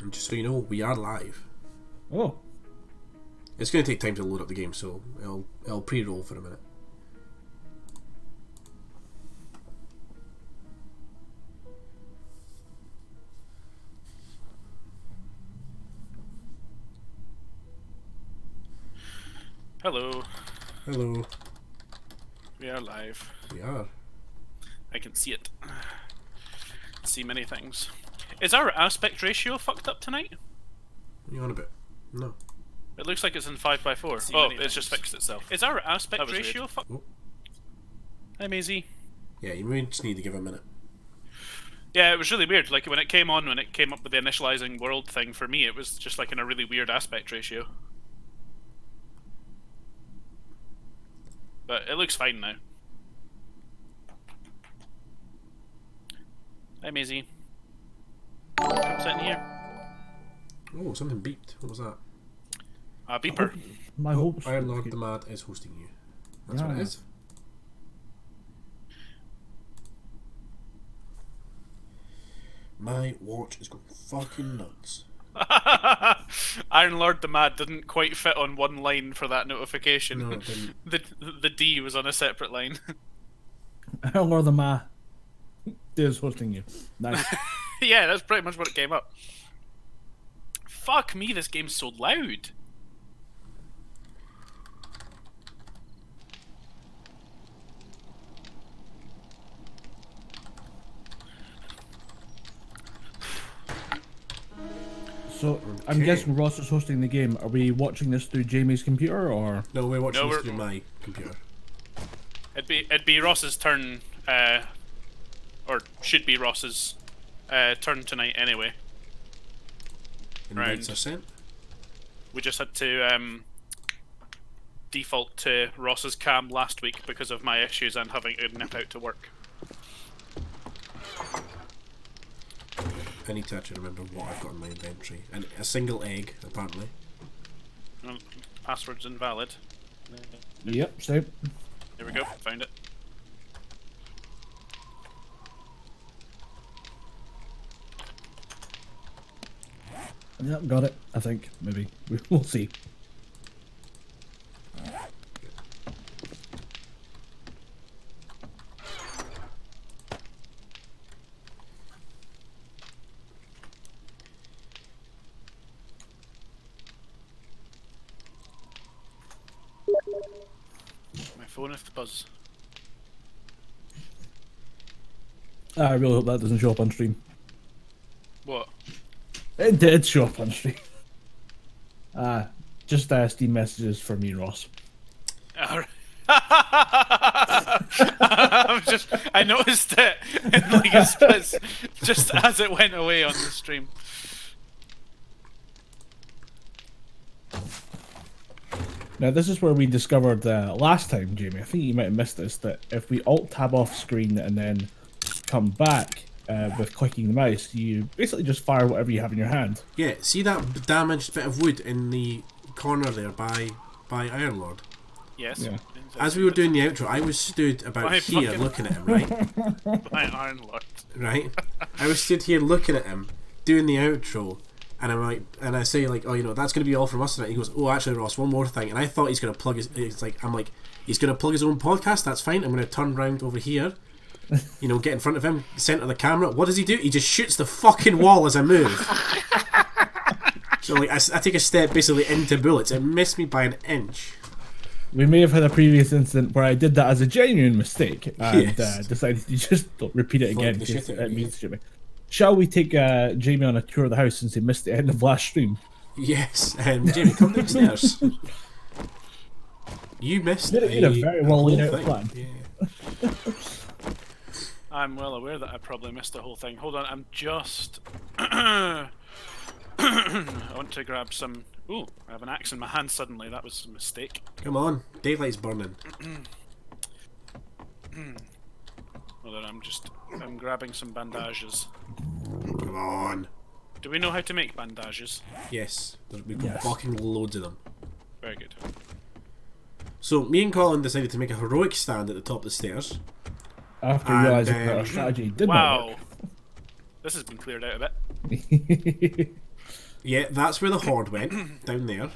And just so you know, we are live. Oh. It's going to take time to load up the game, so it'll pre-roll for a minute. Hello. Hello. We are live. We are. I can see it. See many things. Is our aspect ratio fucked up tonight? What are you on about? No. It looks like it's in 5x4. Oh, it's just fixed itself. Is our aspect ratio fucked? Oh. Hi, Maisie. Yeah, you may just need to give it a minute. Yeah, it was really weird. Like when it came up with the initializing world thing, for me it was just like in a really weird aspect ratio. But it looks fine now. Hi, Maisie. Come sit in here. Oh, something beeped. What was that? Beeper. My hopes. Iron Lord the Mad is hosting you. That's what it is. My watch is going fucking nuts. Iron Lord the Mad didn't quite fit on one line for that notification. No, it didn't. The D was on a separate line. Iron Lord the Ma is hosting you. Nice. Yeah, that's pretty much what it came up. Fuck me, this game's so loud. So, I'm guessing Ross is hosting the game. Are we watching this through Jamie's computer, or...? No, we're watching this through my computer. It'd be Ross's turn, or should be Ross's turn tonight anyway. Invites are sent. We just had to default to Ross's cam last week because of my issues and having to nip out to work. I need to actually remember what I've got in my inventory. And a single egg, apparently. Well, password's invalid. Yep, same. There we go, found it. Yep, got it. I think. Maybe. We'll see. My phone is buzz. I really hope that doesn't show up on stream. What? It did show up on stream. Just Steam messages for me and Ross. Alright. I noticed it in like a split, just as it went away on the stream. Now this is where we discovered last time, Jamie, I think you might have missed this, that if we alt-tab off screen and then come back with clicking the mouse, you basically just fire whatever you have in your hand. Yeah, see that damaged bit of wood in the corner there by Iron Lord? Yes. Yeah. As we were doing the outro, I was stood about here looking at him, right? By Iron Lord. Right? I was stood here looking at him, doing the outro, and I'm like, and I say like, oh, you know, that's going to be all from us tonight. He goes, oh, actually, Ross, one more thing. And I thought he's going to plug his, he's going to plug his own podcast, that's fine. I'm going to turn round over here, you know, get in front of him, center the camera. What does he do? He just shoots the fucking wall as I move. So like, I take a step basically into bullets. It missed me by an inch. We may have had a previous incident where I did that as a genuine mistake and Yes. Decided to just don't repeat it again. the shit out of you. Shall we take Jamie on a tour of the house since he missed the end of last stream? Yes, Jamie, come downstairs. You missed You had a very well laid out thing. plan. Yeah. I'm well aware that I probably missed the whole thing. Hold on, I'm just... I want to grab some... Ooh, I have an axe in my hand suddenly. That was a mistake. Come on, daylight's burning. Hold on, I'm grabbing some bandages. Come on. Do we know how to make bandages? Yes, we've got Yes. fucking loads of them. Very good. So me and Colin decided to make a heroic stand at the top of the stairs. After And, realizing that our strategy did not Wow. This has been cleared out a work. Yeah, that's where the horde went, down there.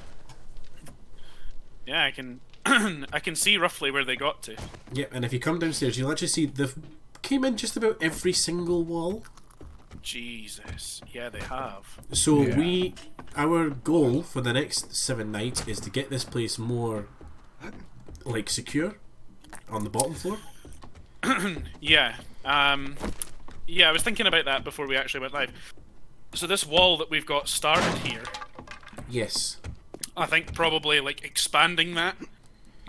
Yeah, I can I can see roughly where they got to. Yep, and if you come downstairs, you'll actually see they've came in just about every single wall. Jesus. Yeah, they have. So Yeah. our goal for the next 7 nights is to get this place more, like, secure on the bottom floor. Yeah. Yeah, I was thinking about that before we actually went live. So this wall that we've got started here, Yes. I think probably like expanding that,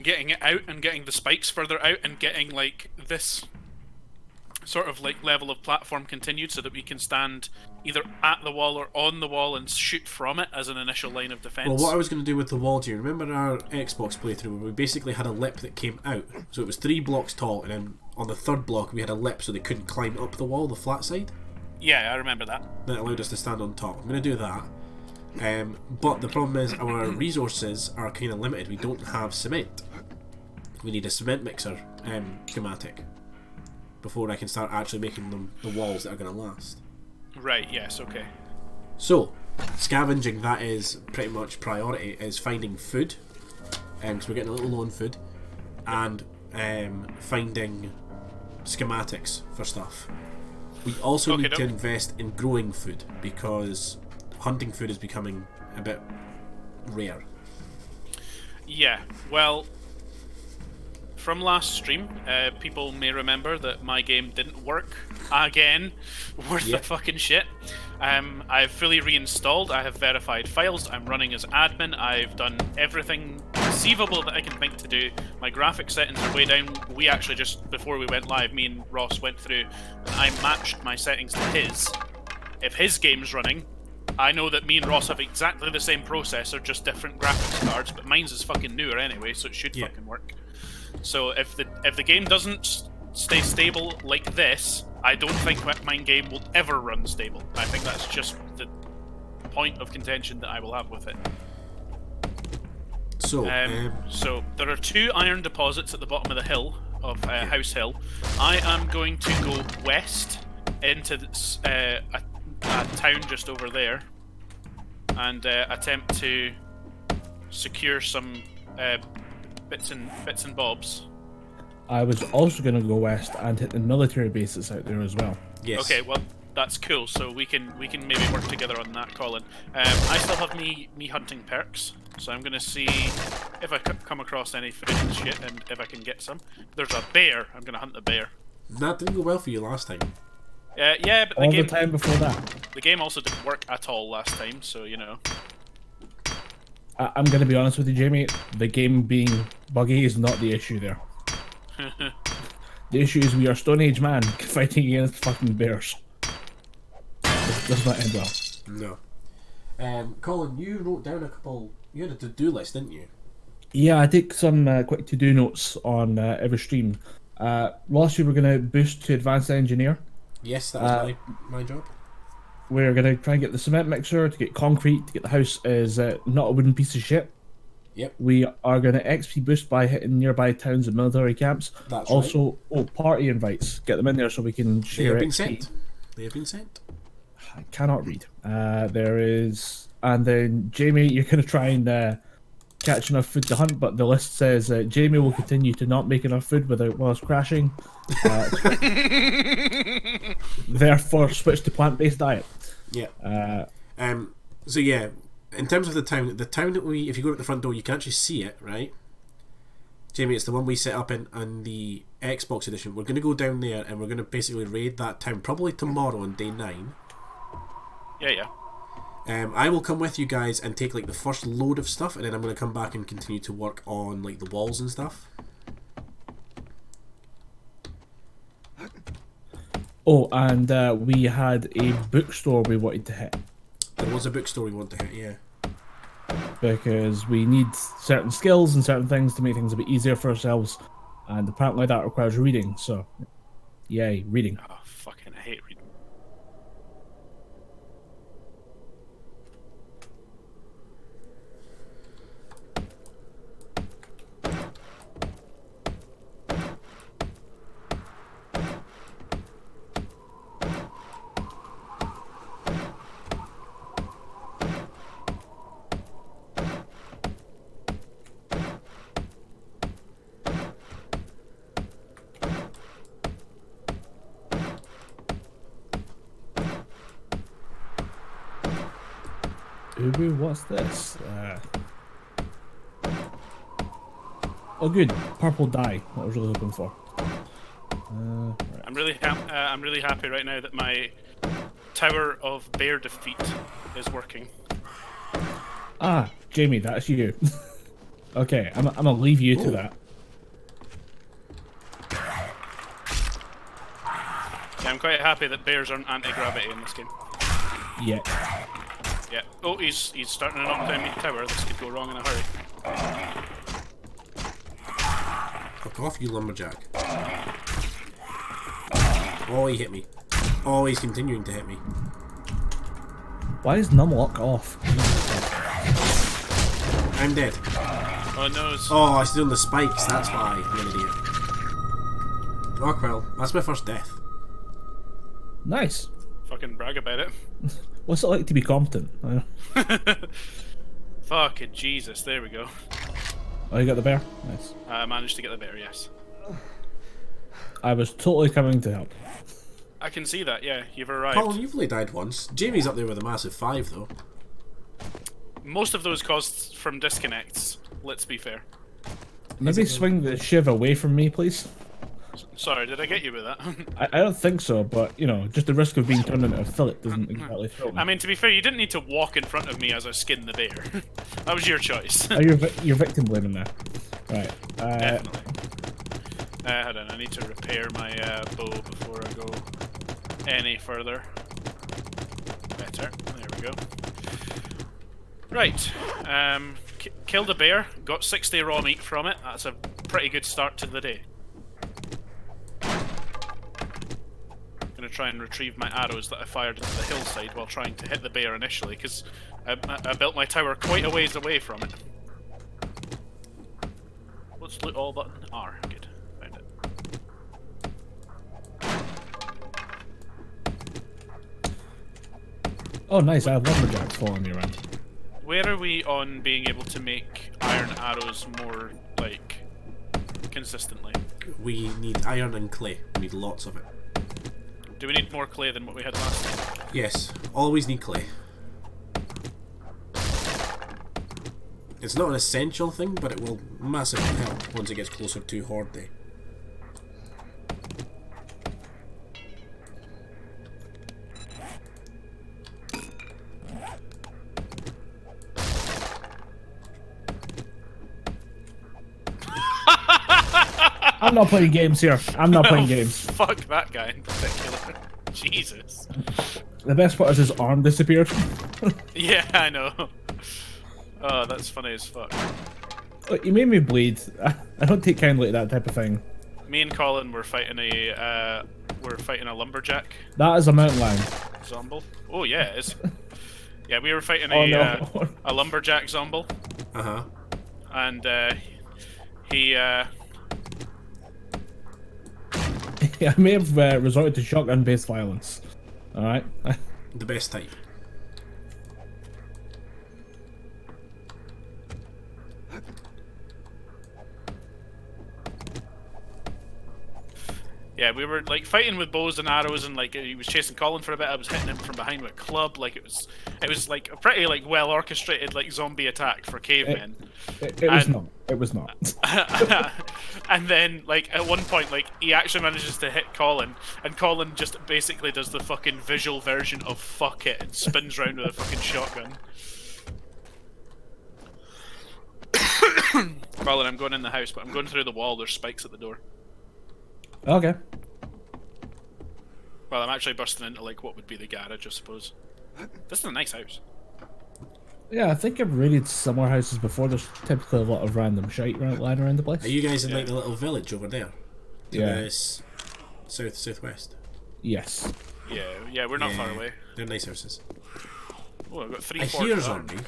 getting it out and getting the spikes further out and getting like this sort of like level of platform continued so that we can stand either at the wall or on the wall and shoot from it as an initial line of defense. Well, what I was going to do with the wall, do you remember our Xbox playthrough where we basically had a lip that came out? So it was 3 blocks tall, and then on the 3rd block we had a lip so they couldn't climb up the wall, the flat side. Yeah, I remember that. That allowed us to stand on top. I'm going to do that. But the problem is our resources are kind of limited. We don't have cement. We need a cement mixer schematic before I can start actually making them the walls that are going to last. Right, yes, okay. So, scavenging, that is pretty much priority, is finding food, because we're getting a little low on food, and finding schematics for stuff. We also need to invest in growing food, because hunting food is becoming a bit rare. Yeah, well, from last stream, people may remember that my game didn't work again. Worth the fucking shit. I've fully reinstalled, I have verified files, I'm running as admin, I've done everything conceivable that I can think to do. My graphics settings are way down. We actually just, before we went live, me and Ross went through and I matched my settings to his. If his game's running, I know that me and Ross have exactly the same processor, just different graphics cards, but mine's is fucking newer anyway, so it should fucking work. So if the game doesn't stay stable like this, I don't think my game will ever run stable. I think that's just the point of contention that I will have with it. So, so there are 2 iron deposits at the bottom of the hill of House Hill. I am going to go west into this, a town just over there and attempt to secure some bits and bobs. I was also going to go west and hit the military base that's out there as well. yes. Okay, well that's cool. So we can maybe work together on that, Colin. I still have me hunting perks, so I'm gonna see if I come across any food and shit, and if I can get some. There's a bear. I'm gonna hunt the bear. That didn't go well for you last time. Yeah, but All the time before that. the game also didn't work at all last time, so you know. I'm going to be honest with you, Jamie. The game being buggy is not the issue there. The issue is we are Stone Age man fighting against fucking bears. It does not end well. No. Colin, you wrote down a couple. You had a to-do list, didn't you? Yeah, I take some quick to-do notes on every stream. Last year we're going to boost to Advanced Engineer. Yes, that was my job. We're going to try and get the cement mixer, to get concrete, to get the house is not a wooden piece of shit. Yep. We are going to XP boost by hitting nearby towns and military camps. That's also, party invites. Get them in there so we can share They have been XP. sent. They have been sent. I cannot read. There is... And then, Jamie, you're going to try and catch enough food to hunt, but the list says Jamie will continue to not make enough food whilst crashing. Therefore, switch to plant-based diet. Yeah. So yeah, in terms of the town that if you go out the front door, you can actually see it, right? Jamie, it's the one we set up in the Xbox edition. We're going to go down there and we're going to basically raid that town probably tomorrow on day 9. Yeah. I will come with you guys and take like the first load of stuff, and then I'm going to come back and continue to work on like the walls and stuff. Oh, and we had a bookstore we wanted to hit. There was a bookstore we want to hit, yeah. Because we need certain skills and certain things to make things a bit easier for ourselves. And apparently that requires reading, so... Yay, reading. Oh, fucking I hate reading. Ubu, what's this? Oh, good. Purple dye. What I was really looking for. Right. I'm really happy right now that my Tower of Bear Defeat is working. Ah, Jamie, that's you. Okay, I'm gonna leave you to that. Yeah, I'm quite happy that bears aren't anti-gravity in this game. Yeah. Yeah. Oh, he's starting to knock down my tower. This could go wrong in a hurry. Fuck off, you lumberjack. Oh, he hit me. Oh, he's continuing to hit me. Why is Numlock off? I'm dead. Oh no. Oh, I was doing the spikes, that's why. I'm an idiot. Oh, well, that's my first death. Nice. Fucking brag about it. What's it like to be competent? Fucking Jesus, there we go. Oh, you got the bear? Nice. I managed to get the bear, yes. I was totally coming to help. I can see that, yeah, you've arrived. Colin, you've only died once. Jamie's up there with a massive 5, though. Most of those caused from disconnects, let's be fair. Maybe swing the shiv away from me, please. Sorry, did I get you with that? I don't think so, but, you know, just the risk of being turned into a fillet doesn't exactly throw me. I mean, to be fair, you didn't need to walk in front of me as I skinned the bear. That was your choice. Oh, you're victim blaming there. Right. Definitely. Hold on, I need to repair my bow before I go any further. Better. There we go. Right. Killed a bear, got 60 raw meat from it. That's a pretty good start to the day. Gonna try and retrieve my arrows that I fired into the hillside while trying to hit the bear initially, because I built my tower quite a ways away from it. Let's loot all button R. Good. Found it. Oh, nice. I have lumberjacks following me around. Where are we on being able to make iron arrows more, like, consistently? We need iron and clay. We need lots of it. Do we need more clay than what we had last time? Yes, always need clay. It's not an essential thing, but it will massively help once it gets closer to Horde Day. I'm not playing games here. I'm not playing games. Fuck that guy in particular. Jesus. The best part is his arm disappeared. Yeah, I know. Oh, that's funny as fuck. Look, you made me bleed. I don't take kindly to that type of thing. Me and Colin were fighting a lumberjack That is a mountain lion. zombie. Oh yeah, it is. Yeah, we were fighting a lumberjack zombie, Uh-huh. and he Yeah, I may have resorted to shotgun-based violence. Alright. The best type. Yeah, we were like fighting with bows and arrows, and like he was chasing Colin for a bit. I was hitting him from behind with a club. Like it was like a pretty like well orchestrated like zombie attack for cavemen. It was not. It was not. And then like at one point like he actually manages to hit Colin, and Colin just basically does the fucking visual version of fuck it and spins around with a fucking shotgun. Colin, I'm going in the house, but I'm going through the wall. There's spikes at the door. Okay. Well, I'm actually busting into like what would be the garage, I suppose. This is a nice house. Yeah, I think I've raided similar houses before. There's typically a lot of random shite lying around the place. Are you guys in like the little village over there? To Yeah. the southwest. Yes. Yeah, we're not far away. They're nice houses. Oh, I've got three. I Ford hear cars. zombie.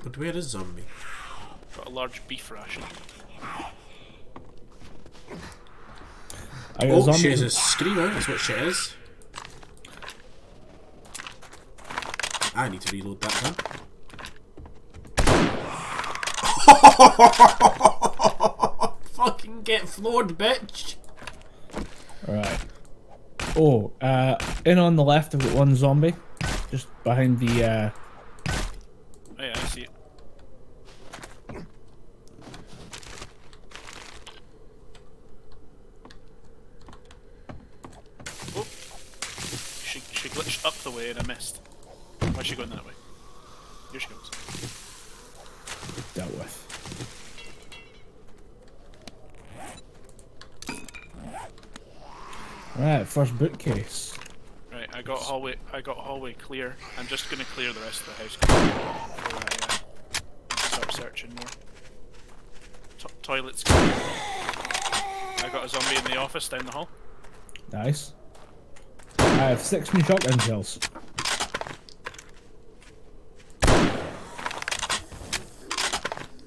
But where is zombie? Got a large beef ration. I got Oh, zombies. she is a screamer, that's what she is. I need to reload that then. Fucking get floored, bitch! Alright. Oh, in on the left I've got one zombie. Just behind the up the way and I missed. Why is she going that way? Here she goes. Dealt with. Right, first bookcase. Right, I got hallway clear. I'm just gonna clear the rest of the house before I start searching more. Toilets clear. I got a zombie in the office down the hall. Nice. I have 6 new shotgun shells.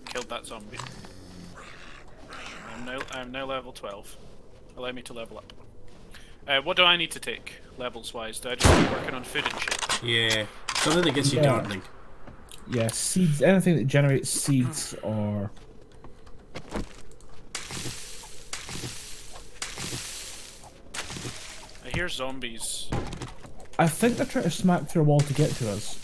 Killed that zombie. I'm now level 12. Allow me to level up. What do I need to take, levels wise? Do I just keep working on food and shit? Yeah, something that gets you Yeah. gardening. Yeah, seeds, anything that generates seeds or... I hear zombies. I think they're trying to smack through a wall to get to us.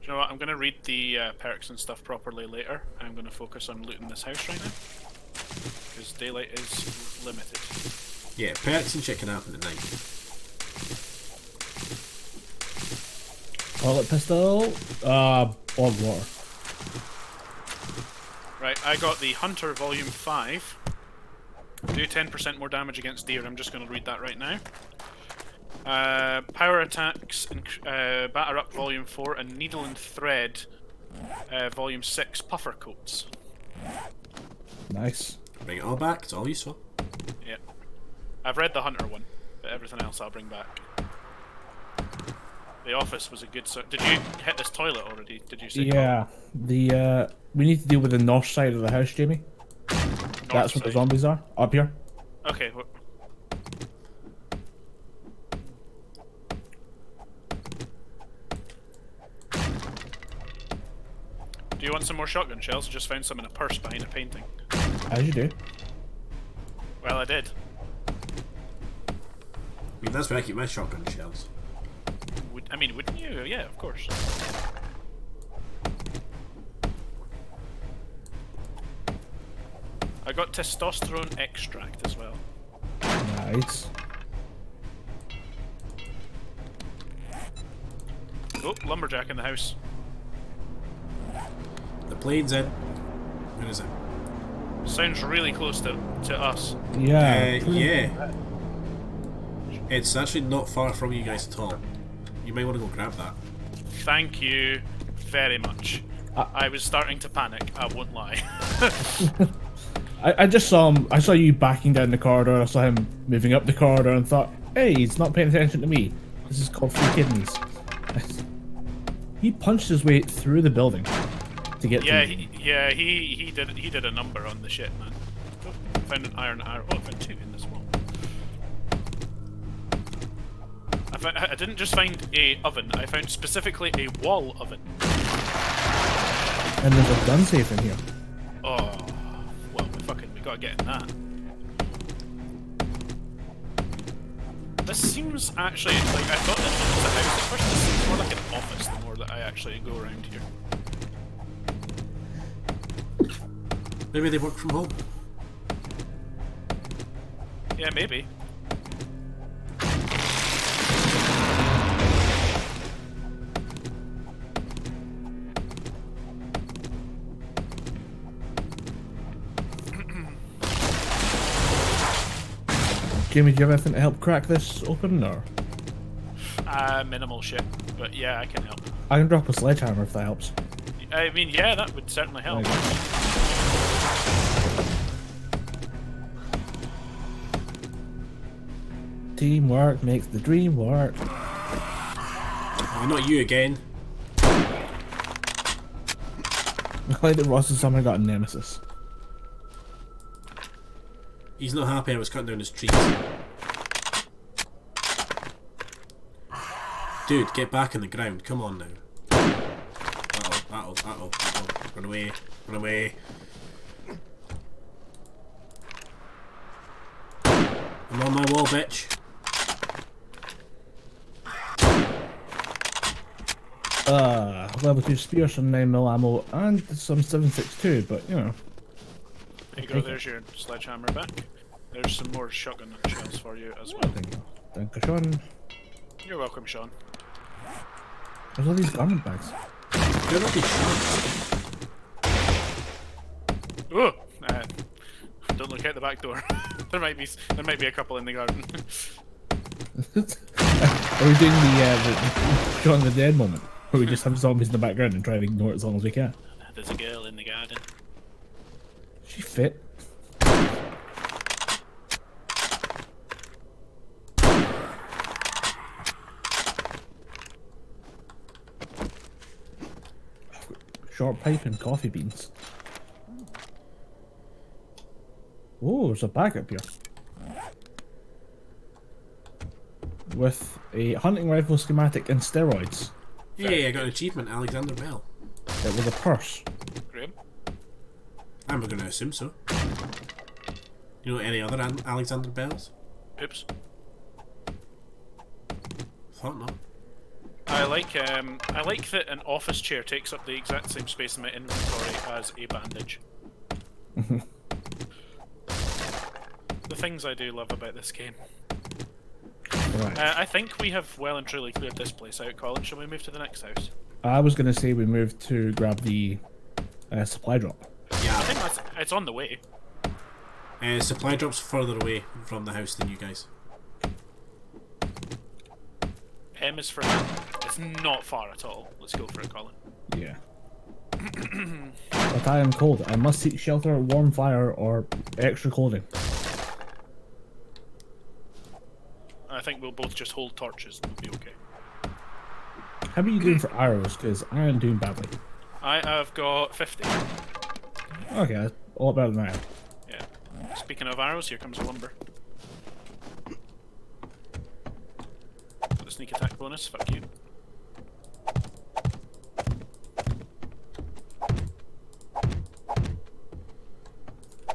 Do you know what? I'm gonna read the perks and stuff properly later. I'm gonna focus on looting this house right now. Because daylight is limited. Yeah, perks and shit can happen at night. Bullet pistol. Bog water. Right, I got the Hunter Volume 5. Do 10% more damage against deer. I'm just going to read that right now. Power Attacks, Batter Up Volume 4, and Needle and Thread Volume 6 Puffer Coats. Nice. Bring it all back, it's all useful. Yeah. I've read the Hunter one, but everything else I'll bring back. The office was a good... Did you hit this toilet already? Did you say? Yeah. We need to deal with the north side of the house, Jamie. That's where the zombies are. Up here. Okay. Do you want some more shotgun shells? I just found some in a purse behind a painting. As you do. Well, I did. I mean, that's where I keep my shotgun shells. I mean, wouldn't you? Yeah, of course. I got testosterone extract as well. Nice. Oh, lumberjack in the house. The plane's in. Where is it? Sounds really close to us. Yeah. Yeah. It's actually not far from you guys at all. You may want to go grab that. Thank you very much. I was starting to panic, I won't lie. I just saw him. I saw you backing down the corridor. I saw him moving up the corridor and thought, hey, he's not paying attention to me. This is called free kidneys. He punched his way through the building to get Yeah, to me. he did a number on the shit, man. Oh, found an iron arrow. Oh, I found 2 in this wall. I didn't just find a oven, I found specifically a wall oven. And there's a gun safe in here. Oh, well, we gotta get in that. This seems actually, like, I thought this was a house. At first this seems more like an office the more that I actually go around here. Maybe they work from home. Yeah, maybe. Jamie, do you have anything to help crack this open, or? Minimal shit, but yeah, I can help. I can drop a sledgehammer if that helps. I mean, yeah, that would certainly help. Teamwork makes the dream work. Oh, not you again. I like that Ross has somehow got a nemesis. He's not happy I was cutting down his trees. Dude, get back in the ground. Come on now. Uh-oh. Run away. Run away. I'm on my wall, bitch. Level 2 spear, some 9mm ammo, and some 7.62, but you know. There you go, there's your sledgehammer back. There's some more shotgun shells for you as well. Thank you. Thank you, Sean. You're welcome, Sean. There's all these garment bags. They're not shots. Ooh! Don't look out the back door. there might be a couple in the garden. Are we doing the Shaun of the Dead moment? Where we just have zombies in the background and try to ignore it as long as we can? There's a girl in the garden. Is she fit? Short pipe and coffee beans. Oh, there's a bag up here. With a hunting rifle schematic and steroids. Hey, I got an achievement, Alexander Bell. It was a purse. Graham? I'm going to assume so. You know any other Alexander Bells? Oops. Thought not. I like that an office chair takes up the exact same space in my inventory as a bandage. The things I do love about this game. Right. I think we have well and truly cleared this place out, Colin. Shall we move to the next house? I was gonna say we moved to grab the supply drop. Yeah, I think it's on the way. Supply drop's further away from the house than you guys. M is for him. It's not far at all. Let's go for it, Colin. Yeah. But I am cold. I must seek shelter, warm fire, or extra clothing. I think we'll both just hold torches and we'll be okay. How about you doing for arrows? Because I am doing badly. I have got 50. Okay, that's a lot better than I am. Yeah. Speaking of arrows, here comes a lumber. Got the sneak attack bonus, fuck you.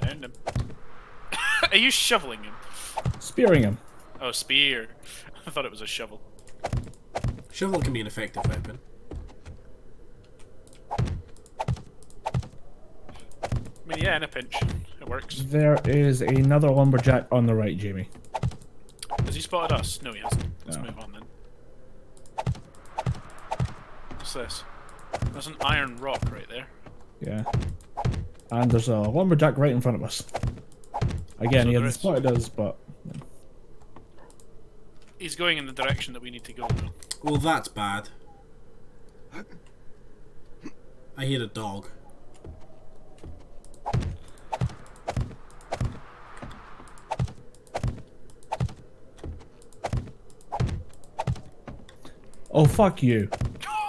Downed him. Are you shoveling him? Spearing him. Oh, spear. I thought it was a shovel. Shovel can be an effective weapon. I mean, yeah, in a pinch. It works. There is another lumberjack on the right, Jamie. Has he spotted us? No, he hasn't. Let's No. move on then. What's this? There's an iron rock right there. Yeah. And there's a lumberjack right in front of us. Again, So he there hasn't is. spotted us, but... He's going in the direction that we need to go, though. Well, that's bad. I hear a dog. Oh, fuck you.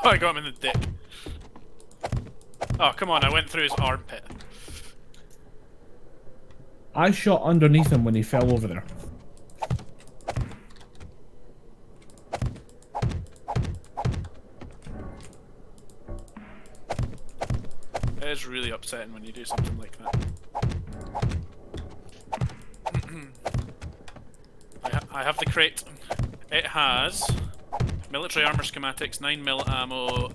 I got him in the dick. Oh, come on, I went through his armpit. I shot underneath him when he fell over there. It is really upsetting when you do something like that. I have the crate. It has military armor schematics, 9mm ammo,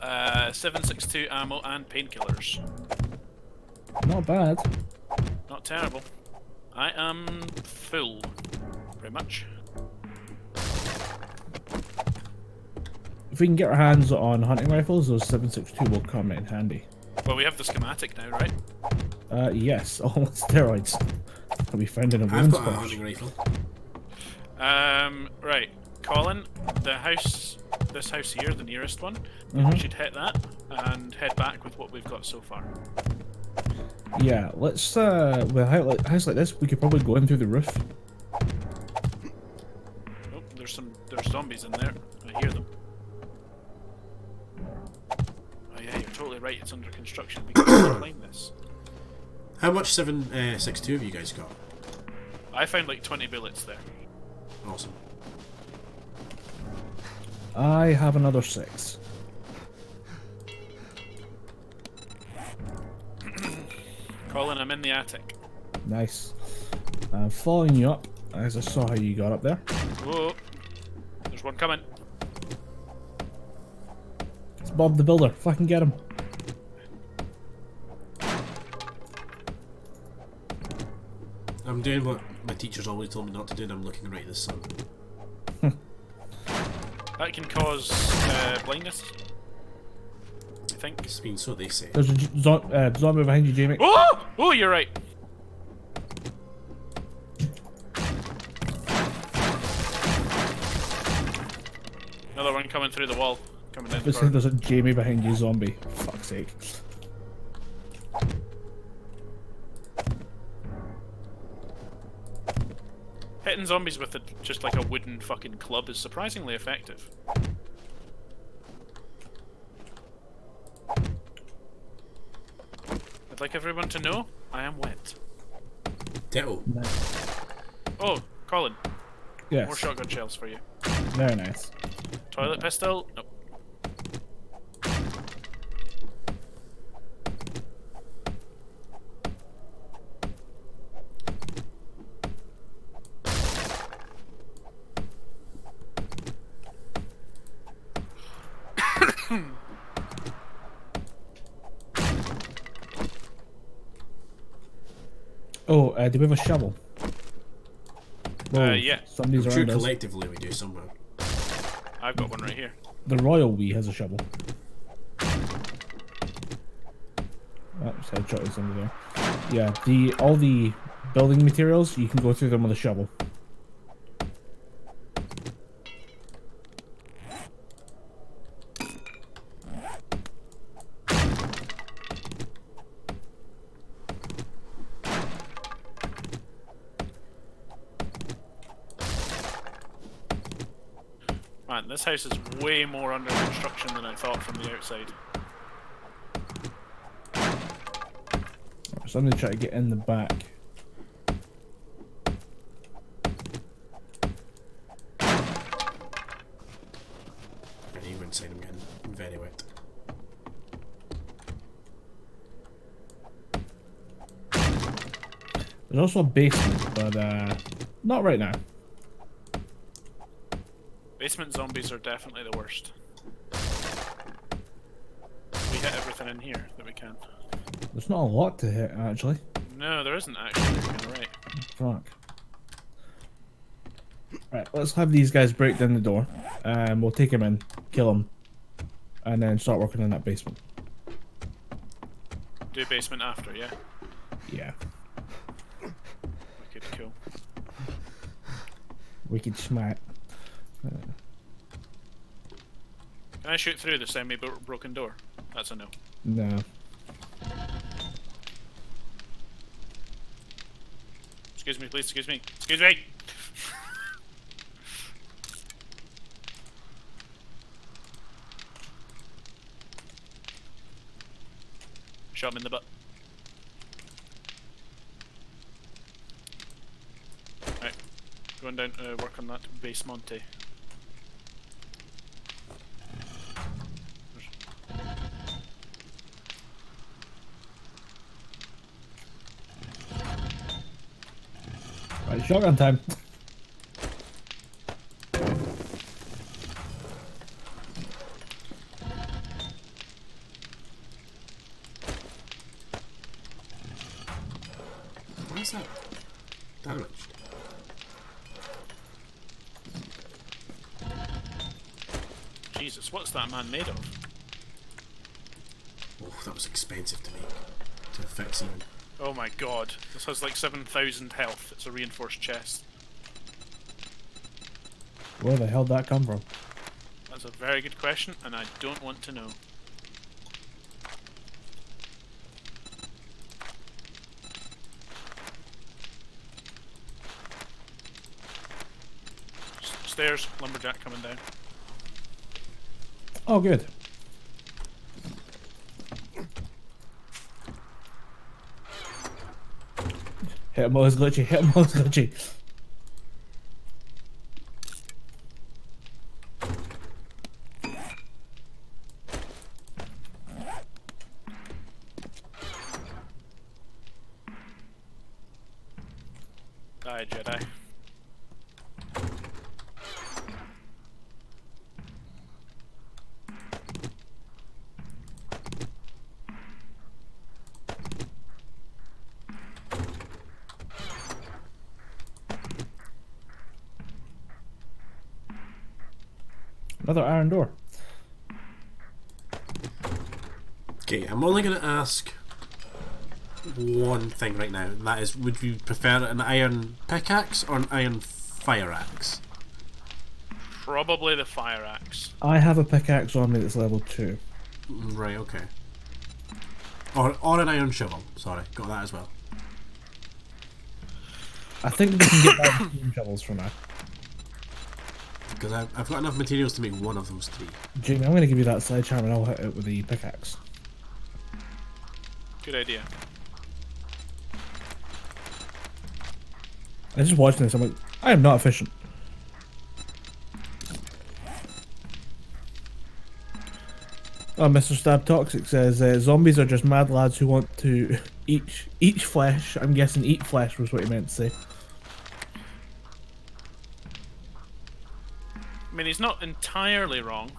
7.62 ammo, and painkillers. Not bad. Not terrible. I am full, pretty much. If we can get our hands on hunting rifles, those 7.62 will come in handy. Well, we have the schematic now, right? Yes, all on steroids. That we found in a I've women's got a purse. hunting rifle. Right. Colin, this house here, the nearest one, we should hit that and head back with what we've got so far. Yeah, let's, with a house like this, we could probably go in through the roof. Oh, there's zombies in there. I hear them. Oh yeah, you're totally right. It's under construction. We can climb this. How much 7.62 have you guys got? I found like 20 bullets there. Awesome. I have another 6. Colin, I'm in the attic. Nice. I'm following you up, as I saw how you got up there. Whoa, there's one coming. It's Bob the Builder. Fucking get him. I'm doing what my teachers always told me not to do, and I'm looking right at the sun. That can cause blindness, I think. It's been so they say. There's a zombie behind you, Jamie. Oh! Oh, you're right. Another one coming through the wall. Coming in. There's a Jamie behind you, zombie. For fuck's sake. Hitting zombies with just like a wooden fucking club is surprisingly effective. I'd like everyone to know I am wet. Ditto. Nice. Oh, Colin. Yes. More shotgun shells for you. Very nice. Toilet pistol? Nope. Oh, do we have a shovel? Whoa, Yeah. Somebody's I'm sure around us. collectively we do somewhere. I've got one right here. The Royal Wee has a shovel. Oh, just headshot is under there. Yeah, all the building materials, you can go through them with a shovel. Man, this house is way more under construction than I thought from the outside. Somebody try to get in the back. And even inside I'm getting very wet. There's also a basement, but not right now. Basement zombies are definitely the worst. We hit everything in here that we can. There's not a lot to hit, actually. No, there isn't actually. You're kind of right. Fuck. Right, let's have these guys break down the door. We'll take him in, kill him, and then start working in that basement. Do basement after, yeah? Yeah. Wicked cool. Wicked smart. Can I shoot through the semi-broken door? That's a no. No. Excuse me, please, excuse me. Excuse me! Shot him in the butt. Right. Going down to work on that base Monte. Right, shotgun time. Why is that damaged? Jesus, what's that man made of? Oh, that was expensive to make. To fix even. Oh my god, this has like 7,000 health. It's a reinforced chest. Where the hell did that come from? That's a very good question, and I don't want to know. Stairs, lumberjack coming down. Oh, good. Hit him while he's glitchy, hit him while he's glitchy. Die, Jedi. Another iron door. Okay, I'm only going to ask one thing right now, and that is, would you prefer an iron pickaxe or an iron fire axe? Probably the fire axe. I have a pickaxe on me that's level 2. Right, okay. Or an iron shovel, sorry, got that as well. I think we can get by with steam shovels for now. Because I've got enough materials to make one of those 3. Jamie, I'm going to give you that sledgehammer and I'll hit it with the pickaxe. Good idea. I just watching this, I'm like, I am not efficient. Oh, Mr. Stab Toxic says, zombies are just mad lads who want to eat flesh. I'm guessing eat flesh was what he meant to say. I mean, he's not entirely wrong.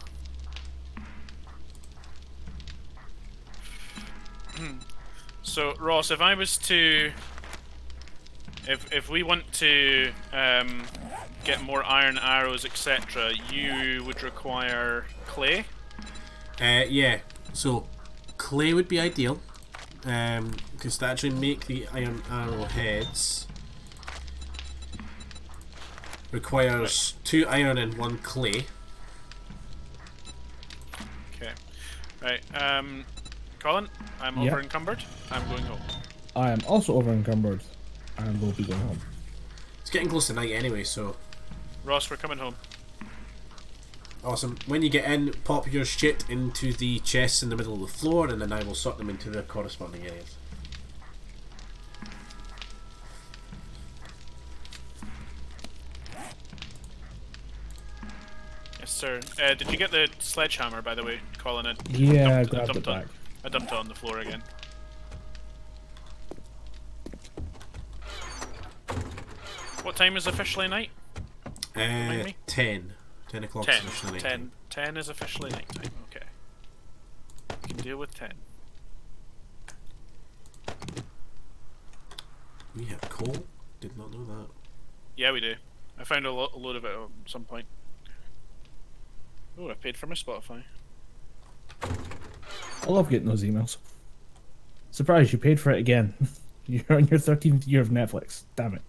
So, Ross, if I was to... If we want to get more iron arrows, etc., you would require clay? Yeah, so clay would be ideal. Because to actually make the iron arrowheads requires 2 iron and 1 clay. Okay. Right, Colin, I'm Yep. over encumbered. I'm going home. I am also over encumbered and will be going home. It's getting close to night anyway, so Ross, we're coming home. awesome. When you get in, pop your shit into the chests in the middle of the floor, and then I will sort them into their corresponding areas. Yes, sir. Did you get the sledgehammer, by the way, Colin? Yeah, I grabbed it back. I dumped it on the floor again. What time is officially night? Remind me? 10. 10 o'clock is officially night time. 10 is officially night time, okay. I can deal with 10. We have coal? Did not know that. Yeah, we do. I found a load of it at some point. Oh, I paid for my Spotify. I love getting those emails. Surprised you paid for it again. You're on your 13th year of Netflix. Damn it.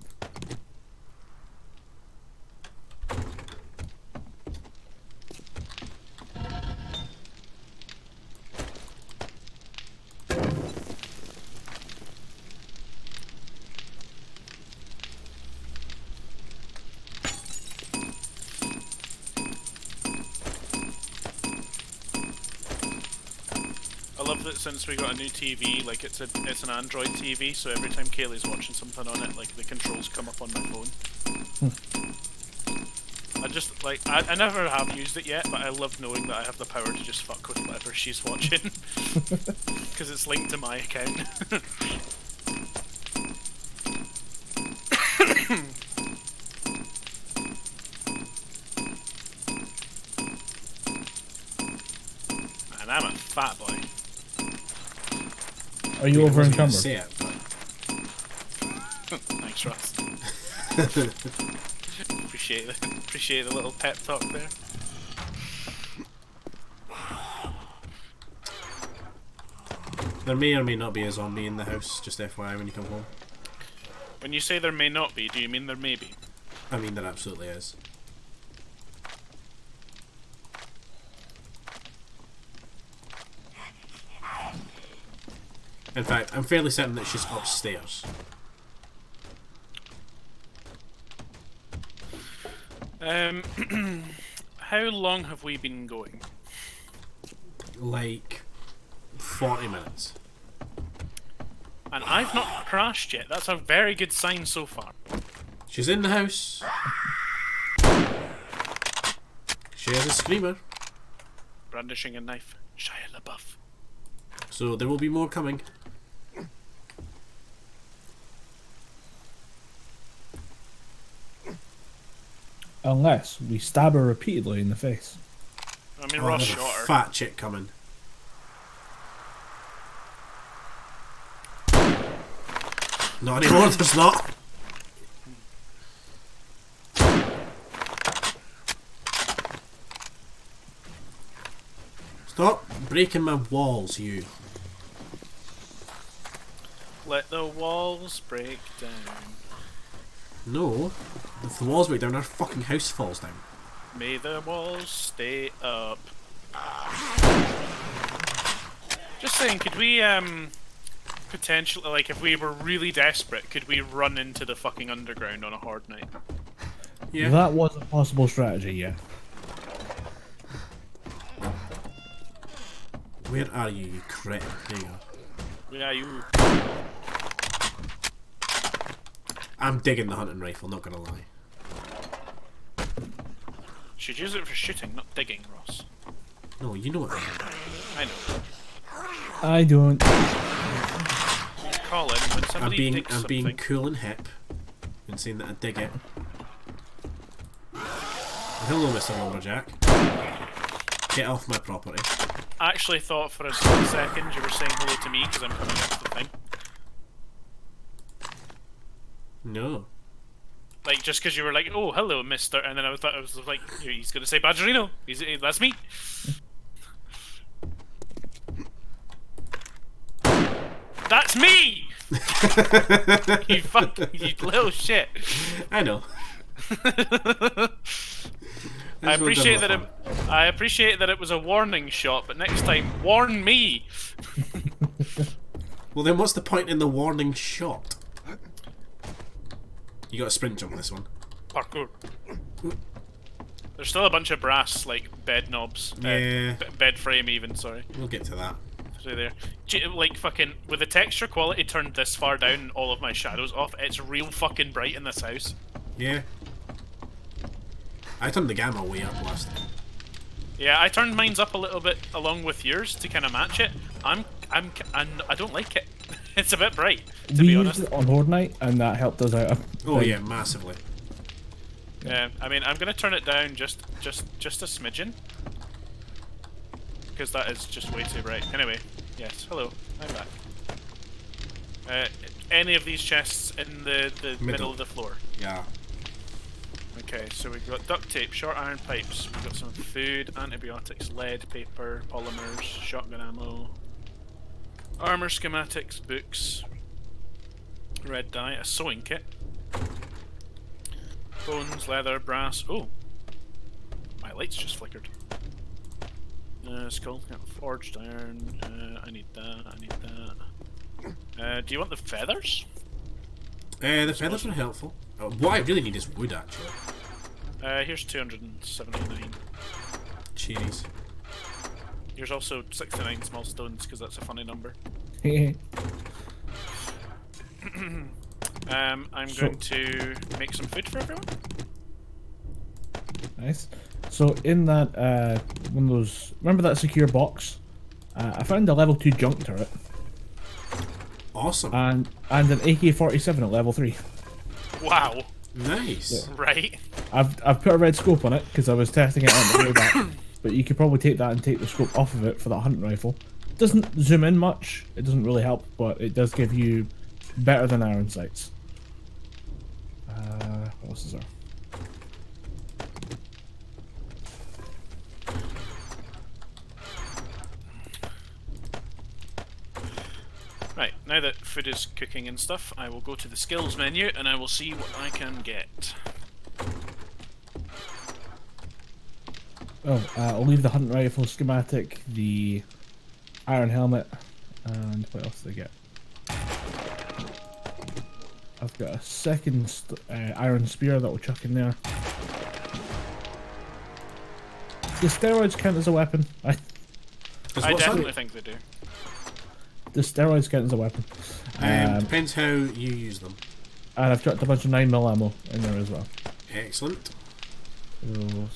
I love that since we got a new TV, like it's an Android TV, so every time Kaylee's watching something on it, like the controls come up on my phone. I just like I never have used it yet, but I love knowing that I have the power to just fuck with whatever she's watching because it's linked to my account. And I'm a fat boy. Are you over encumbered? Say it, but Thanks, Ross. Appreciate the little pep talk there. there may or may not be a zombie in the house, just FYI when you come home. When you say there may not be, do you mean there may be? I mean, there absolutely is. In fact, I'm fairly certain that she's upstairs. How long have we been going? Like 40 minutes. And I've not crashed yet. That's a very good sign so far. She's in the house. She has a screamer. Brandishing a knife. Shia LaBeouf. So there will be more coming. Unless we stab her repeatedly in the face. I mean, Oh, Ross there's a shot her. fat chick coming. Not anymore, there's not. breaking my walls, you. Let the walls break down. No. If the walls break down, our fucking house falls down. May the walls stay up. Just saying, could we, potentially, like, if we were really desperate, could we run into the fucking underground on a horde night? Yeah. That was a possible strategy, yeah. Where are you, you cretin? There you go. Where are you? I'm digging the hunting rifle, not gonna lie. Should use it for shooting, not digging, Ross. No, you know what I mean. I know. I don't. Colin, when somebody digs I'm being something... cool and hip and saying that I dig it. Hello, Mr. Lumberjack. Get off my property. I actually thought for a split second you were saying hello to me because I'm coming up the thing. No. Like, just because you were like, oh, hello, mister, and then I was like, he's going to say Badgerino. That's me. That's me! You little shit. I know. I appreciate that it was a warning shot, but next time, warn me! Well, then what's the point in the warning shot? You got a sprint jump on this one. Parkour. There's still a bunch of brass, like, bed knobs. Yeah. Bed frame, even, sorry. We'll get to that. Through there. Like, fucking, with the texture quality turned this far down and all of my shadows off, it's real fucking bright in this house. Yeah. I turned the gamma way up last time. Yeah, I turned mine's up a little bit along with yours to kind of match it. I don't like it. It's a bit bright, to be honest. We used it on Horde Night, and that helped us out. Oh yeah, massively. Yeah, I mean, I'm gonna turn it down just a smidgen, because that is just way too bright. Anyway, yes, hello, I'm back. Any of these chests in the middle of the floor? Yeah. Okay, so we've got duct tape, short iron pipes, we've got some food, antibiotics, lead, paper, polymers, shotgun ammo, armor schematics, books, red dye, a sewing kit, bones, leather, brass. Oh, my lights just flickered. Skull, forged iron. I need that. I need that. Do you want the feathers? The feathers are helpful. What I really need is wood, actually. Here's 279. Cheese. Here's also 69 small stones, because that's a funny number. I'm going to make some food for everyone. Nice. So in that one of those, remember that secure box? I found a level 2 junk turret. Awesome. And an AK-47 at level 3. Wow. Nice. Yeah. Right. I've put a red scope on it because I was testing it on the way back. But you could probably take that and take the scope off of it for that hunting rifle. It doesn't zoom in much. It doesn't really help, but it does give you better than iron sights. What else is there? Right, now that food is cooking and stuff, I will go to the skills menu and I will see what I can get. Oh, I'll leave the hunting rifle schematic, the iron helmet, and what else did I get? I've got a second iron spear that we'll chuck in there. Do steroids count as a weapon? I definitely think they do. The steroids count as a weapon. Depends how you use them. And I've chucked a bunch of 9mm ammo in there as well. Excellent. So,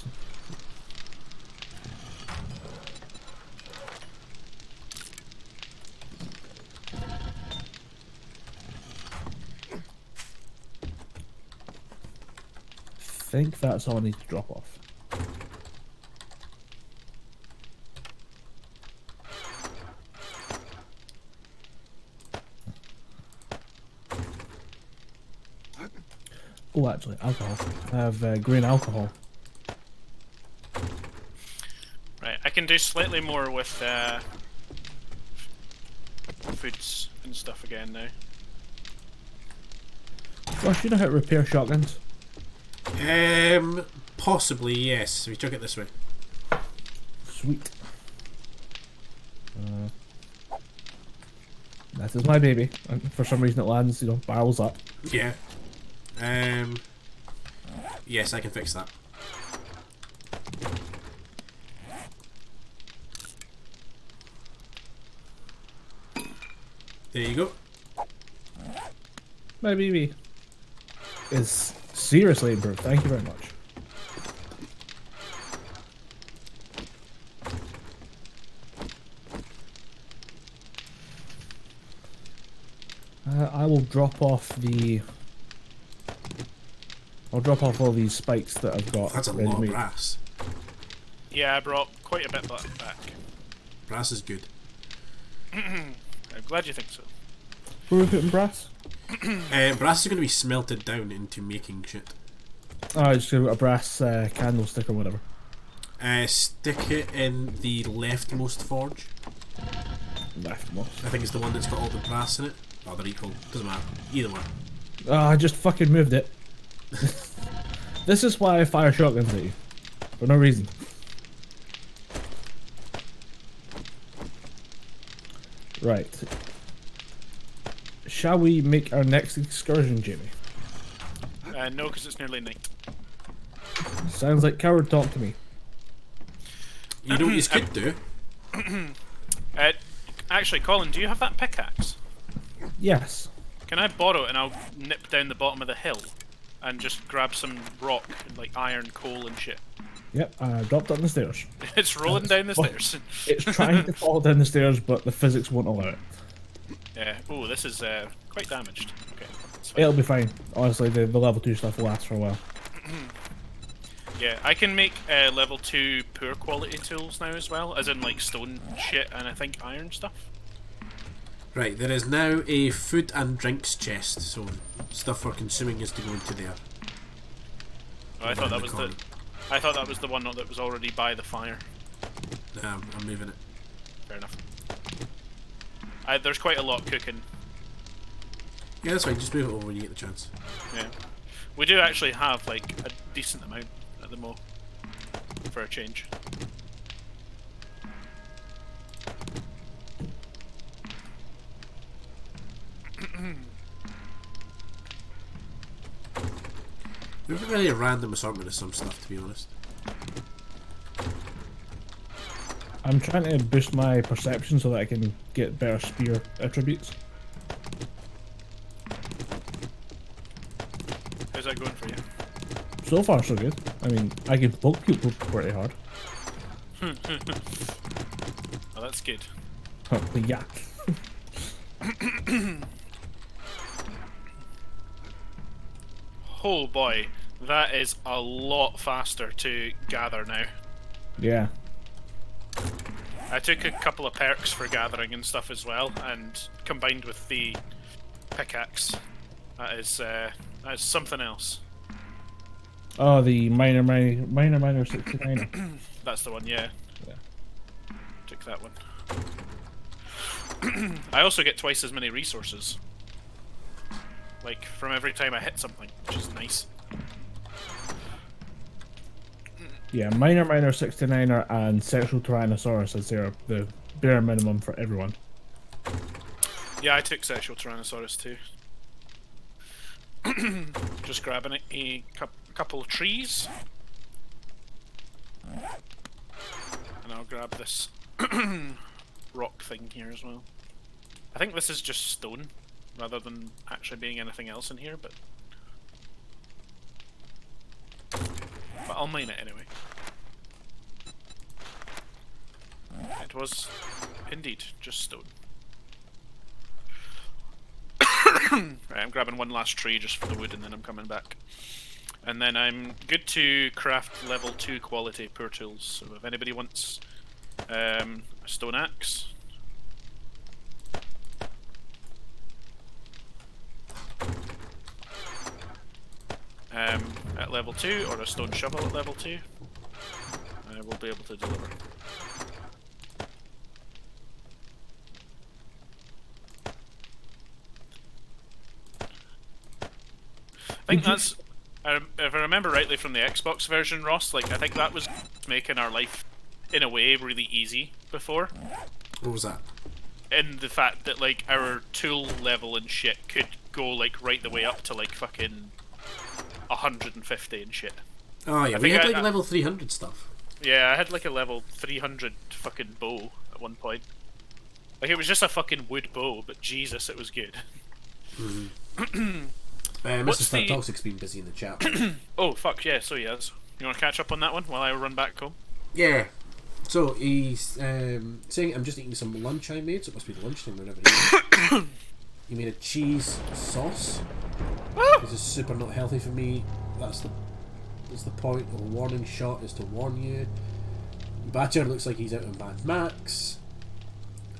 I think that's all I need to drop off. Oh, actually, alcohol. I have green alcohol. Right, can do slightly more with foods and stuff again now. Well, should I hit repair shotguns? Possibly, yes. If we chuck it this way. Sweet. That is my baby. And for some reason it lands, barrels up. Yeah. Yes, I can fix that. There you go. My baby is seriously improved. Thank you very much. I will drop off the. I'll drop off all these spikes that I've got. That's a ready lot of made. brass. Yeah, I brought quite a bit back. Brass is good. I'm glad you think so. Where are we putting brass? Brass is going to be smelted down into making shit. Oh, just a brass candlestick or whatever. Stick it in the leftmost forge. Leftmost. I think it's the one that's got all the brass in it. Oh, they're equal. Doesn't matter. Either one. Oh, I just fucking moved it. This is why I fire shotguns at you. For no reason. Right. Shall we make our next excursion, Jamie? No, because it's nearly night. Sounds like coward talk to me. You know what you could do? Actually, Colin, do you have that pickaxe? Yes. Can I borrow it and I'll nip down the bottom of the hill and just grab some rock, like iron, coal and shit? Yep, I dropped it on the stairs. It's rolling down the stairs. It's trying to fall down the stairs, but the physics won't allow it. Yeah. Oh, this is quite damaged. Okay. That's fine. It'll be fine. Honestly, the level 2 stuff will last for a while. Yeah, I can make level 2 poor quality tools now as well, as in like stone shit and I think iron stuff. Right, there is now a food and drinks chest, so stuff for consuming is to go into there. Oh, I thought that was I thought that was the one that was already by the fire. Nah, I'm moving it. Fair enough. There's quite a lot cooking. Yeah, that's fine. Just move it over when you get the chance. Yeah, we do actually have like a decent amount at the mo for a change. We have a really random assortment of some stuff, to be honest. I'm trying to boost my perception so that I can get better spear attributes. How's that going for you? So far, so good. I mean, I can poke people pretty hard. Oh, that's good. Yeah. Oh boy, that is a lot faster to gather now. Yeah. I took a couple of perks for gathering and stuff as well, and combined with the pickaxe, that is something else. Oh, the minor 69. That's the one, yeah. Yeah. Took that one. I also get twice as many resources. Like, from every time I hit something, which is nice. Yeah, minor 69er and sexual tyrannosaurus is there the bare minimum for everyone. Yeah, I took sexual tyrannosaurus too. Just grabbing a couple of trees. And I'll grab this rock thing here as well. I think this is just stone, rather than actually being anything else in here, but I'll mine it anyway. It was indeed just stone. Right, I'm grabbing one last tree just for the wood and then I'm coming back. And then I'm good to craft level 2 quality poor tools. So if anybody wants a stone axe, at level 2, or a stone shovel at level 2, I will be able to deliver. I think that's. If I remember rightly from the Xbox version, Ross, like I think that was making our life, in a way, really easy before. What was that? In the fact that like our tool level and shit could go like right the way up to like fucking 150 and shit. Oh yeah, we had like level 300 stuff. Yeah, I had like a level 300 fucking bow at one point. Like it was just a fucking wood bow, but Jesus, it was good. Mr. Star Toxic's been busy in the chat. Oh fuck yeah, so he has. You want to catch up on that one while I run back home? Yeah. So he's saying, I'm just eating some lunch I made, so it must be the lunchtime whenever he He made a cheese sauce. This is super not healthy for me. That's the point of a warning shot, is to warn you. Badger looks like he's out on Mad Max.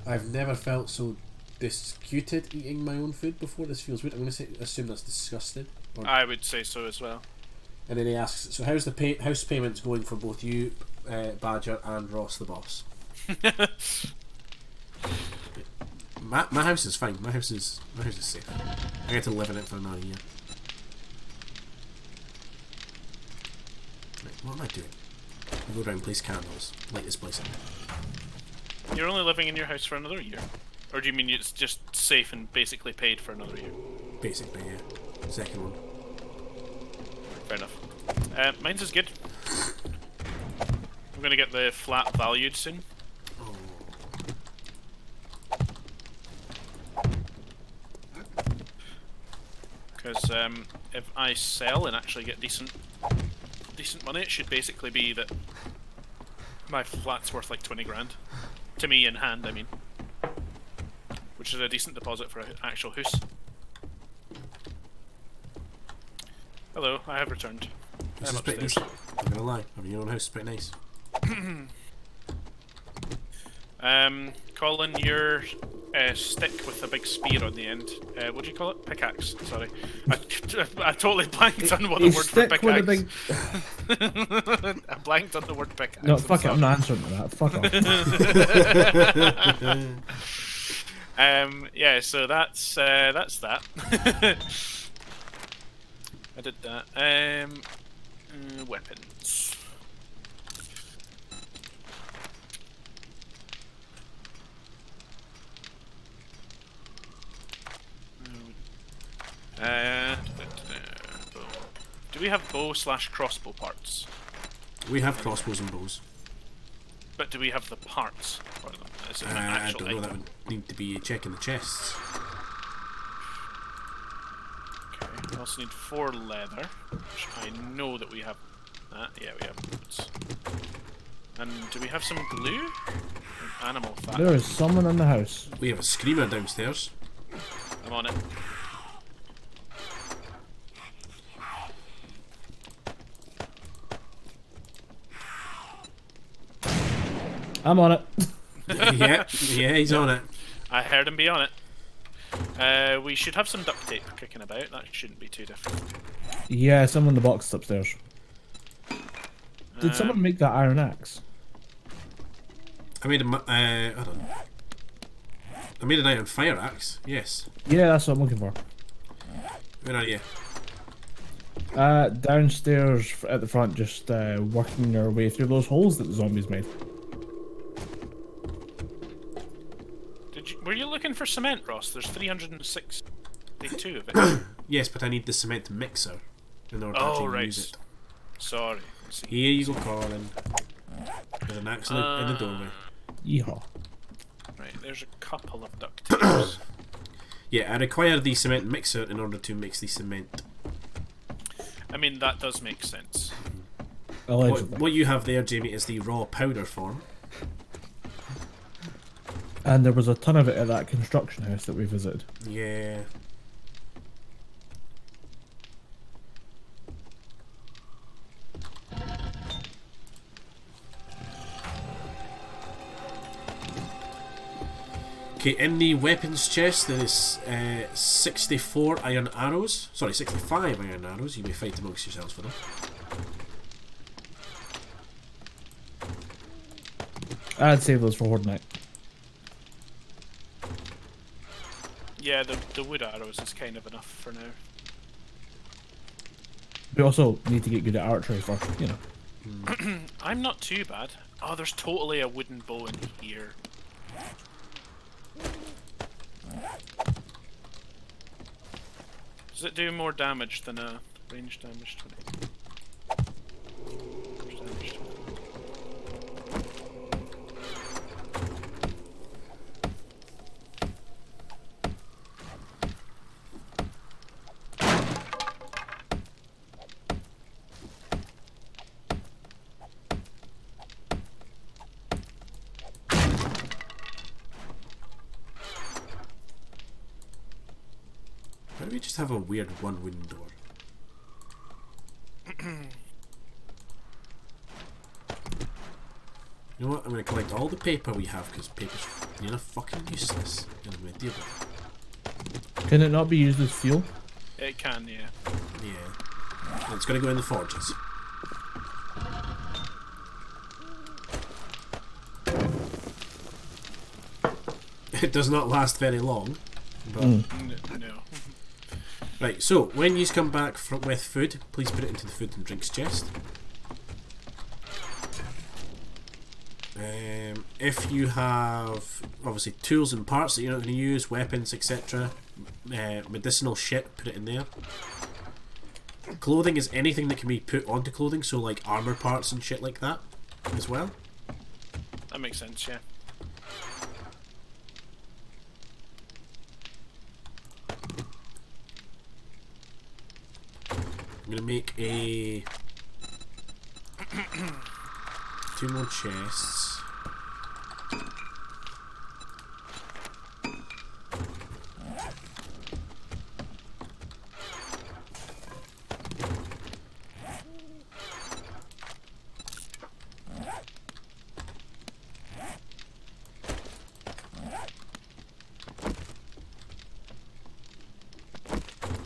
I've never felt so disputed eating my own food before. This feels weird. I'm going to assume that's disgusted. I would say so as well. And then he asks, so how's the house payments going for both you, Badger, and Ross the boss? my house is fine. My house is safe. I get to live in it for another year. Right, what am I doing? I go around, place candles, light this place up. You're only living in your house for another year? Or do you mean it's just safe and basically paid for another year? Basically, yeah. Second one. Fair enough. Mine's is good. I'm gonna get the flat valued soon. Because if I sell and actually get decent money, it should basically be that my flat's worth like 20 grand. To me in hand, I mean. Which is a decent deposit for an actual house. Hello, I have returned. This I'm is pretty upstairs. nice. I'm gonna lie, having your own house is pretty nice. Colin, your stick with a big spear on the end. What do you call it? Pickaxe. Sorry, I totally blanked on what the word for pickaxe. I blanked on the word pickaxe. No, fuck it. I'm not answering to that. Fuck off. Yeah. So that's that. I did that. Weapons. Do we have bow / crossbow parts? We have crossbows and bows. But do we have the parts for them? Is it an I actual don't know, that item? would need to be checking the chests. Okay, we also need 4 leather, which I know that we have that. Yeah, we have boots. And do we have some glue? Animal fat. There is someone in the house. We have a screamer downstairs. I'm on it. I'm on it. yeah, he's on it. I heard him be on it. We should have some duct tape kicking about. That shouldn't be too difficult. Yeah, someone in the box upstairs. Did someone make that iron axe? I made hold on. I made an iron fire axe. Yes. Yeah, that's what I'm looking for. Where are you? Downstairs at the front, just working our way through those holes that the zombies made. Were you looking for cement, Ross? There's 362 of it. Yes, but I need the cement mixer in order to actually use it. Sorry. Here you go, Colin. There's an axe in the doorway. Yeehaw. Right, there's a couple of duct tapes. Yeah, I require the cement mixer in order to mix the cement. I mean, that does make sense. Allegedly. What you have there, Jamie, is the raw powder form. And there was a ton of it at that construction house that we visited. Yeah. Okay, in the weapons chest there is 64 iron arrows. Sorry, 65 iron arrows. You may fight amongst yourselves for them. I'd save those for Horde Night. Yeah, the wood arrows is kind of enough for now. We also need to get good at archery first, you know. I'm not too bad. Oh, there's totally a wooden bow in here. Does it do more damage than a range damage 20? Range damage 20. Why do we just have a weird one wooden door? You know what? I'm going to collect all the paper we have because paper's fucking useless. And I'm going to deal with it. Can it not be used as fuel? It can, yeah. Yeah. And it's going to go in the forges. It does not last very long. But No. Right, so when you come back with food, please put it into the food and drinks chest. If you have obviously tools and parts that you're not going to use, weapons, etc., medicinal shit, put it in there. Clothing is anything that can be put onto clothing, so like armor parts and shit like that as well. That makes sense, yeah. I'm going to make a 2 more chests.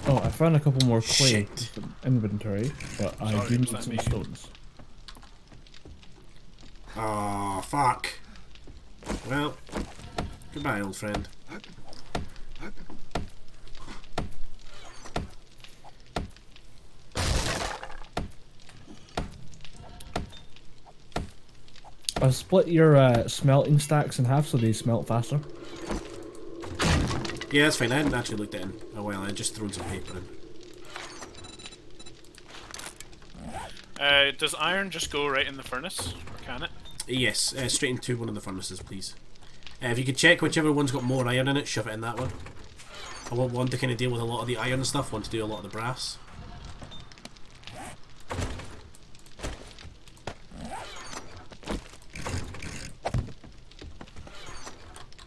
Oh, I found a couple more clay Shit. in inventory, but I Sorry, do was need that some me? stones. Oh, fuck. Well, goodbye, old friend. I've split your smelting stacks in half so they smelt faster. Yeah, that's fine. I hadn't actually looked at it in a while. I just thrown some paper in. Does iron just go right in the furnace? Or can it? Yes, straight into one of the furnaces, please. If you could check whichever one's got more iron in it, shove it in that one. I want one to kind of deal with a lot of the iron stuff, one to do a lot of the brass.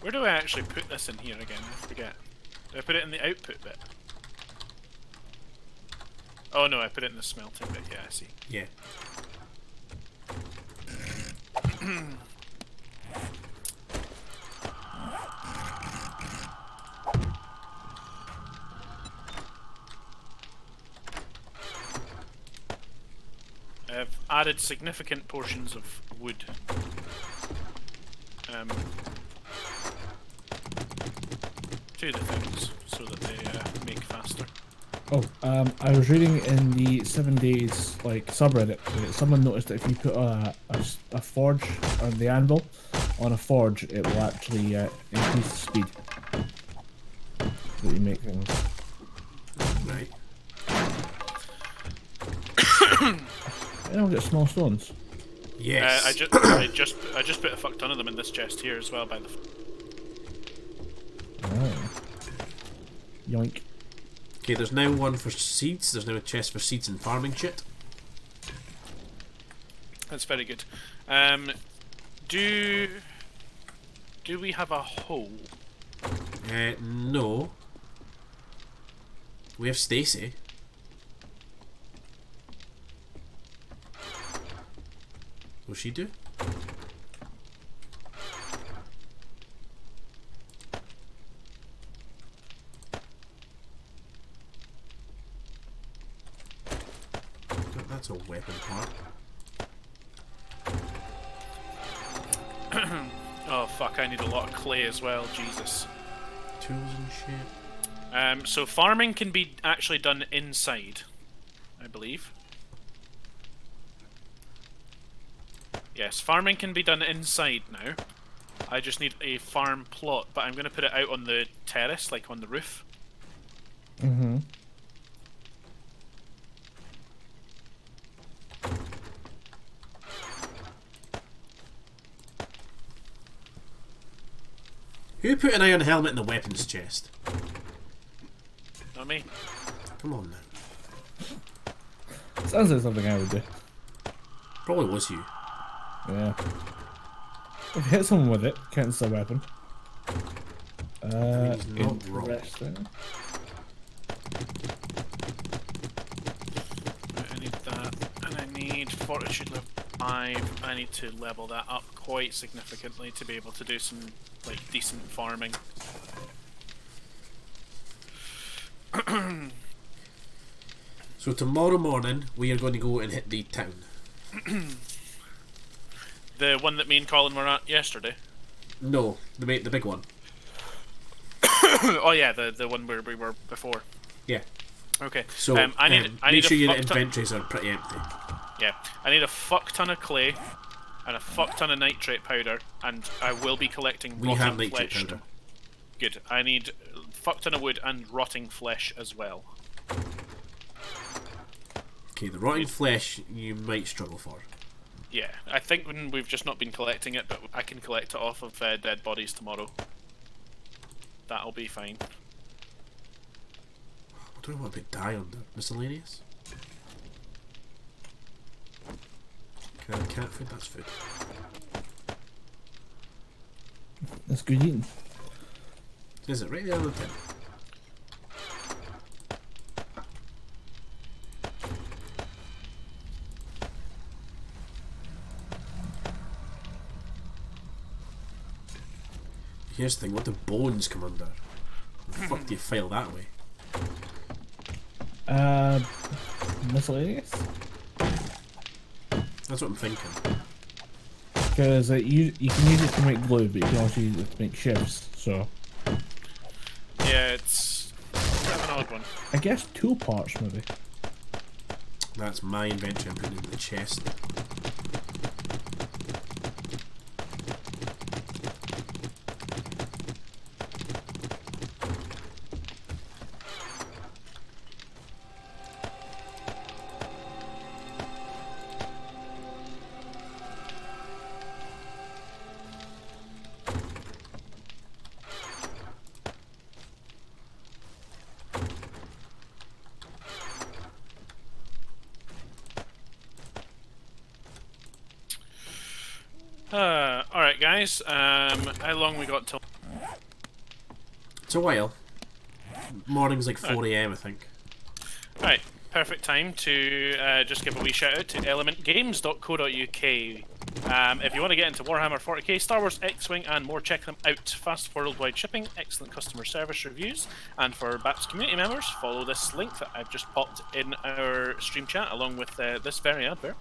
Where do I actually put this in here again? I forget. Do I put it in the output bit? Oh no, I put it in the smelting bit. Yeah, I see. Yeah. I've added significant portions of wood. To the things so that they make faster. Oh, I was reading in the 7 days like subreddit that someone noticed that if you put a forge on the anvil on a forge, it will actually increase the speed that you make things. Right. I don't get small stones. Yes. I just put a fuck ton of them in this chest here as well. By the Oh. Yoink. Okay, there's now one for seeds. There's now a chest for seeds and farming shit. that's very good. Do we have a hole? No. We have Stacy. What'll she do? That's a weapon part. Oh fuck! I need a lot of clay as well. Jesus. Tools and shit. So farming can be actually done inside. I believe. Yes, farming can be done inside now. I just need a farm plot, but I'm going to put it out on the terrace, like on the roof. Mm-hmm. Who put an iron helmet in the weapons chest? Not me. Come on now. Sounds like something I would do. Probably was you. Yeah. If you hit someone with it, counts as a weapon. he's not wrong. Interesting. Right, I need that, and I need fortitude level 5. I need to level that up quite significantly to be able to do some like decent farming. So tomorrow morning we are going to go and hit the town. The one that me and Colin were at yesterday. No, the big one. Oh yeah, the one where we were before. Yeah. Okay. So I need make sure your a fuck ton. inventories are pretty empty. Yeah, I need a fuck ton of clay and a fuck ton of nitrate powder, and I will be collecting We have rotting nitrate flesh. powder. Good. I need a fuck ton of wood and rotting flesh as well. Okay, the rotting flesh you might struggle for. Yeah, I think we've just not been collecting it, but I can collect it off of dead bodies tomorrow. That'll be fine. What do I want to die under? Miscellaneous? Can I have cat food? That's food. That's good eating. Is it right there on the tin? Here's the thing, what do bones come under? The fuck do you file that way? Miscellaneous? That's what I'm thinking. Because you can use it to make glue, but you can also use it to make shivs, so... Yeah, it's kind of an odd one. I guess tool parts, maybe. That's my inventory I'm putting in the chest. Alright guys, how long we got till... It's a while. Morning's like 4 AM I think. Right, perfect time to just give a wee shout out to elementgames.co.uk. If you want to get into Warhammer 40k, Star Wars, X-Wing and more, check them out. Fast worldwide shipping, excellent customer service reviews, and for BAPS community members, follow this link that I've just popped in our stream chat along with this very advert.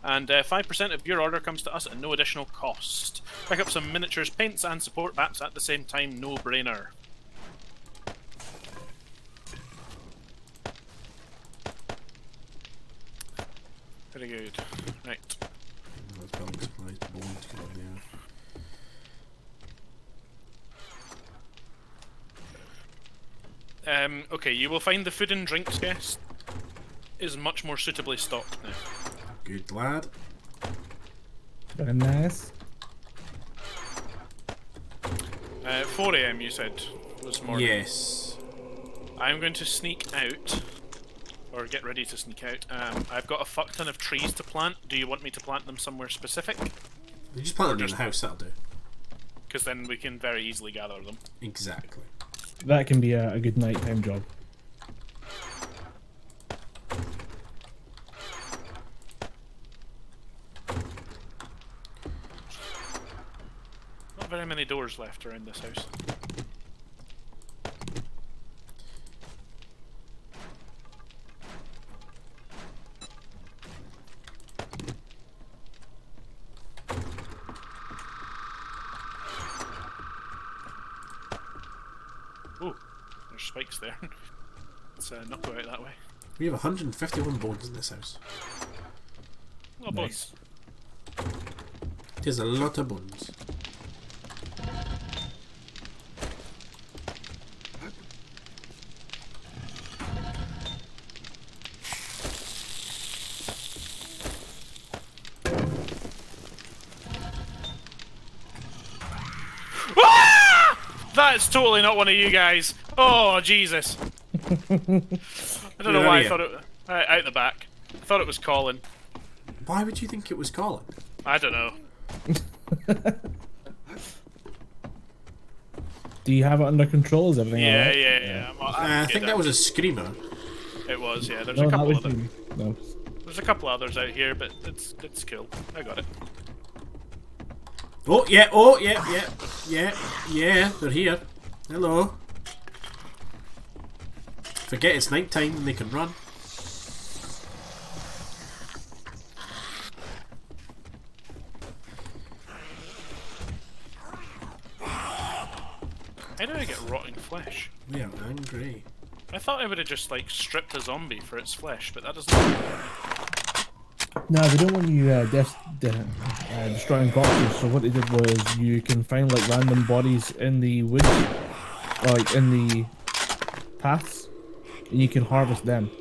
And 5% of your order comes to us at no additional cost. Pick up some miniatures, paints and support BAPS at the same time, no brainer. Very good. Right. That's building supplies, bones going there. Okay, you will find the food and drinks guest is much more suitably stocked now. Good lad. Very nice. 4 AM you said was morning. Yes. I'm going to sneak out, or get ready to sneak out. I've got a fuck ton of trees to plant. Do you want me to plant them somewhere specific? You just plant them in the house, that'll do. Because then we can very easily gather them. Exactly. That can be a good nighttime job. Not very many doors left around this house. Ooh, there's spikes there. Let's not go out that way. We have 151 bones in this house. Oh, Nice. It is a lot of bones. That's totally not one of you guys. Oh, Jesus. I don't know Where why are I you? thought it... out the back. I thought it was Colin. Why would you think it was Colin? I don't know. Do you have it under control? Is everything Yeah, alright? yeah. I think that was a screamer. It was, yeah. There's No, a that couple was of them. me. No. There's a couple others out here, but it's cool. I got it. Oh, yeah, they're here. Hello. Forget it's night time and they can run. How did I get rotting flesh? We are angry. I thought I would have just, like, stripped a zombie for its flesh, but that doesn't... No, they don't want you destroying corpses. So what they did was you can find like random bodies in the woods, or like in the paths, and you can harvest them.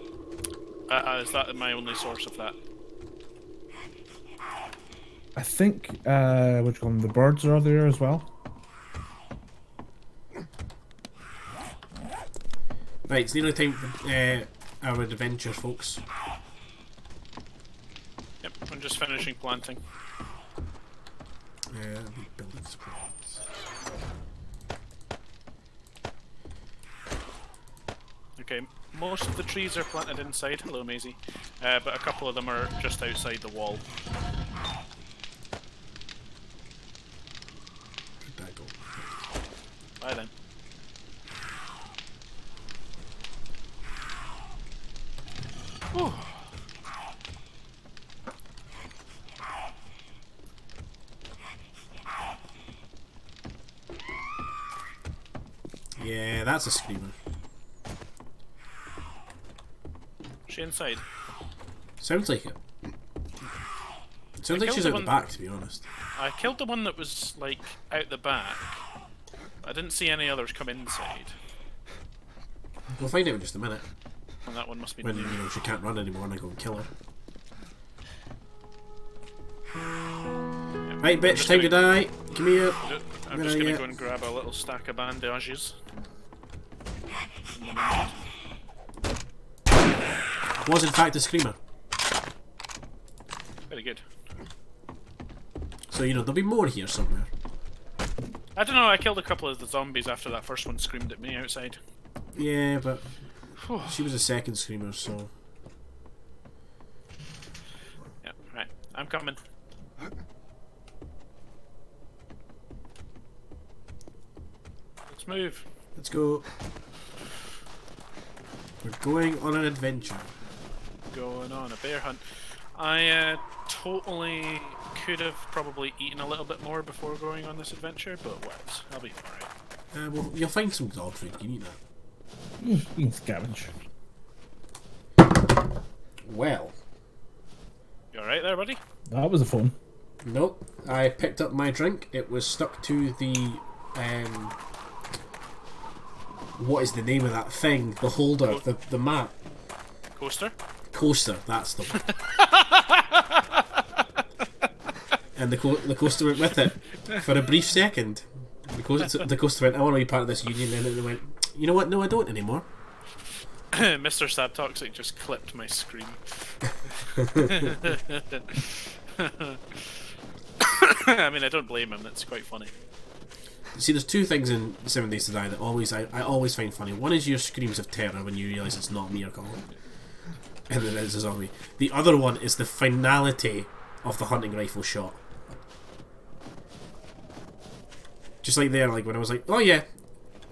Is that my only source of that? I think which one? The birds are there as well. Right, it's nearly time for our adventure, folks. Yep, I'm just finishing planting. Building supplies. Okay, most of the trees are planted inside. Hello, Maisie. But a couple of them are just outside the wall. Where'd that go? Bye then. Whew. Yeah, that's a screamer. She inside? Sounds like it. Sounds like killed she's the out the one- back, to be honest. I killed the one that was, like, out the back. I didn't see any others come inside. We'll find out in just a minute. And that one must be When, new. you know, she can't run anymore and I go and kill her. Yep, Right, I'm bitch, just time to gonna- die. Come here. I'm Where just are gonna you? go and grab a little stack of bandages. Was in fact a screamer. Very good. So, you know, there'll be more here somewhere. I don't know, I killed a couple of the zombies after that first one screamed at me outside. Yeah, but Whew. she was a second screamer, so... Yeah, right. I'm coming. Let's move. Let's go. We're going on an adventure. Going on a bear hunt. I totally could have probably eaten a little bit more before going on this adventure, but what? I'll be alright. Well, you'll find some dog food. You can eat that. You can scavenge. Well, You alright there, buddy? That was a phone. nope. I picked up my drink. It was stuck to the what is the name of that thing? The holder, the map. Coaster? Coaster, that's the one. And the coaster went with it for a brief second. The coaster went, I want to be part of this union, and then it went, you know what, no I don't anymore. Mr. Sabtoxic just clipped my screen. I mean, I don't blame him, that's quite funny. See, there's two things in 7 Days to Die that I always find funny. One is your screams of terror when you realise it's not me or Colin, and then it's a zombie. The other one is the finality of the hunting rifle shot. Just like there, like when I was like, oh yeah,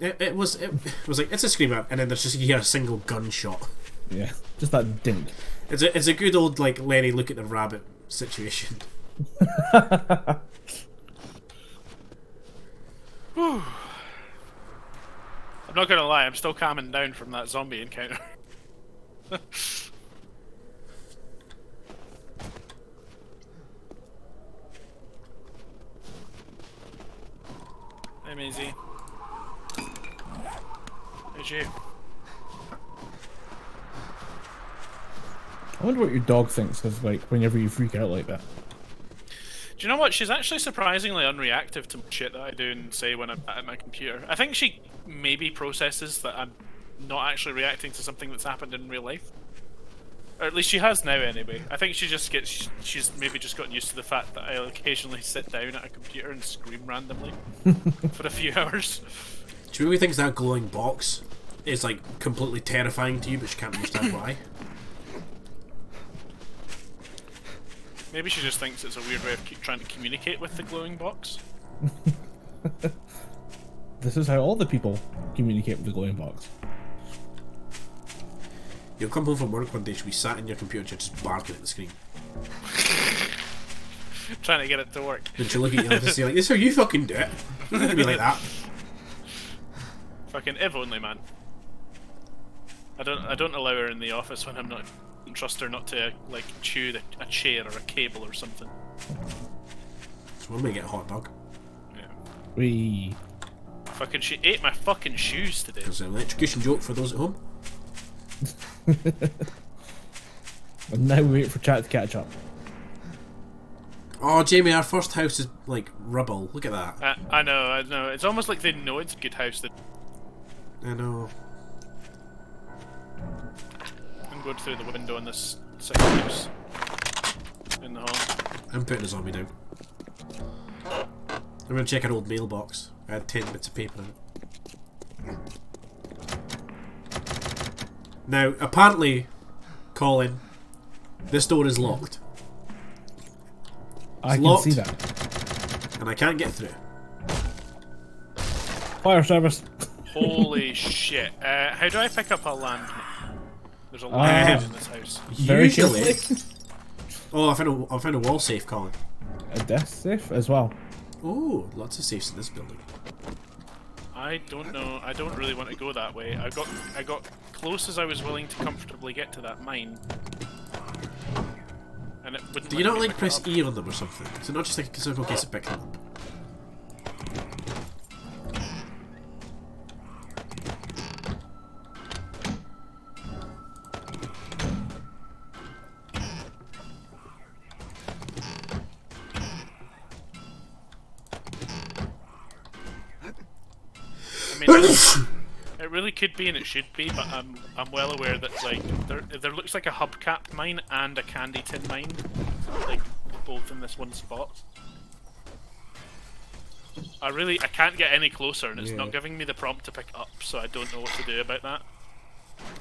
it was like, it's a screamer, and then there's just you hear a single gunshot. Yeah, just that dink. It's a good old like Lenny look at the rabbit situation. I'm not gonna lie, I'm still calming down from that zombie encounter. Hey, Maisie. Who's you? I wonder what your dog thinks of like whenever you freak out like that. Do you know what? She's actually surprisingly unreactive to shit that I do and say when I'm at my computer. I think she maybe processes that I'm not actually reacting to something that's happened in real life. Or at least she has now anyway. I think she just gets, she's maybe just gotten used to the fact that I'll occasionally sit down at a computer and scream randomly for a few hours. Do you really think that glowing box is like completely terrifying to you, but she can't understand why? Maybe she just thinks it's a weird way of trying to communicate with the glowing box. This is how all the people communicate with the glowing box. You'll come home from work one day, she'll be sat in your computer chair just barking at the screen. Trying to get it to work. Then she'll look at you and say like, this is how you fucking do it. It'll be like that. Fucking if only, man. I don't allow her in the office when I'm not trust her not to like chew a chair or a cable or something. So when we get a hot dog. Yeah. We Fucking she ate my fucking shoes today. There's an electrocution joke for those at home. and now we wait for chat to catch up. Oh, Jamie, our first house is like rubble. Look at that. I know. It's almost like they know it's a good house. That I know. I'm going through the window in this second house in the hall. I'm putting a zombie down. I'm gonna check an old mailbox. I had 10 bits of paper in it. Now, apparently, Colin, this door is locked. I can locked, see that. and I can't get through. Fire service. Holy shit! How do I pick up a land? There's a land in this house. Very Usually. carefully. Oh, I found a wall safe, Colin. A death safe as well. Oh, lots of safes in this building. I don't know. I don't really want to go that way. I got close as I was willing to comfortably get to that mine. And it wouldn't. Do you let not me like pick press it up. E on them or something? Is it not just like a simple case of picking them up? I mean, it really could be and it should be, but I'm well aware that like there looks like a hubcap mine and a candy tin mine, like both in this one spot. I can't get any closer, and it's not giving me the prompt to pick up, so I don't know what to do about that.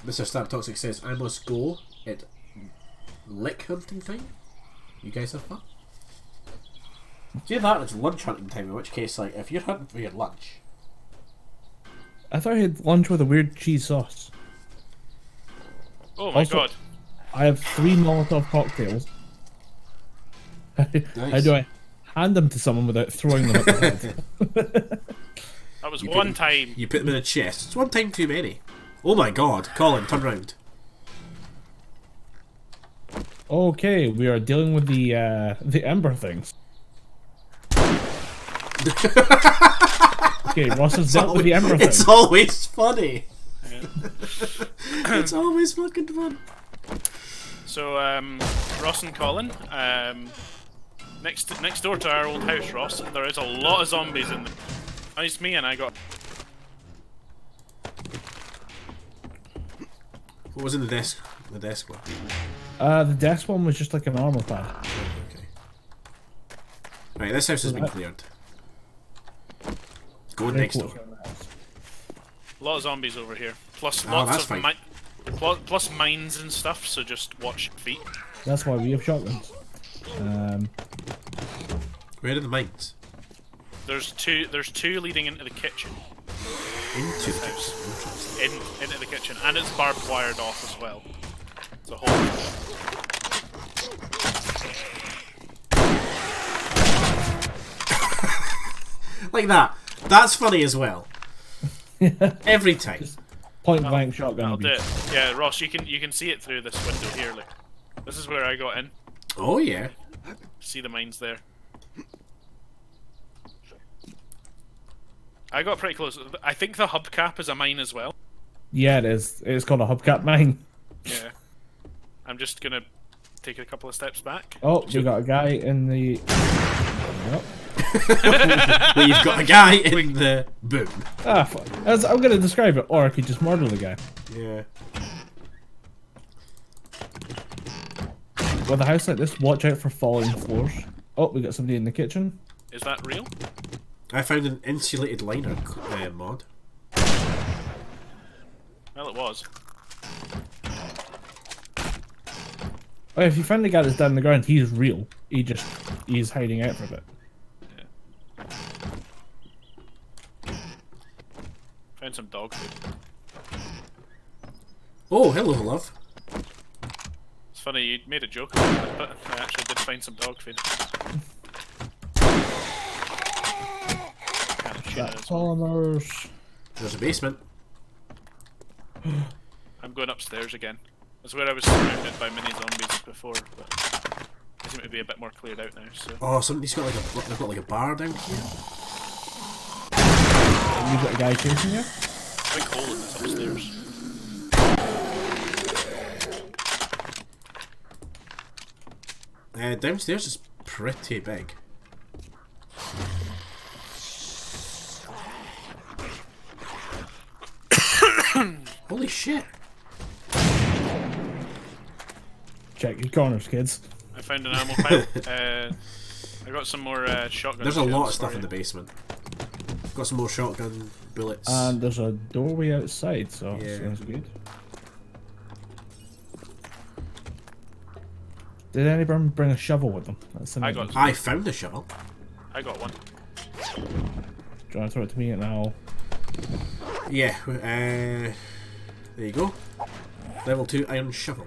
Mr. Stab Toxic says, I must go at lick hunting time. You guys have fun? See that? It's lunch hunting time, in which case, like, if you're hunting for your lunch. I thought I had lunch with a weird cheese sauce. Oh my Also- god! I have 3 Molotov cocktails. How Nice. do I hand them to someone without throwing them at the head? That was You one put- time. You put them in a chest. It's one time too many. Oh my god. Colin, turn round. Okay, we are dealing with the ember things. Okay, Ross has dealt with the ember thing. It's always funny. Yeah. It's always fucking fun. So Ross and Colin, next door to our old house, Ross, there is a lot of zombies in there. It's me and I got. What was in the desk? The desk one. The desk one was just like an armor pad. Okay. Right, this house has been cleared. Go Very next close door. around the house. A lot of zombies over here. Plus Oh, that's lots fine. of plus mines and stuff, so just watch your feet. That's why we have shotguns. Where are the mines? There's two leading into the kitchen. Into the House. house. Interesting. Into the kitchen, and it's barbed wired off as well. It's a whole. Like that. That's funny as well. Every time. Point blank shotgun. I'll will do be- it. Yeah, Ross, you can see it through this window here. Look, this is where I got in. Oh yeah. See the mines there. I got pretty close. I think the hubcap is a mine as well. Yeah, it is. It's called a hubcap mine. Yeah. I'm just gonna take a couple of steps back. Oh, we got a guy in the. Yep. Well, you've got a guy in the boom. Ah, fuck. I'm gonna describe it, or I could just murder the guy. Yeah. With a house like this, watch out for falling floors. Oh, we got somebody in the kitchen. Is that real? I found an insulated liner mod. Well, it was. Oh, if you find the guy that's down on the ground, he's real. He's hiding out for a bit. Found some dog food. Oh, hello, love. It's funny, you made a joke about it, but I actually did find some dog food. Kind of tuna as well. Polymers. There's a basement. I'm going upstairs again. That's where I was surrounded by mini zombies before, but they seem to be a bit more cleared out now, so... Oh, somebody's got they've got like a bar down here. You got a guy chasing you? I think Colin is upstairs. Downstairs is pretty big. Holy shit. Check your corners, kids. I found an ammo pile. I got some more shotgun There's a lot of shells stuff for in you. the basement. Got some more shotgun bullets. And there's a doorway outside, so Yeah. sounds good. Did anyone bring a shovel with them? That's I got I found a shovel. I got one. Do you want to throw it to me and I'll... Yeah, there you go. Level 2 iron shovel.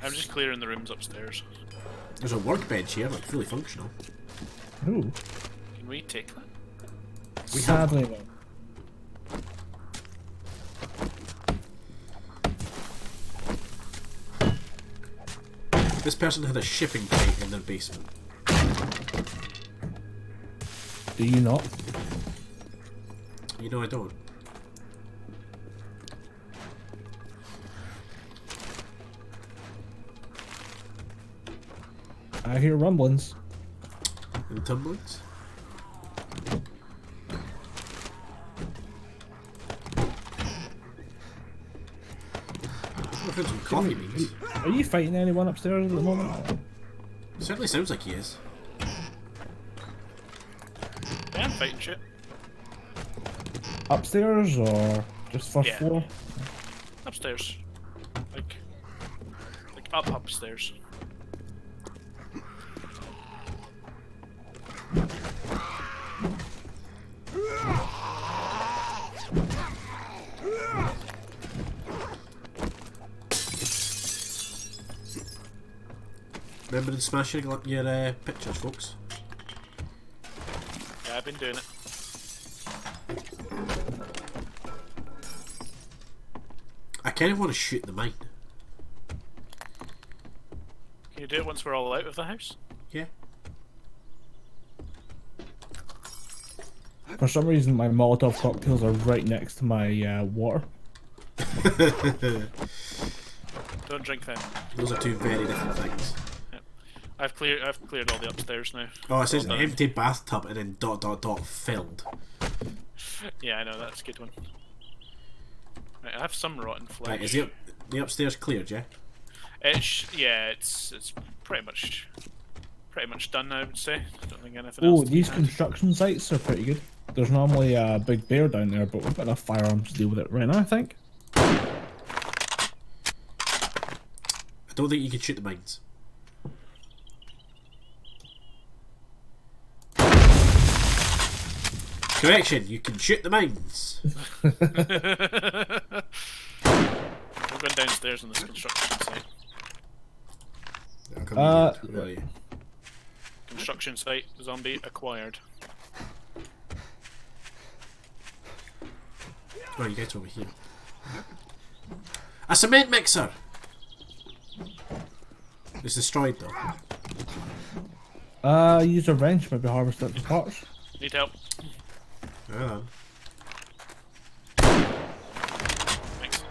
I'm just clearing the rooms upstairs. There's a workbench here, like fully functional. Ooh. Can we take that? We have Sadly, no. This person had a shipping crate in their basement. Do you not? You know I don't. I hear rumblings. In tumblings? I found some coffee beans. Are you fighting anyone upstairs at the moment? Certainly sounds like he is. Yeah, I'm fighting shit. Upstairs or just first Yeah. floor? Upstairs. Like upstairs. Remember to smash your pictures, folks. Yeah, I've been doing it. I kind of want to shoot the mine. Can you do it once we're all out of the house? Yeah. For some reason, my Molotov cocktails are right next to my water. Don't drink them. Those are two very different things. I've cleared all the upstairs now. Oh, it says Well done. empty bathtub and then ... filled. Yeah, I know, that's a good one. Right, I have some rotten flesh. Right, is the upstairs cleared, yeah? It's pretty much done, I would say. I don't think anything Oh, else. to these add. construction sites are pretty good. There's normally a big bear down there, but we've got enough firearms to deal with it right now, I think. I don't think you can shoot the mines. Correction, you can shoot the mines. I'm going downstairs on this construction site. Where are you? Construction site, zombie acquired. Oh, you get over here. A cement mixer! It's destroyed though. Use a wrench, maybe harvest it for parts. Need help. Hold on. Thanks.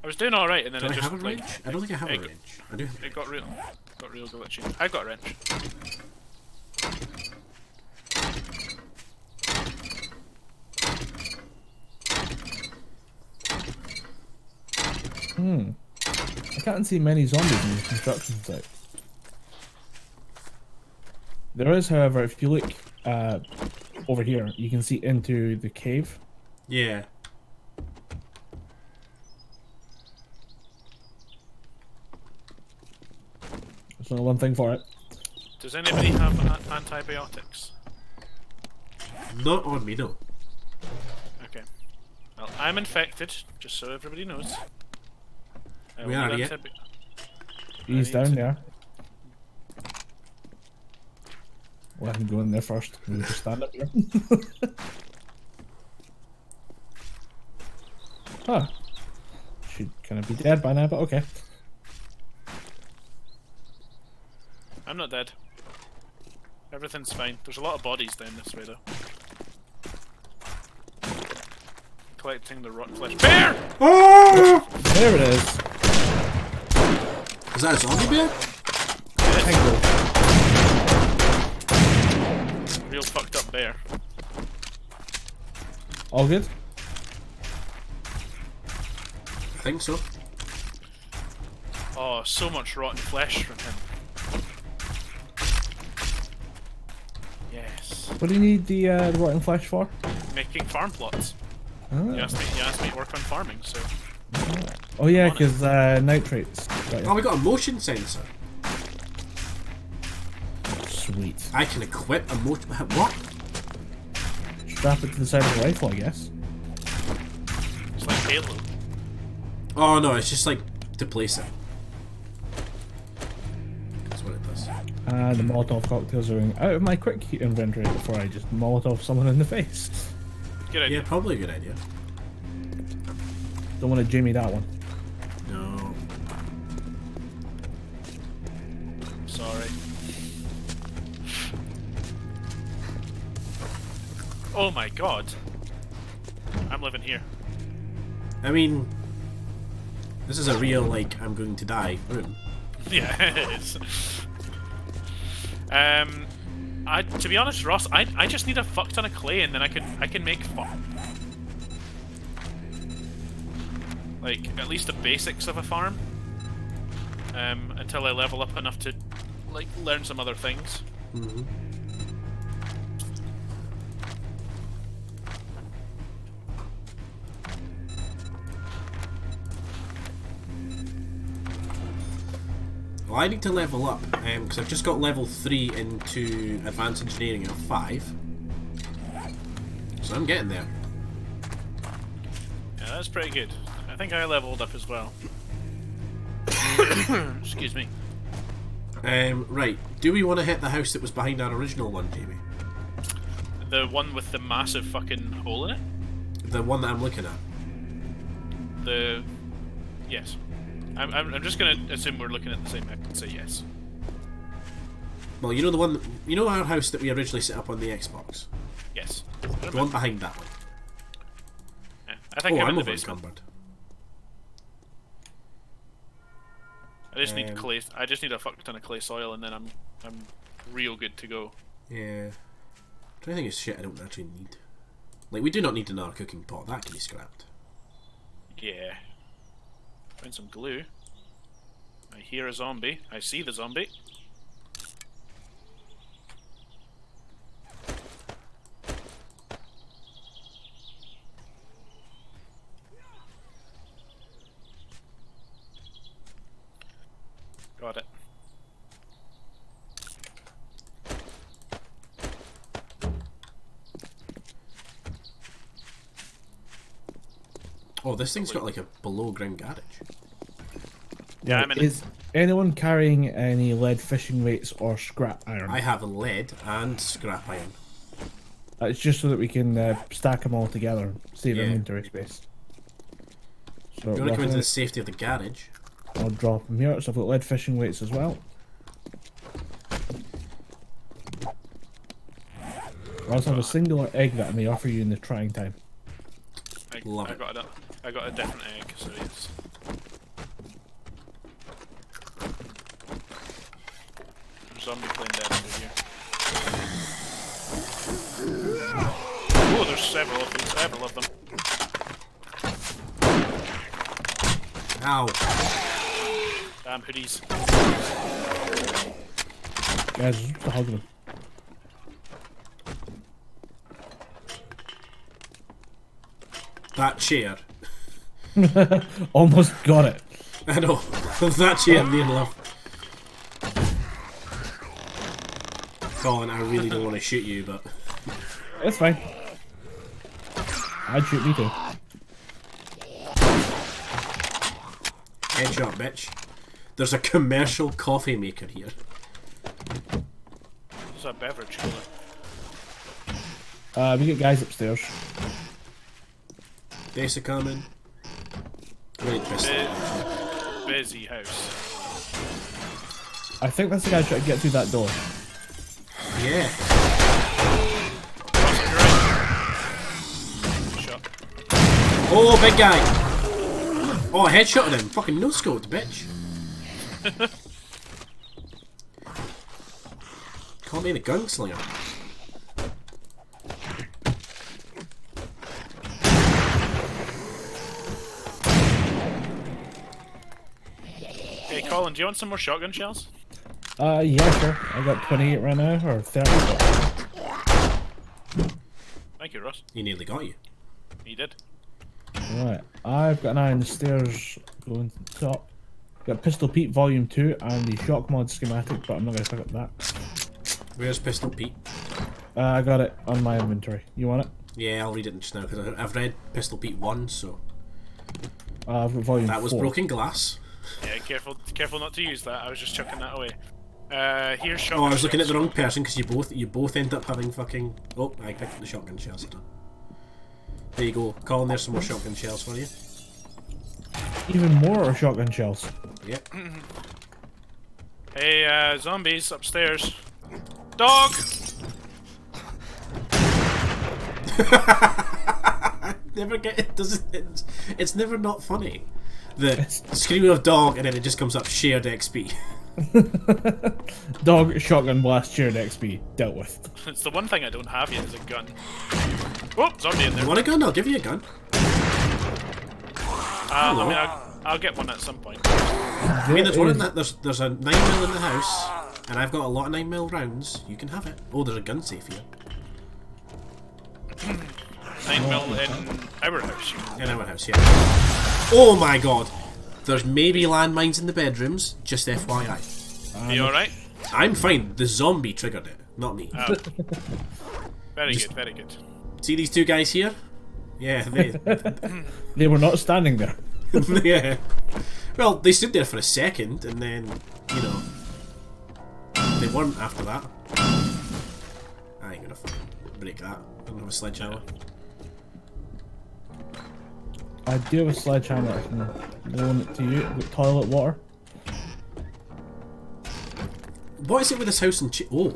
I was doing alright and then Do it I just have a like wrench? I don't think I have a it- wrench. I do have a it got real glitchy. I've got a wrench. I can't see many zombies in the construction site. There is, however, if you look over here, you can see into the cave. Yeah. There's only one thing for it. Does anybody have antibiotics? Not on me, no. Okay. Well, I'm infected, just so everybody knows. I We will are need yet. He's need down to- there. Let him go in there first. We'll just stand up here. Huh. Should kind of be dead by now, but okay. I'm not dead. Everything's fine. There's a lot of bodies down this way, though. Collecting the rotten flesh. Bear! Oh! There it is. Is that a zombie bear? Tango. Real fucked up bear. All good? I think so. Oh, so much rotten flesh from him. Yes. What do you need the rotten flesh for? Making farm plots. Ah. You asked me to work on farming, so Oh yeah, On it. because nitrates. Got Oh, you. we got a motion sensor. Sweet. I can equip a motion. What? Strap it to the side of the rifle, I guess. it's like Halo. Oh no, it's just like to place it. That's what it does. The Molotov cocktails are going out of my quick inventory before I just Molotov someone in the face. Good idea. Yeah, probably a good idea. Don't want to Jimmy that one. No. Sorry. Oh my god. I'm living here. I mean, this is a real, like, I'm going to die room. Yeah, it is. To be honest, Ross, I just need a fuck ton of clay and then I can make farm. Like, at least the basics of a farm. Until I level up enough to, like, learn some other things. Mm-hmm. Well, I need to level up, because I've just got level 3 into Advanced Engineering of 5. So I'm getting there. Yeah, that's pretty good. I think I leveled up as well. Excuse me. Right, do we want to hit the house that was behind our original one, Jamie? The one with the massive fucking hole in it? The one that I'm looking at? Yes. I'm just gonna assume we're looking at the same house and say yes. Well, you know the one, you know our house that we originally set up on the Xbox? Yes. The one behind that one. Yeah, I think Oh, I'm in I'm the basement. overencumbered. I just need clay. I just need a fuck ton of clay soil, and then I'm real good to go. Yeah. I'm trying to think of shit I don't actually need. Like, we do not need another cooking pot, that can be scrapped. Yeah. Find some glue. I hear a zombie. I see the zombie. Got it. Oh, this thing's got like a below ground garage. Yeah, I'm in Is anyone carrying any lead fishing weights or scrap iron? I have lead and scrap iron. It's just so that we can stack them all together and save Yeah. inventory space. So You want to come into the roughly, safety of the garage? I'll drop them here. So I've got lead fishing weights as well. I also have a singular egg that I may offer you in the trying time. Love I it. got a different egg, so yes. Zombie plane dead under here. Oh, there's several of them. Ow. Damn hoodies. Guys, just hug them. That chair. Almost got it. I know. That chair near love. Colin, I really don't want to shoot you, but... It's fine. I'd shoot me too. Headshot, bitch. There's a commercial coffee maker here. There's a beverage cooler. We get guys upstairs. Basic coming. Really pissed off. Busy house. I think that's the guy trying to get through that door. Yeah. Cross on your right. Shot. Oh, big guy! Oh, I headshotted him. Fucking no-scoped, bitch. Call me the gunslinger. Hey Colin, do you want some more shotgun shells? Yeah, sure. I got 28 right now, or 30. Thank you, Ross. He nearly got you. He did. Right, I've got an eye on the stairs going to the top. Got Pistol Pete Volume 2 and the Shock Mod schematic, but I'm not going to pick up that. Where's Pistol Pete? I got it on my inventory. You want it? Yeah, I'll read it just now, because I've read Pistol Pete 1, so... I've got Volume 4. That was broken glass. Yeah, careful not to use that. I was just chucking that away. Here's shotgun Oh, I was looking at the shells. wrong person, because you both end up having fucking... Oh, I picked up the shotgun shells. There you go. Colin, there's some more shotgun shells for you. Even more shotgun shells. Yep. Hey, zombies upstairs. Dog! Never get it. Doesn't it's never not funny. The screaming of dog and then it just comes up shared XP. Dog, shotgun blast, shared XP. Dealt with. It's the one thing I don't have yet is a gun. Oh, zombie in there. You want a gun? I'll give you a gun. I mean, I'll get one at some point. I mean, there's one in that. There's a 9mm in the house, and I've got a lot of 9mm rounds. You can have it. Oh, there's a gun safe here. 9mm in our house. In our house, yeah. Oh my god. There's maybe landmines in the bedrooms. Just FYI. Are you alright? I'm fine. The zombie triggered it, not me. Oh. Very good, very good. See these two guys here? Yeah, They were not standing there. yeah. Well, they stood there for a second, and then, you know, they weren't after that. I ain't gonna break that. I don't have a sledgehammer. I do have a sledgehammer. I can loan it to you. I've got toilet water. What is it with this house and oh.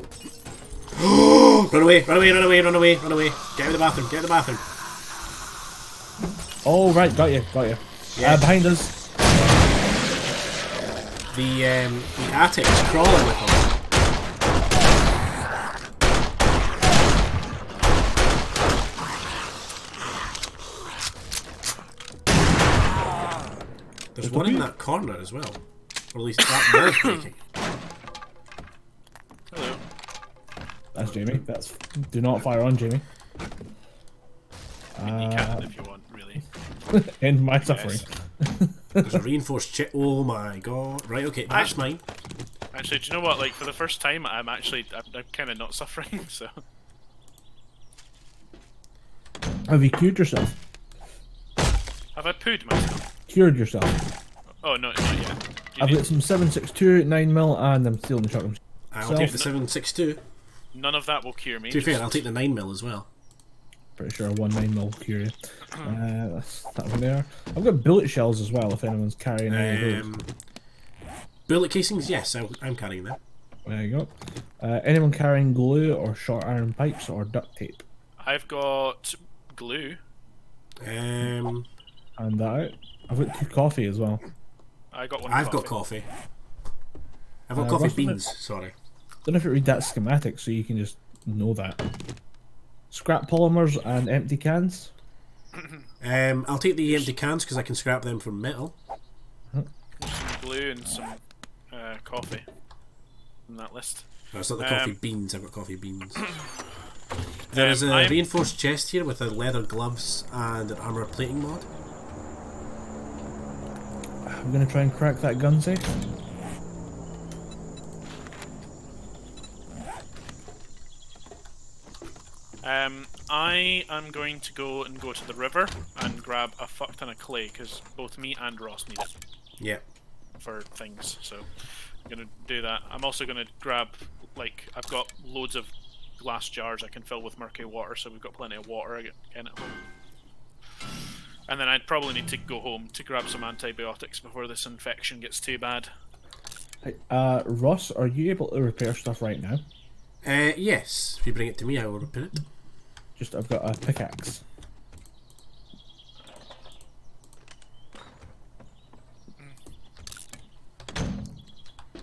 Run away, run away, run away, run away, run away. Get out of the bathroom, get out of the bathroom. Oh, right, got you, got you. Yeah. Behind us. The attic's crawling with them. There's one in that corner as well. Or at least that wall's breaking. Hello. That's Jamie. That's do not fire on Jamie. You can if you want, really. End my suffering. There's a reinforced chip. Oh my god. Right, okay, that's mine. Actually, do you know what? Like, for the first time, I'm kind of not suffering, so... Have you cured yourself? Have I pooed myself? Cured yourself. Oh, no, not yet. I've got some 7.62, 9mm, and I'm stealing the shotgun. I'll take the 7.62. None of that will cure me. To be fair, I'll take the 9mm as well. Pretty sure 1.9mm Curie. That's that one there. I've got bullet shells as well. If anyone's carrying any of those. Bullet casings, yes, I'm carrying them. There you go. Anyone carrying glue or short iron pipes or duct tape? I've got glue. Um, And that. I've got 2 coffee as well. I got one. I've got coffee. I've got coffee Russell, beans. Sorry. Don't know if you read that schematic, so you can just know that. Scrap polymers and empty cans. I'll take the empty cans because I can scrap them from metal. Some glue and some coffee on that list. No, it's not the coffee beans. I've got coffee beans. There is a reinforced chest here with leather gloves and an armor plating mod. I'm gonna try and crack that gun safe. I am going to go to the river and grab a fuck ton of clay because both me and Ross need it. Yeah. For things, so I'm gonna do that. I'm also gonna grab, like, I've got loads of glass jars I can fill with murky water, so we've got plenty of water again at home. And then I'd probably need to go home to grab some antibiotics before this infection gets too bad. Hey, Ross, are you able to repair stuff right now? Yes. If you bring it to me, I will repair it. I've got a pickaxe.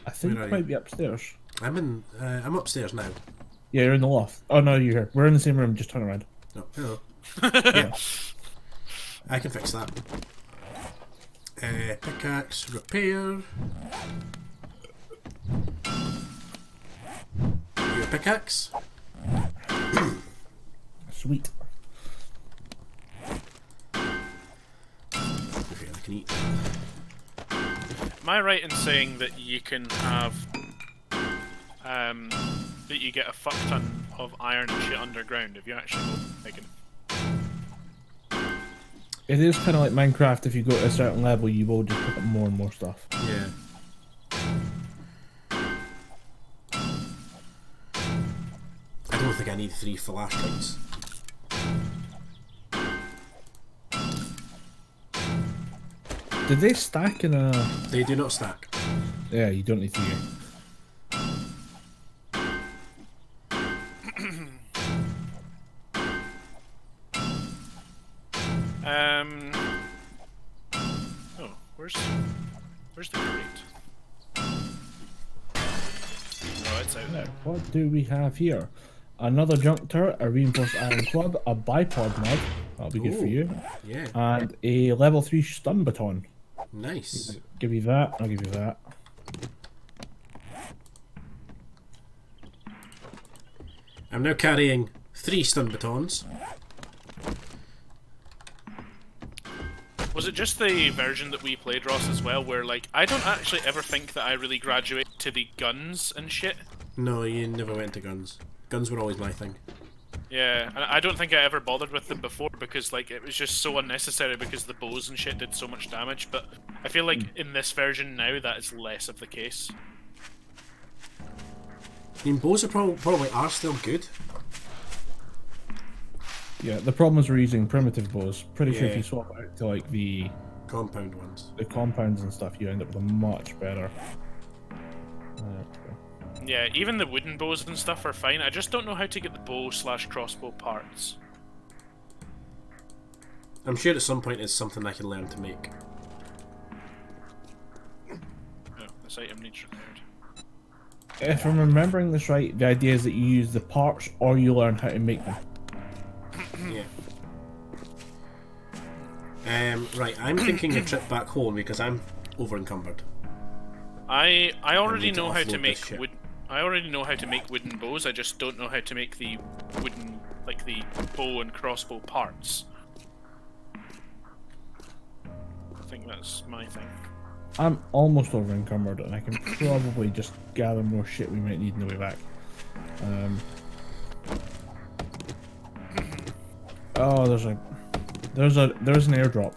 I think it might be upstairs. I'm upstairs now. Yeah, you're in the loft. Oh no, you're here. We're in the same room. Just turn around. No, hello. Yeah. I can fix that. Pickaxe repair. Your pickaxe. Sweet. Okay, I can eat. Am I right in saying that you can have, that you get a fuck ton of iron and shit underground if you actually go making? It is kind of like Minecraft. If you go to a certain level, you will just pick up more and more stuff. Yeah. I don't think I need 3 flashlights. Did they stack in a... They do not stack. Yeah, you don't need 3. Oh, where's the crate? Oh, it's out there. What do we have here? Another junk turret, a reinforced iron club, a bipod mod. That'll be good for you. Yeah. And a level 3 stun baton. Nice. Give you that. I'll give you that. I'm now carrying 3 stun batons. Was it just the version that we played, Ross, as well, where, like, I don't actually ever think that I really graduated to the guns and shit? No, you never went to guns. Guns were always my thing. Yeah, and I don't think I ever bothered with them before because, like, it was just so unnecessary because the bows and shit did so much damage, but I feel like in this version now that is less of the case. I mean, bows are probably are still good. Yeah, the problem is we're using primitive bows. Pretty sure if Yeah. you swap out to like the Compound ones. compounds and stuff, you end up with a much better. Yeah, even the wooden bows and stuff are fine. I just don't know how to get the bow/crossbow parts. I'm sure at some point it's something I can learn to make. Oh, this item needs repaired. If I'm remembering this right, the idea is that you use the parts or you learn how to make them. Yeah. Right, I'm thinking a trip back home because I'm over encumbered. I already need to know how to offload make this shit. wood. I already know how to make wooden bows. I just don't know how to make the wooden, like the bow and crossbow parts. I think that's my thing. I'm almost over encumbered and I can probably just gather more shit we might need on the way back. Oh, there's an airdrop.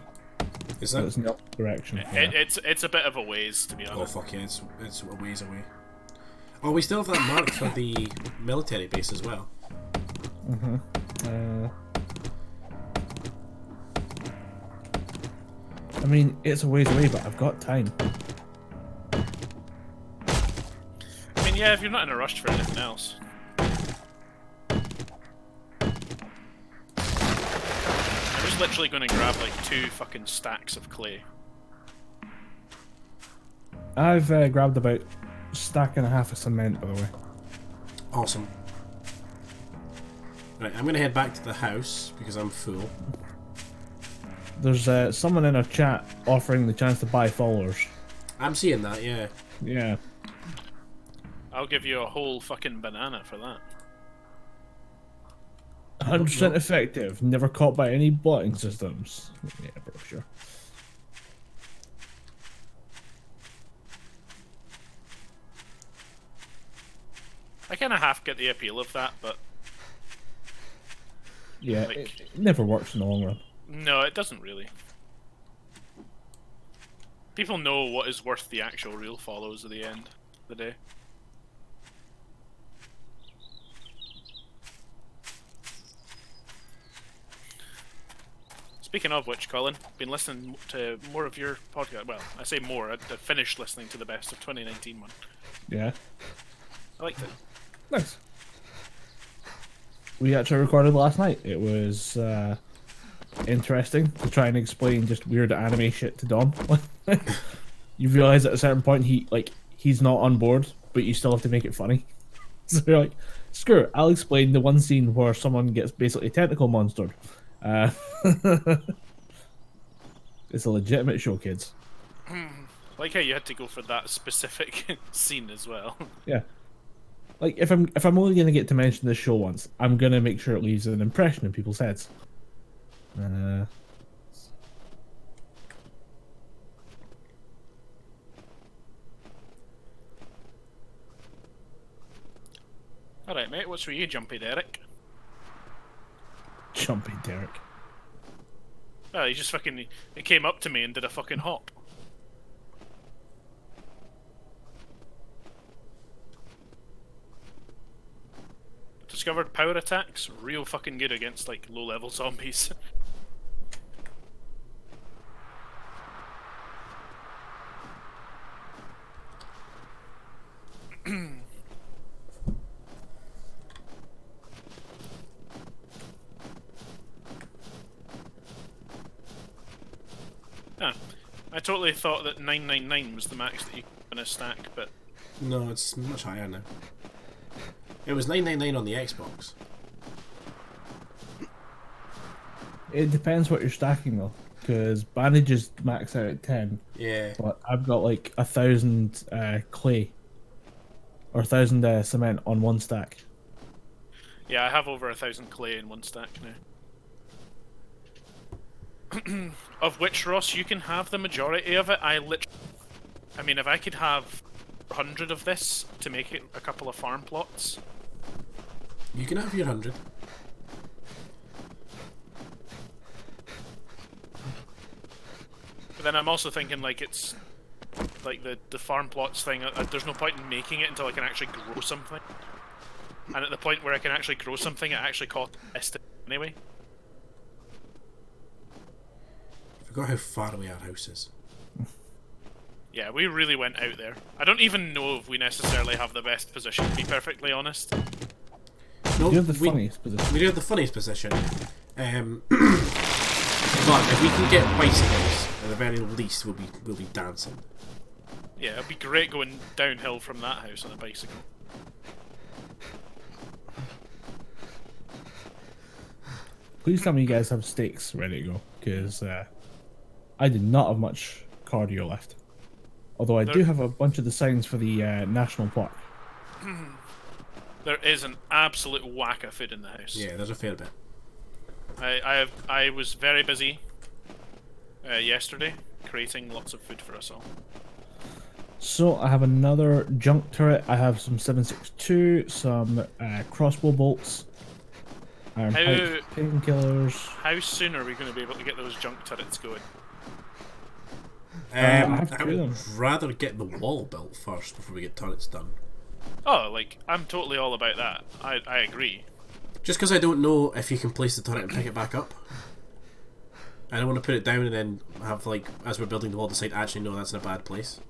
Is that? It's in the opposite direction. It's a bit of a ways, to be Oh honest. fuck yeah, it's a ways away. Oh, we still have that mark for the military base as well. I mean, it's a ways away, but I've got time. I mean, yeah, if you're not in a rush for anything else. I'm just literally going to grab like 2 fucking stacks of clay. I've grabbed about a stack and a half of cement, by the way. Awesome. Right, I'm gonna head back to the house because I'm full. There's someone in our chat offering the chance to buy followers. I'm seeing that, yeah. Yeah. I'll give you a whole fucking banana for that. 100% effective. Never caught by any blotting systems. Yeah, bro, sure. I kind of half get the appeal of that, but Yeah, like, it never works in the long run. no, it doesn't really. People know what is worth the actual real follows at the end of the day. Speaking of which, Colin, been listening to more of your podcast. Well, I say more. I finished listening to the best of 2019 one. Yeah. I liked it. Nice. We actually recorded last night. It was interesting to try and explain just weird anime shit to Dom. You realize at a certain point he's not on board, but you still have to make it funny. So you're like, screw it, I'll explain the one scene where someone gets basically tentacle monstered. It's a legitimate show, kids. Like how you had to go for that specific scene as well. Yeah. Like if I'm only gonna get to mention this show once, I'm gonna make sure it leaves an impression in people's heads. Alright, mate, what's for you, Jumpy Derek? Jumpy Derek. Oh, he just fucking... He came up to me and did a fucking hop. Discovered power attacks, real fucking good against, like, low-level zombies. I totally thought that 999 was the max that you could in a stack, but... No, it's much higher now. It was 999 on the Xbox. It depends what you're stacking though, because bandages max out at 10. Yeah. But I've got like 1,000 clay or 1,000 cement on one stack. Yeah, I have over 1,000 clay in one stack now. Of which, Ross, you can have the majority of it. I mean, if I could have 100 of this to make it a couple of farm plots. You can have your 100. But then I'm also thinking, like, it's... Like, the farm plots thing, there's no point in making it until I can actually grow something. And at the point where I can actually grow something, it actually costs less anyway. I forgot how far away our house is. Yeah, we really went out there. I don't even know if we necessarily have the best position, to be perfectly honest. No, You have the funniest position. We do have the funniest position. But if we can get bicycles, at the very least, we'll be dancing. Yeah, it'd be great going downhill from that house on a bicycle. Please tell me you guys have stakes ready to go, because I did not have much cardio left. Although I do have a bunch of the signs for the national park. There is an absolute whack of food in the house. Yeah, there's a fair bit. I was very busy yesterday creating lots of food for us all. So I have another junk turret. I have some 7.62, some crossbow bolts, iron pipes, painkillers. How soon are we going to be able to get those junk turrets going? I would rather get the wall built first before we get turrets done. Oh, like, I'm totally all about that. I agree. Just because I don't know if you can place the turret and pick it back up. I don't want to put it down and then have, like, as we're building the wall, decide, actually, no, that's in a bad place.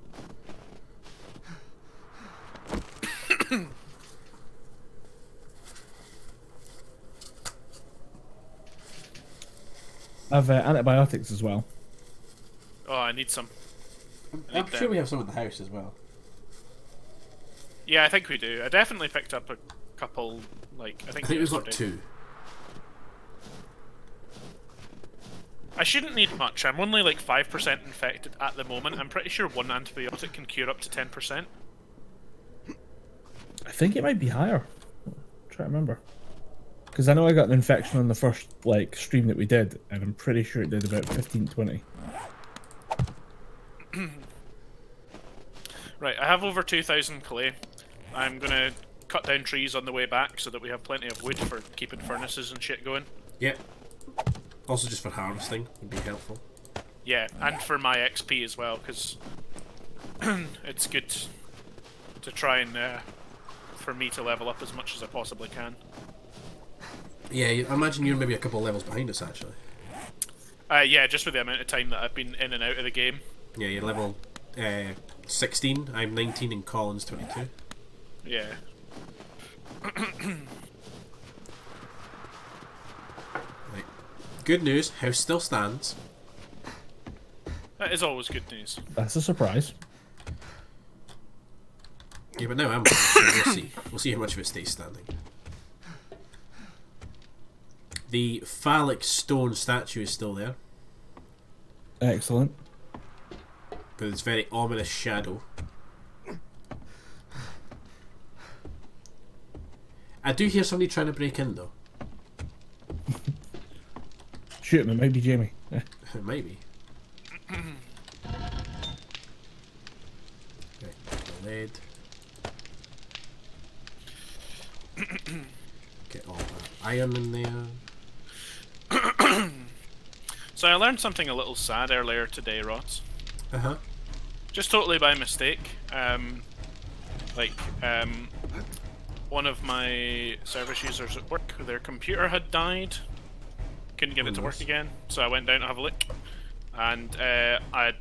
I have antibiotics as well. Oh, I need some. I'm sure we have some at the house as well. Yeah, I think we do. I definitely picked up a couple, like, I think we've got yesterday. 2. I shouldn't need much. I'm only like 5% infected at the moment. I'm pretty sure one antibiotic can cure up to 10%. I think it might be higher. I'm trying to remember. Because I know I got an infection on the first like stream that we did, and I'm pretty sure it did about 15, 20. Right, I have over 2,000 clay. I'm gonna cut down trees on the way back so that we have plenty of wood for keeping furnaces and shit going. Yeah. Also just for harvesting would be helpful. Yeah, and for my XP as well, because it's good to try and for me to level up as much as I possibly can. Yeah, I imagine you're maybe a couple of levels behind us, actually. Yeah, just with the amount of time that I've been in and out of the game. Yeah, you're level 16, I'm 19 and Colin's 22. Yeah. Right. Good news, house still stands. That is always good news. That's a surprise. Yeah, but now I'm so we'll see. We'll see how much of it stays standing. The phallic stone statue is still there, Excellent. with its very ominous shadow. I do hear somebody trying to break in, though. Shoot him, it might be Jamie. It might be. Okay, the lead. Get all that iron in there. So I learned something a little sad earlier today, Rots. Uh-huh. Just totally by mistake. One of my service users at work, their computer had died. Couldn't get it to work again, so I went down to have a look. And I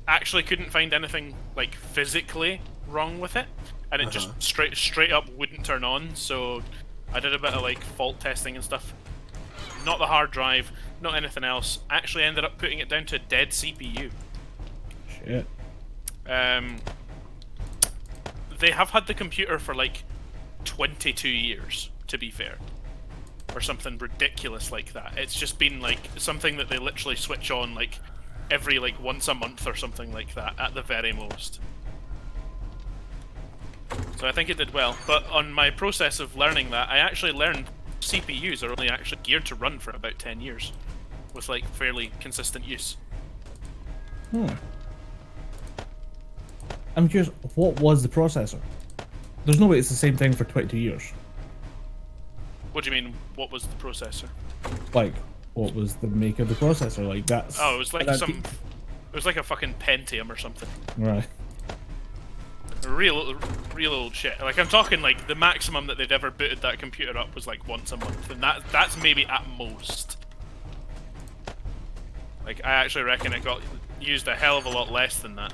actually couldn't find anything, like, physically wrong with it. And it just straight up wouldn't turn on, so I did a bit of, like, fault testing and stuff. Not the hard drive, not anything else. Actually ended up putting it down to a dead CPU. Shit. They have had the computer for like 22 years, to be fair. Or something ridiculous like that. It's just been like something that they literally switch on like every like once a month or something like that at the very most. So I think it did well. But on my process of learning that, I actually learned CPUs are only actually geared to run for about 10 years. With like fairly consistent use. I'm curious, what was the processor? There's no way it's the same thing for 22 years. What do you mean, what was the processor? Like, what was the make of the processor? Like, that's... Oh, it was like that- some... It was like a fucking Pentium or something. Right. Real old shit. Like, I'm talking, like, the maximum that they'd ever booted that computer up was, like, once a month. And that's maybe at most. Like, I actually reckon it got used a hell of a lot less than that.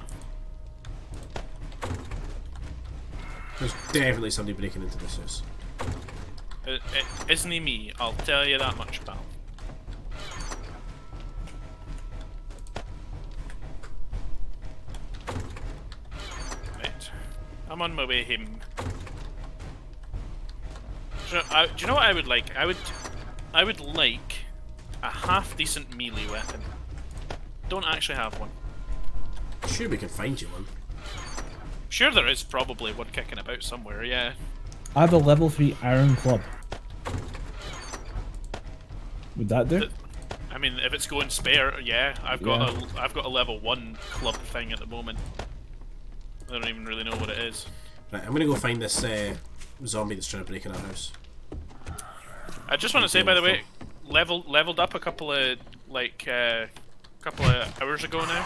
There's definitely somebody breaking into this house. It isn't me, I'll tell you that much, pal. Right. I'm on my way home. So, do you know what I would like? I would like a half-decent melee weapon. Don't actually have one. Sure, we can find you one. Sure there is probably one kicking about somewhere, yeah. I have a level 3 iron club. Would that do? I mean, if it's going spare, yeah. I've got a level 1 club thing at the moment. I don't even really know what it is. Right, I'm gonna go find this zombie that's trying to break in our house. I just want to say, by the way, leveled up a couple of hours ago now,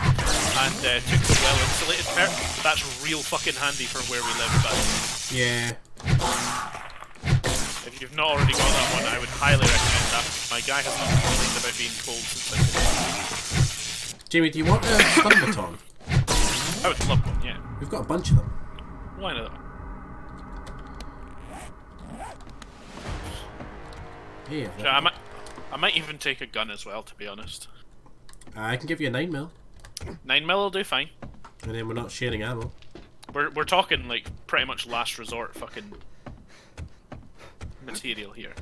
and took the well insulated perk. That's real fucking handy for where we live. But Yeah. if you've not already got that one, I would highly recommend that. My guy has not complained about being cold since I took it. Jamie, do you want a stun baton? I would love one, yeah. We've got a bunch of them. Why not? Hey, So I might even take a gun as well, to be honest. I can give you a 9mm. 9mm will do fine. And then we're not sharing ammo. We're talking like pretty much last resort fucking material here.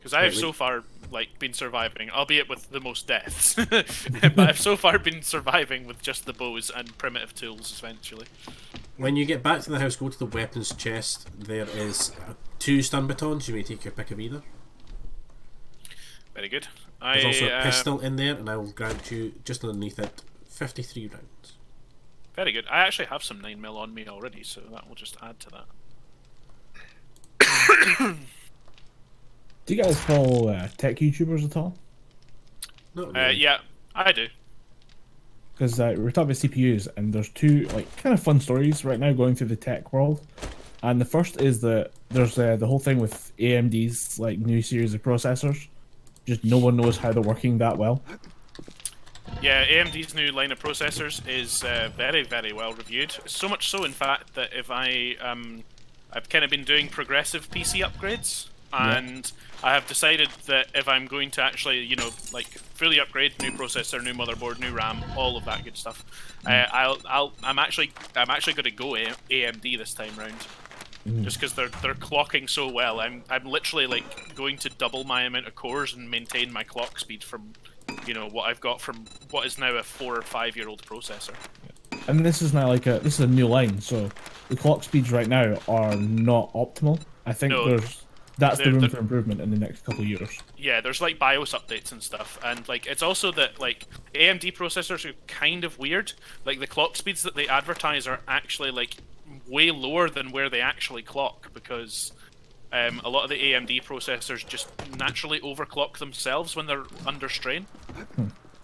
Because I have so far like been surviving, albeit with the most deaths, but I've so far been surviving with just the bows and primitive tools essentially. When you get back to the house, go to the weapons chest. There is 2 stun batons. You may take your pick of either. Very good. There's also a pistol in there, and I will grant you just underneath it 53 rounds. Very good. I actually have some 9mm on me already, so that will just add to that. Do you guys follow tech YouTubers at all? Not really. Yeah, I do. Because we're talking about CPUs, and there's 2 like kind of fun stories right now going through the tech world. And the first is that there's the whole thing with AMD's like new series of processors. Just no one knows how they're working that well. Yeah, AMD's new line of processors is very, very well reviewed. So much so, in fact, that if I've kind of been doing progressive PC upgrades, and I have decided that if I'm going to actually, you know, like fully upgrade, new processor, new motherboard, new RAM, all of that good stuff, I'm actually going to go AMD this time round. Just because they're clocking so well. I'm literally like going to double my amount of cores and maintain my clock speed from, you know, what I've got from what is now a 4 or 5 year old processor. And this is now like this is a new line, so the clock speeds right now are not optimal. I think that's the room for improvement in the next couple of years. Yeah, there's like BIOS updates and stuff, and like it's also that like AMD processors are kind of weird. Like the clock speeds that they advertise are actually like way lower than where they actually clock, because a lot of the AMD processors just naturally overclock themselves when they're under strain.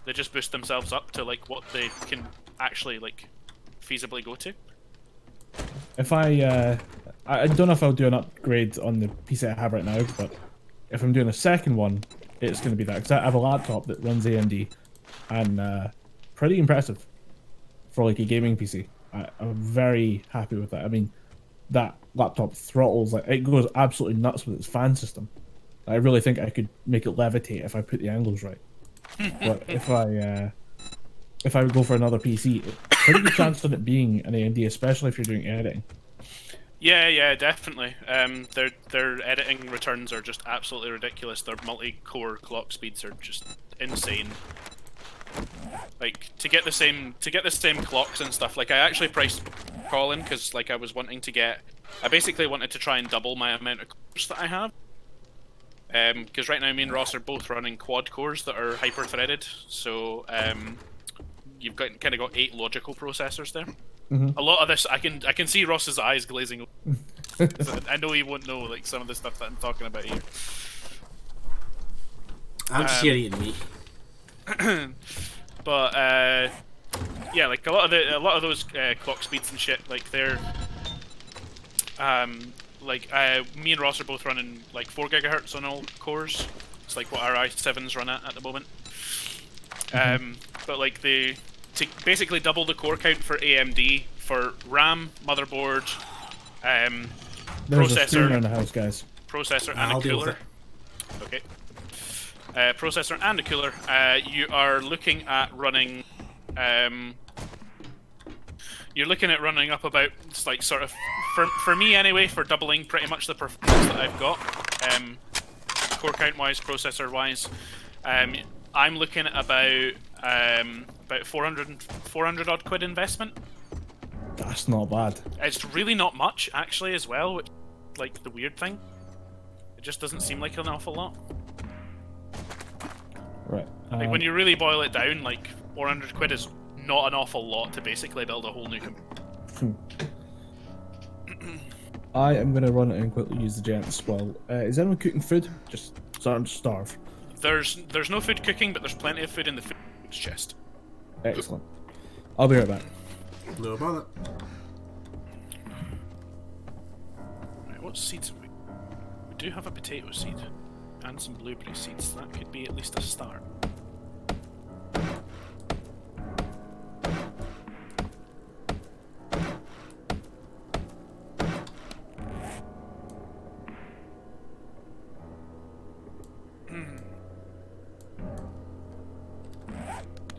They just boost themselves up to like what they can actually like feasibly go to. If I don't know if I'll do an upgrade on the PC I have right now, but if I'm doing a second one, it's going to be that, because I have a laptop that runs AMD, and pretty impressive for like a gaming PC. I'm very happy with that. I mean, that laptop throttles, like, it goes absolutely nuts with its fan system. I really think I could make it levitate if I put the angles right. But if I would go for another PC, pretty good chance of it being an AMD, especially if you're doing editing. Yeah, definitely. Their editing returns are just absolutely ridiculous. Their multi-core clock speeds are just insane. Like to get the same clocks and stuff. Like I actually priced Colin because like I basically wanted to try and double my amount of cores that I have. Because right now me and Ross are both running quad cores that are hyper threaded. So you've got 8 logical processors there. A lot of this, I can see Ross's eyes glazing over. I know he won't know like some of the stuff that I'm talking about here. I'm just here eating meat. But yeah, like a lot of those clock speeds and shit, like they're me and Ross are both running like 4 GHz on all cores. It's like what our i7s run at the moment. But like to basically double the core count for AMD for RAM, motherboard, There's processor, a in the house, guys. Processor I'll and a deal with cooler. Okay. Processor and a cooler. You are looking at running. You're looking at running up about, it's like sort of, for me anyway, for doubling pretty much the performance that I've got, core count wise, processor wise. I'm looking at about 400 odd quid investment. That's not bad. It's really not much actually as well, which like the weird thing. It just doesn't seem like an awful lot. Right. Like when you really boil it down, like 400 quid is not an awful lot to basically build a whole new computer. I am going to run it and quickly use the gents. Well, is anyone cooking food? Just starting to starve. There's no food cooking, but there's plenty of food in the food chest. Excellent. I'll be right back. No bother. Right, what seeds have we? We do have a potato seed and some blueberry seeds. That could be at least a start.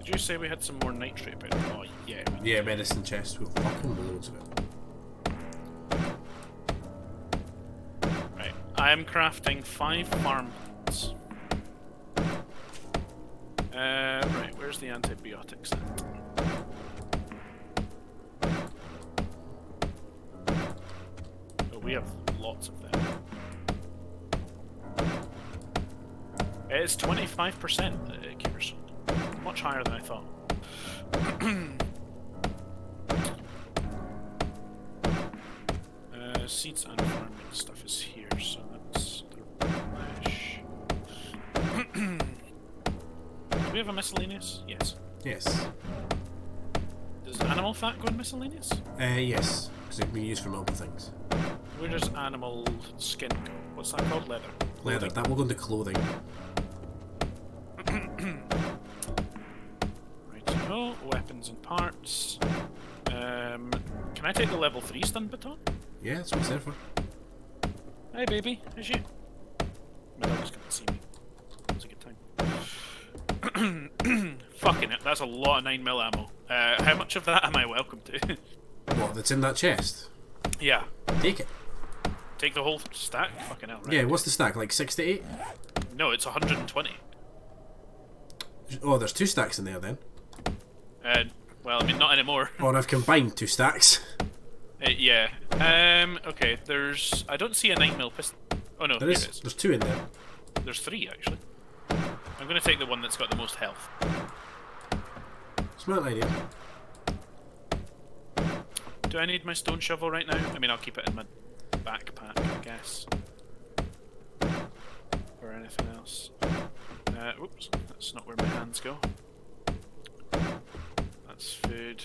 Did you say we had some more nitrate powder? Oh yeah. Yeah, medicine chest with fucking loads of it. Right. I am crafting 5 farm pots. Right, where's the antibiotics at? Oh, we have lots of them. It's 25% that it cures. Much higher than I thought. Seeds and farming stuff is here, so that's the flesh. Do we have a miscellaneous? Yes. Yes. Does animal fat go in miscellaneous? Yes, because it can be used for multiple things. Where does animal skin go? What's that called? Leather. Leather, that will go into clothing. Righty-ho, weapons and parts. Can I take the level 3 stun baton? Yeah, that's what it's there for. Hey baby, how's you? My dog's gonna see me. It's a good time. Fucking it, that's a lot of 9mm ammo. How much of that am I welcome to? What, that's in that chest? Yeah. Take it. Take the whole stack? Fucking hell, right? Yeah, what's the stack, like 6 to 8? No, it's 120. Oh, there's 2 stacks in there then. Well, I mean, not anymore. Oh, and I've combined 2 stacks. Yeah. Okay, there's... I don't see a 9mm pistol. Oh no, There here is. it is. There's 2 in there. There's 3, actually. I'm gonna take the one that's got the most health. Smart idea. Do I need my stone shovel right now? I mean, I'll keep it in my backpack, I guess. Or anything else. Oops, that's not where my hands go. That's food.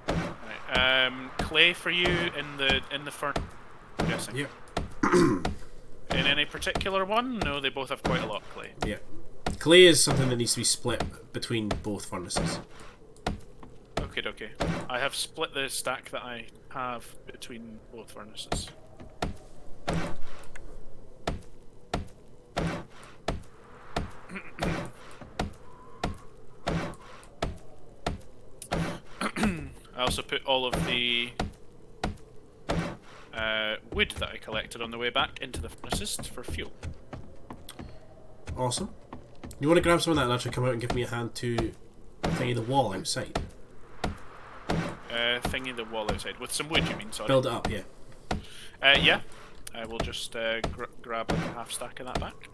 Right, clay for you in the furnace, I'm guessing. Yep. In any particular one? No, they both have quite a lot of clay. Yeah. Clay is something that needs to be split between both furnaces. Okay. I have split the stack that I have between both furnaces. I also put all of the wood that I collected on the way back into the furnaces for fuel. Awesome. You want to grab some of that and actually come out and give me a hand to thingy the wall outside? Thingy the wall outside. With some wood, you mean, sorry? Build it up, yeah. Yeah. I will just grab like a half stack of that back.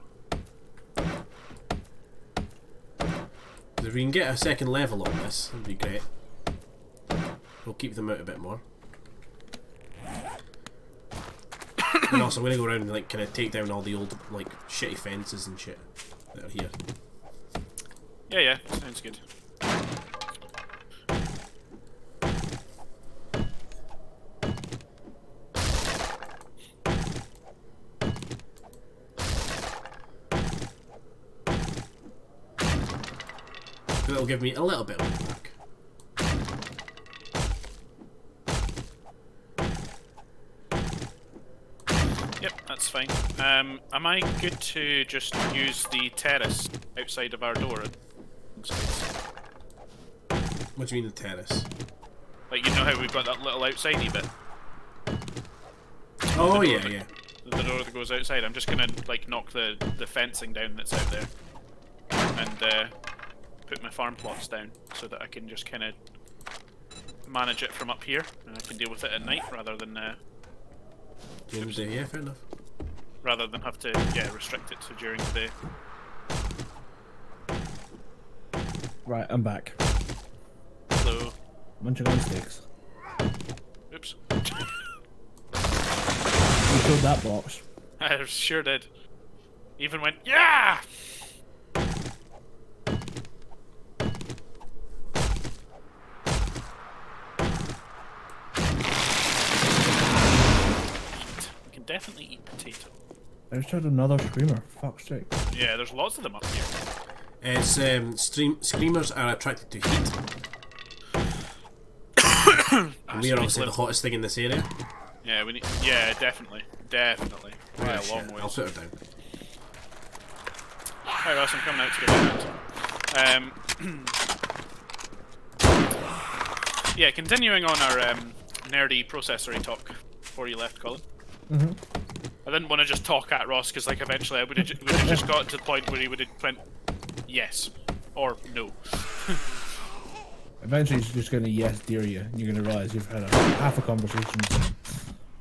If we can get a second level on this, that'd be great. We'll keep them out a bit more. And also, I'm gonna go around and like kind of take down all the old like shitty fences and shit that are here. Yeah, sounds good. That'll give me a little bit of money back. Yep, that's fine. Am I good to just use the terrace outside of our door? What do you mean the terrace? Like, you know how we've got that little outsidey bit? Oh The door yeah, that- yeah. The door that goes outside. I'm just gonna like knock the fencing down that's out there, and put my farm plots down so that I can just kind of manage it from up here, and I can deal with it at night rather than During the day, yeah, fair enough. have to restrict it to during the day. Right, I'm back. So, Munching on steaks. oops, You killed that box. I sure did. Even went yeah. Definitely eat potato. I just had another screamer. Fuck's sake. Yeah, there's lots of them up here. It's screamers are attracted to heat. And we are obviously the hottest thing in this area. Yeah, we need. Yeah, definitely. By Yeah, a long shit, way. I'll put her down. Right, Ross, I'm coming out to get that. Yeah, continuing on our nerdy processory talk before you left, Colin. Mm-hmm. I didn't want to just talk at Ross because, like, eventually I would have just gotten to the point where he would have went yes or no. Eventually, he's just going to yes dear you, and you're going to realise you've had half a conversation with him.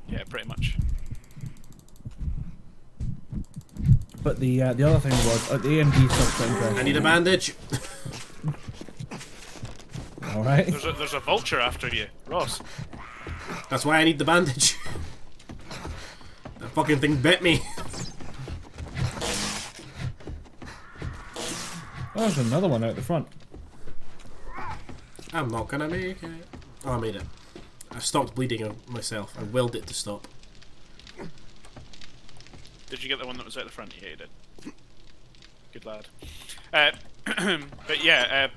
Yeah, pretty much. But the other thing was, the AMD stuff's interesting. I need a bandage. Alright. There's a vulture after you, Ross. That's why I need the bandage. That fucking thing bit me. Oh, there's another one out the front. I'm not gonna make it. Oh, I made it. I stopped bleeding myself. I willed it to stop. Did you get the one that was out the front? Yeah, you did. Good lad. But yeah,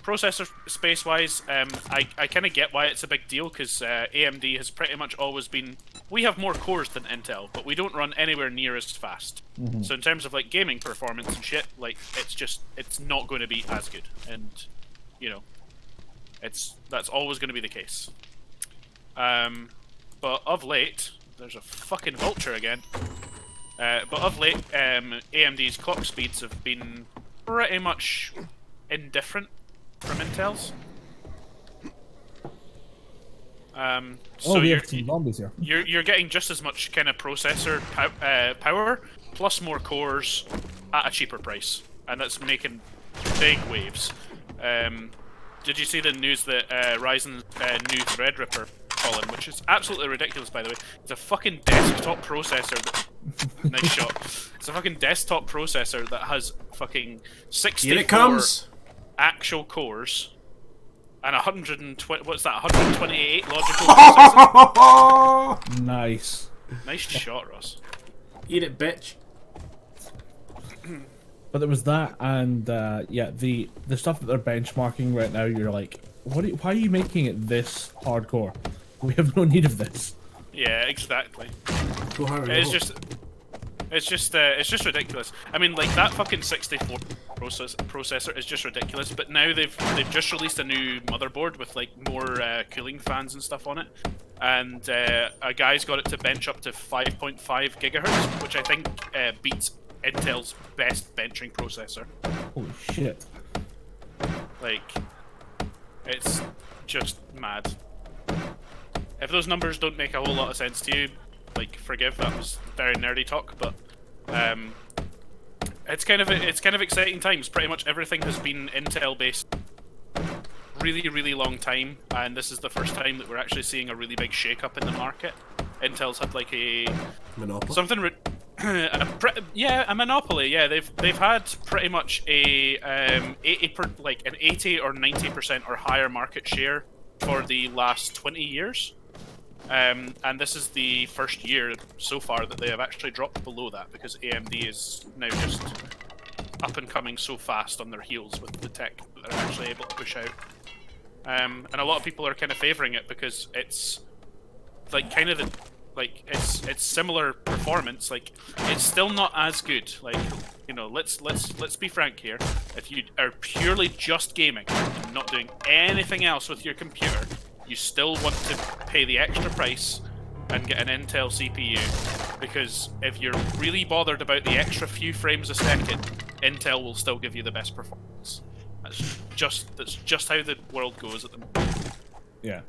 processor space-wise, I kind of get why it's a big deal, because AMD has pretty much always been... We have more cores than Intel, but we don't run anywhere near as fast. Mm-hmm. So in terms of like gaming performance and shit, like it's not going to be as good, and you know, that's always going to be the case. But of late, there's a fucking vulture again. But of late, AMD's clock speeds have been pretty much indifferent from Intel's. So we have some zombies here. you're getting just as much kind of processor power plus more cores at a cheaper price, and that's making big waves. Did you see the news that Ryzen's new Threadripper, Colin, which is absolutely ridiculous, by the way? It's a fucking desktop processor that... Nice shot. It's a fucking desktop processor that has fucking 64 Here it comes. actual cores and 120... What's that? 128 logical processors? Nice. Nice shot, Ross. Eat it, bitch. But there was that, and yeah, the stuff that they're benchmarking right now. You're like, why are you making it this hardcore? We have no need of this. Yeah, exactly. Go hard. It's just ridiculous. I mean, like, that fucking 64 processor is just ridiculous. But now they've just released a new motherboard with like more cooling fans and stuff on it, and a guy's got it to bench up to 5.5 gigahertz, which I think beats Intel's best benching processor. Holy shit! Like, it's just mad. If those numbers don't make a whole lot of sense to you, like, forgive, that was very nerdy talk, but it's kind of exciting times. Pretty much everything has been Intel based really long time, and this is the first time that we're actually seeing a really big shake-up in the market. Intel's had like a Monopoly. something a monopoly. Yeah, they've had pretty much a 80 or 90% or higher market share for the last 20 years. And this is the first year so far that they have actually dropped below that, because AMD is now just up and coming so fast on their heels with the tech that they're actually able to push out. And a lot of people are kind of favouring it because it's like kind of it's similar performance. Like, it's still not as good. Like, you know, let's be frank here. If you are purely just gaming and not doing anything else with your computer, you still want to pay the extra price and get an Intel CPU, because if you're really bothered about the extra few frames a second, Intel will still give you the best performance. That's just how the world goes at the moment. Yeah.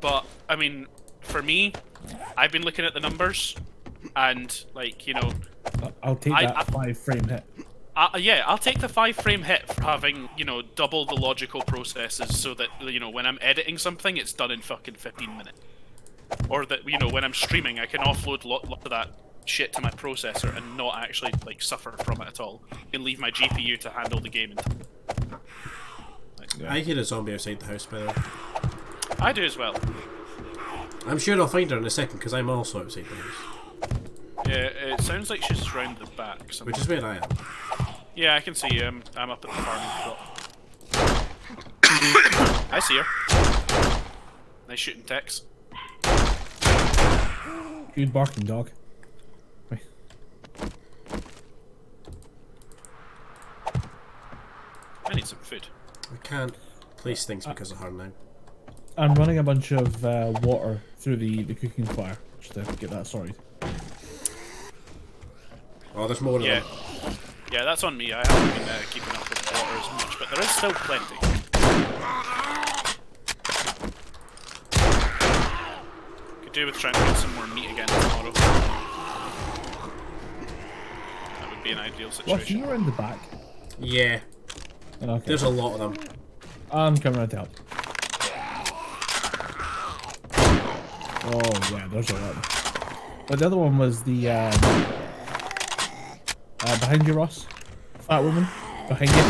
But I mean, for me, I've been looking at the numbers, and like, you know, I'll take that 5-frame hit. Yeah, I'll take the 5-frame hit for having, you know, double the logical processes, so that, you know, when I'm editing something, it's done in fucking 15 minutes. Or that, you know, when I'm streaming, I can offload lot of that shit to my processor and not actually, like, suffer from it at all. And leave my GPU to handle the game. I hear a zombie outside the house, by the way. I do as well. I'm sure I'll find her in a second, because I'm also outside the house. Yeah, it sounds like she's round the back somewhere. Which is where I am. Yeah, I can see you. I'm up at the farming plot. I see her. Nice shooting Tex. Good barking, dog. need some food. I can't place things because of her now. I'm running a bunch of water through the cooking fire just to get that sorted. Oh, there's more of them. Yeah, that's on me. I haven't been keeping up with water as much, but there is still plenty. Could do with trying to get some more meat again tomorrow. That would be an ideal What, situation. you're in the back? Yeah. Okay. There's a lot of them. I'm coming around to help. Oh yeah, there's a lot. But the other one was the behind you, Ross. Fat woman behind you.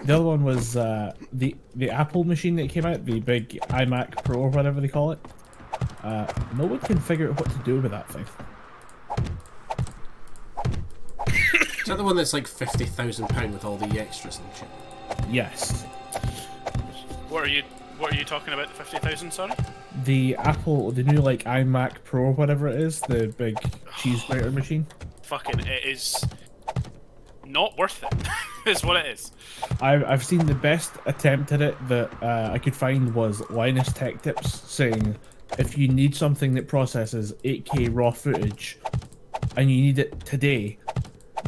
The other one was the Apple machine that came out, the big iMac Pro or whatever they call it. No one can figure out what to do with that thing. Is that the one that's like £50,000 with all the extras and shit? Yes. What are you talking about? The 50,000? Sorry. The Apple, the new like iMac Pro or whatever it is, the big cheese grater machine. Fucking, it is not worth it. Is what it is. I've seen the best attempt at it that I could find was Linus Tech Tips saying if you need something that processes 8K raw footage and you need it today,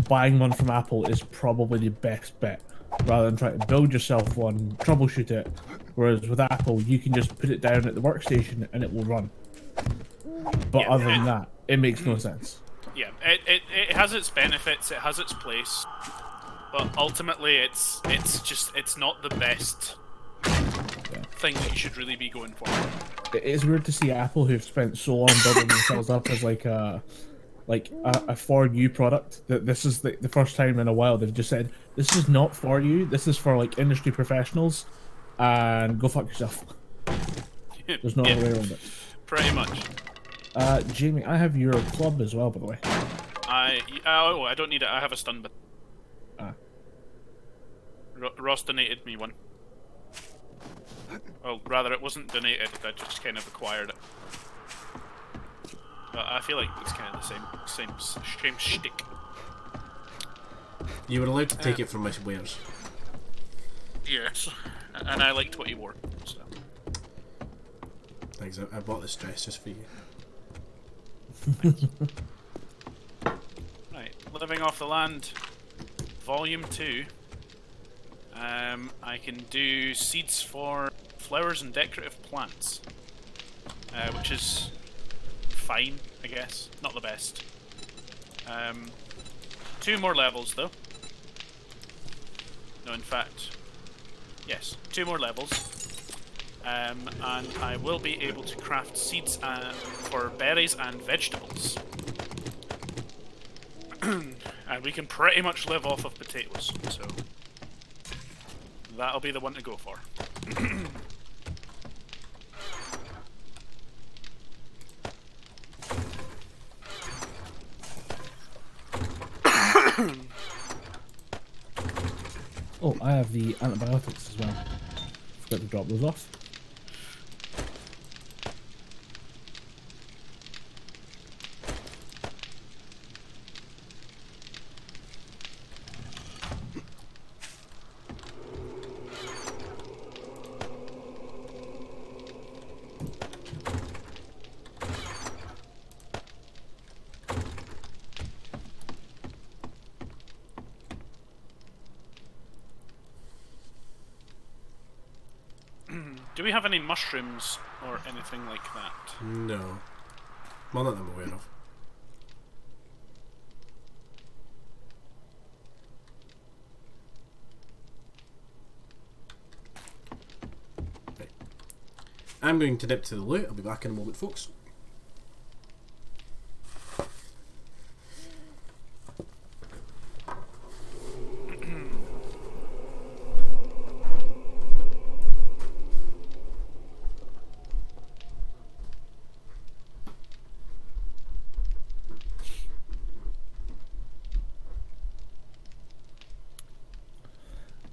buying one from Apple is probably the best bet rather than trying to build yourself one, troubleshoot it. Whereas with Apple, you can just put it down at the workstation and it will run. But other than that, it makes no sense. Yeah, it has its benefits, it has its place, but ultimately it's not the best thing that you should really be going for. It's weird to see Apple, who've spent so long building themselves up as like a for you product, that this is the first time in a while they've just said this is not for you, this is for like industry professionals, and go fuck yourself. There's no other way around it. Pretty much. Jamie, I have your club as well, by the way. I don't need it. I have a stun bit. Ross donated me one. Well, rather, it wasn't donated. I just kind of acquired it. But I feel like it's kind of the same shtick. You were allowed to take it from my wares. Yes, and I liked what he wore. So. Thanks. I bought this dress just for you. Right, Living Off the Land, Volume 2. I can do seeds for flowers and decorative plants, which is fine, I guess. Not the best. 2 more levels, though. No, in fact, yes, 2 more levels. And I will be able to craft seeds for berries and vegetables. And we can pretty much live off of potatoes, so that'll be the one to go for. Oh, I have the antibiotics as well. Forgot to drop those off. Do we have any mushrooms or anything like that? No. None that I'm aware of. Right. I'm going to dip to the loot. I'll be back in a moment, folks.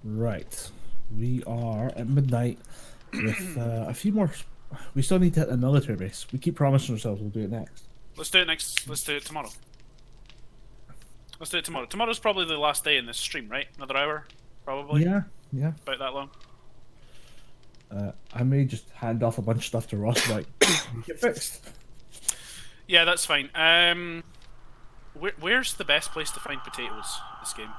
Right, we are at midnight with a few more We still need to hit the military base. We keep promising ourselves we'll do it next. Let's do it next. Let's do it tomorrow. Let's do it tomorrow. Tomorrow's probably the last day in this stream, right? Another hour, probably. Yeah, yeah. About that long. I may just hand off a bunch of stuff to Ross, like, get fixed. Yeah, that's fine. Where's the best place to find potatoes in this game?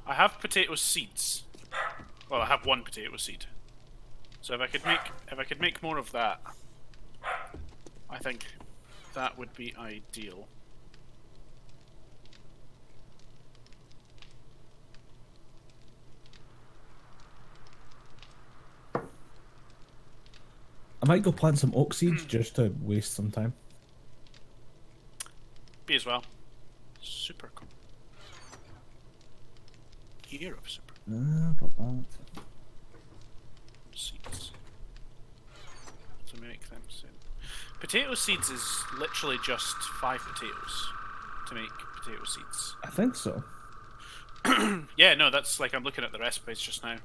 I have potato seeds. Well, I have one potato seed. So if I could make more of that, I think that would be ideal. I might go plant some oak seeds just to waste some time. Be as well. Super cool. Year of super Got that. seeds. To make them soon. Potato seeds is literally just 5 potatoes to make potato seeds. I think so. Yeah, no, that's like I'm looking at the recipes just now.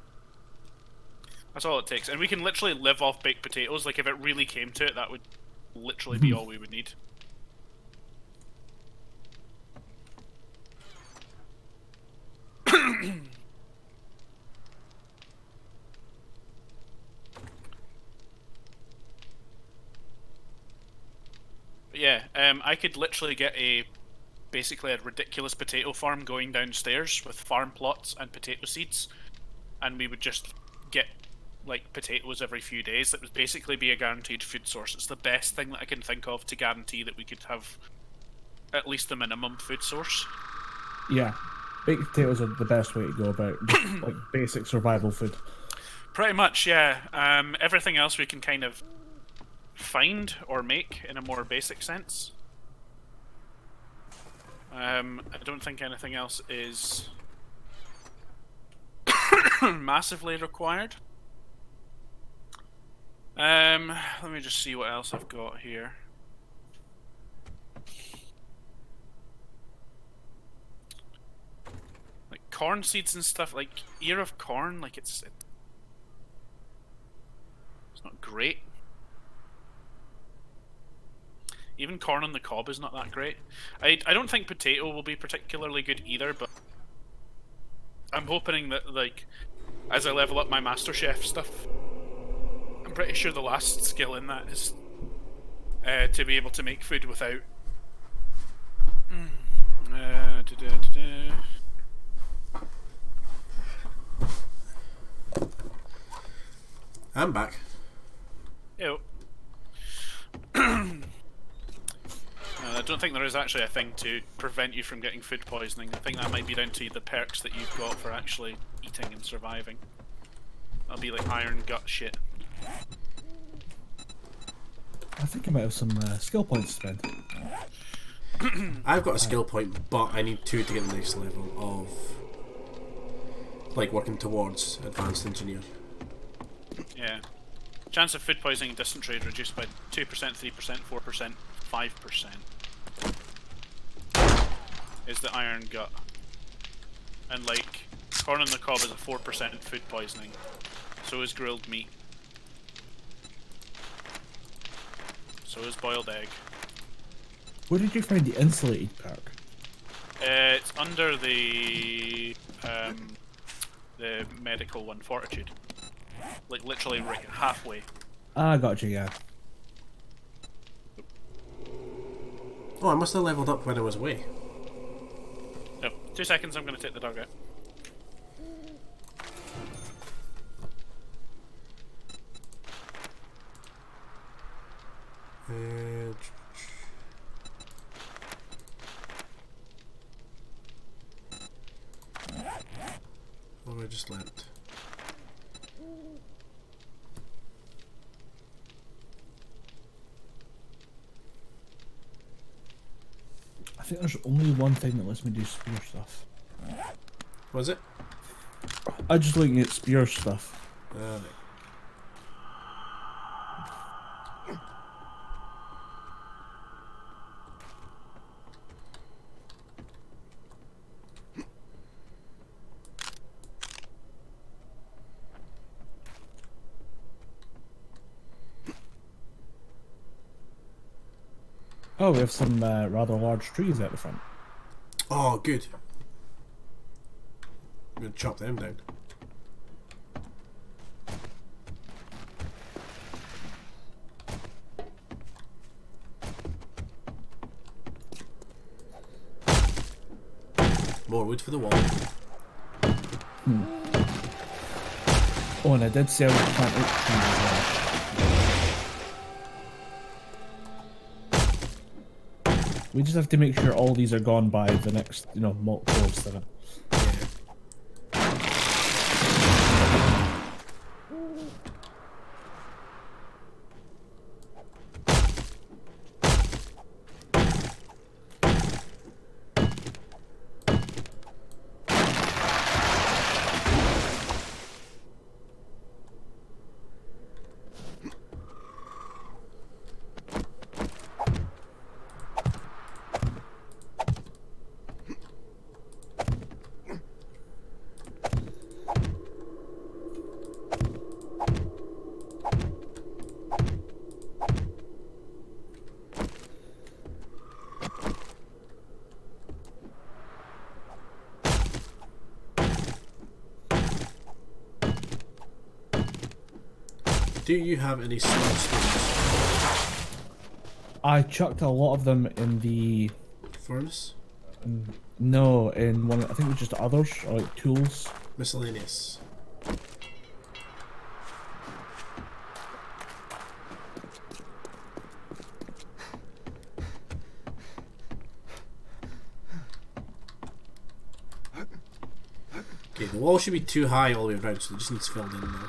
That's all it takes. And we can literally live off baked potatoes. Like, if it really came to it, that would literally be all we would need. But yeah, I could literally get basically a ridiculous potato farm going downstairs with farm plots and potato seeds. And we would just get like potatoes every few days. That would basically be a guaranteed food source. It's the best thing that I can think of to guarantee that we could have at least the minimum food source. Yeah, baked potatoes are the best way to go about just, like basic survival food. Pretty much, yeah. Everything else we can kind of find or make in a more basic sense. I don't think anything else is massively required. Let me just see what else I've got here. Like corn seeds and stuff, like ear of corn, like it's not great. Even corn on the cob is not that great. I don't think potato will be particularly good either, but I'm hoping that, like, as I level up my MasterChef stuff, I'm pretty sure the last skill in that is to be able to make food without. I'm back. Ew. I don't think there is actually a thing to prevent you from getting food poisoning. I think that might be down to the perks that you've got for actually eating and surviving. That'll be like iron gut shit. I think I might have some skill points to spend. I've got a skill point, but I need 2 to get the next level of like working towards advanced engineer. Yeah. Chance of food poisoning and dysentery reduced by 2%, 3%, 4%, 5%. Is the iron gut. And like, corn on the cob is a 4% food poisoning. So is grilled meat. So is boiled egg. Where did you find the insulated perk? It's under the medical one, fortitude. Like literally right halfway. Ah, gotcha, yeah. Oh, I must have leveled up when I was away. No, 2 seconds, I'm going to take the dog out. What have I just left? I think there's only one thing that lets me do spear stuff. Was it? I'm just looking at spear stuff. Right. Oh, we have some rather large trees at the front. Oh, good. I'm gonna chop them down. More wood for the wall. Oh, and I did say I would plant oak trees as well. We just have to make sure all these are gone by the next, multiple of 7. Do you have any small stones? I chucked a lot of them in the... Furnace? No, in one, I think it was just others, or like tools. Miscellaneous. Okay, the wall should be too high all the way around, so it just needs filled in now.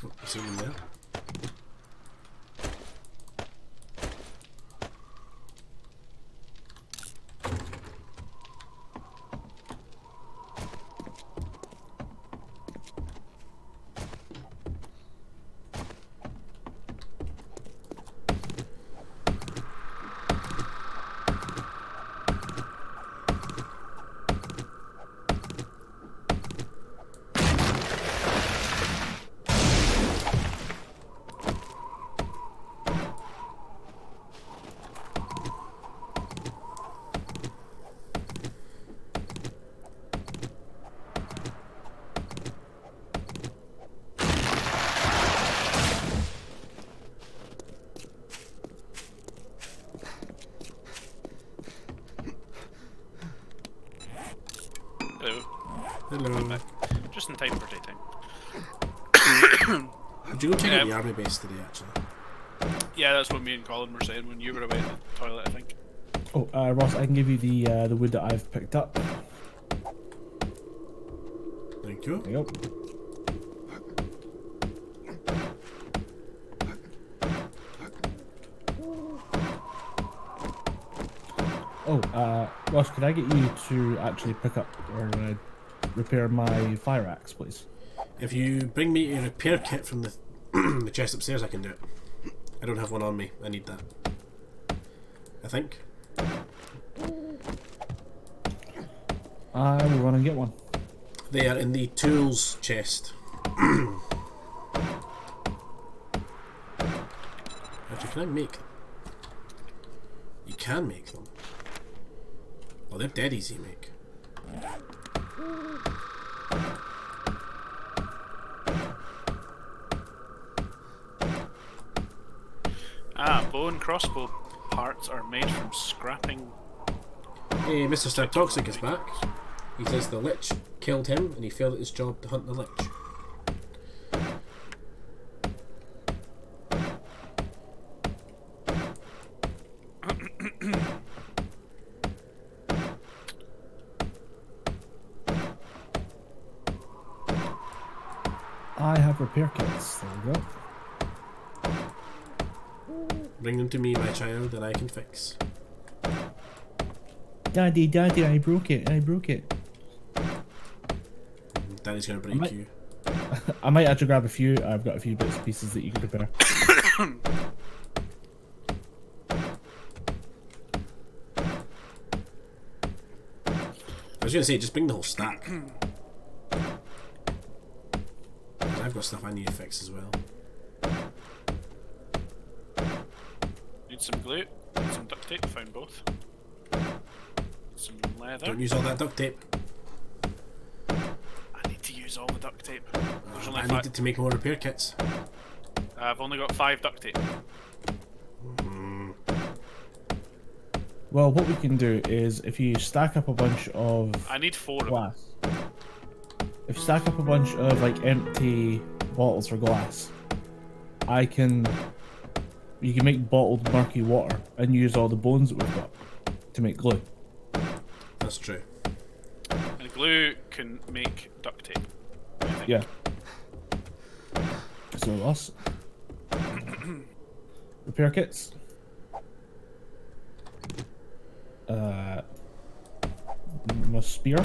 Oh, I see one there. Hello. Hello. Just in time for daytime. Did you go check out the army base today, actually? Yeah, that's what me and Colin were saying when you were away in the toilet, I think. Oh, Ross, I can give you the wood that I've picked up. Thank you. There you go. Oh, Ross, could I get you to actually pick up or repair my fire axe, please? If you bring me a repair kit from the the chest upstairs, I can do it. I don't have one on me. I need that. I think. I will run and get one. They are in the tools chest. Actually, can I make them? You can make them. Oh, they're dead easy to make. Ah, bow and crossbow parts are made from scrapping. Hey, Mr. Star Toxic is back. He says the lich killed him and he failed at his job to hunt the lich. I have repair kits. There we go. Bring them to me, my child, and I can fix. Daddy, Daddy, I broke it. I broke it. Daddy's gonna break you. I might actually grab a few. I've got a few bits and pieces that you can prepare. I was gonna say, just bring the whole stack. 'Cause I've got stuff I need to fix as well. Need some glue, need some duct tape, found both. Some leather. Don't use all that duct tape. I need to use all the duct tape. There's only I five. needed to make more repair kits. I've only got 5 duct tape. Well, what we can do is if you stack up a bunch of I need 4 of them. glass. If you stack up a bunch of like empty bottles for glass, you can make bottled murky water and use all the bones that we've got to make glue. That's true. And glue can make duct tape. I think. Yeah. So us. Repair kits. My spear.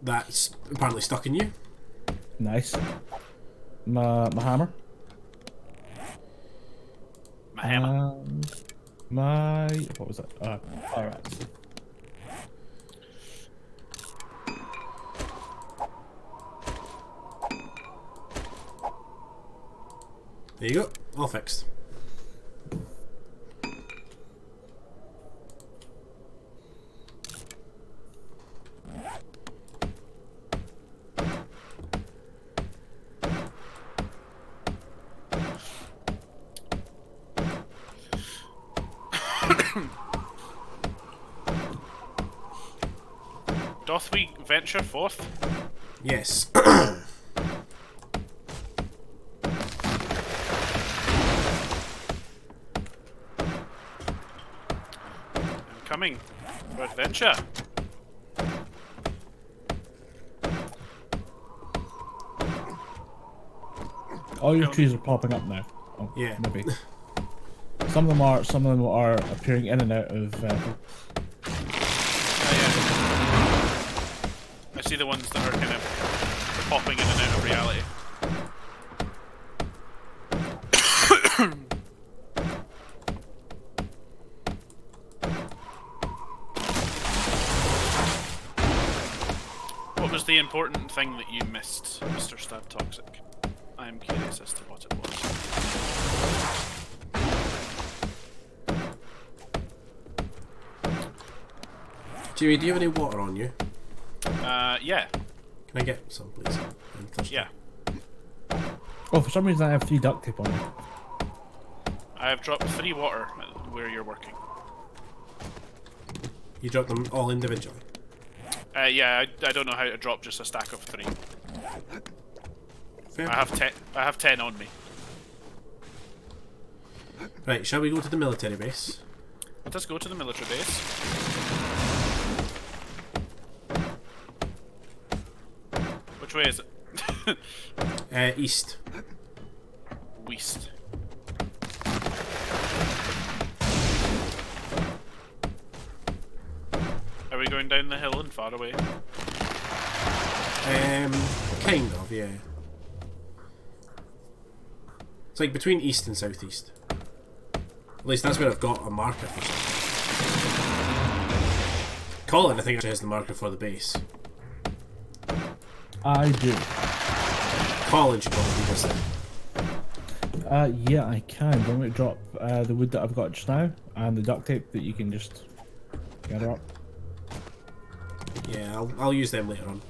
That's apparently stuck in you. Nice. My hammer. My hammer. My what was that? Alright. There you go. All fixed. Doth we venture forth? Yes. I'm coming for adventure. All your trees are popping up now. Oh, Yeah. maybe. Some of them are appearing in and out of. Yeah. I see the ones that are kind of popping in and out of reality. What was the important thing that you missed, Mr. Stab Toxic? I am curious as to what it was. Jimmy, do you have any water on you? Yeah. Can I get some, please? I'm thirsty. Yeah. Oh, for some reason I have 3 duct tape on me. I have dropped 3 water where you're working. You dropped them all individually. Yeah, I don't know how to drop just a stack of 3. Fair. I have 10 on me. Right, shall we go to the military base? Let us go to the military base. Which way is it? East. West. Are we going down the hill and far away? Kind of, yeah. It's like between east and southeast. At least that's where I've got a marker for something. Colin, I think, actually has the marker for the base. I do. Colin should probably do this then. Yeah, I can. Do you want me to drop the wood that I've got just now and the duct tape that you can just gather up? Yeah, I'll use them later on.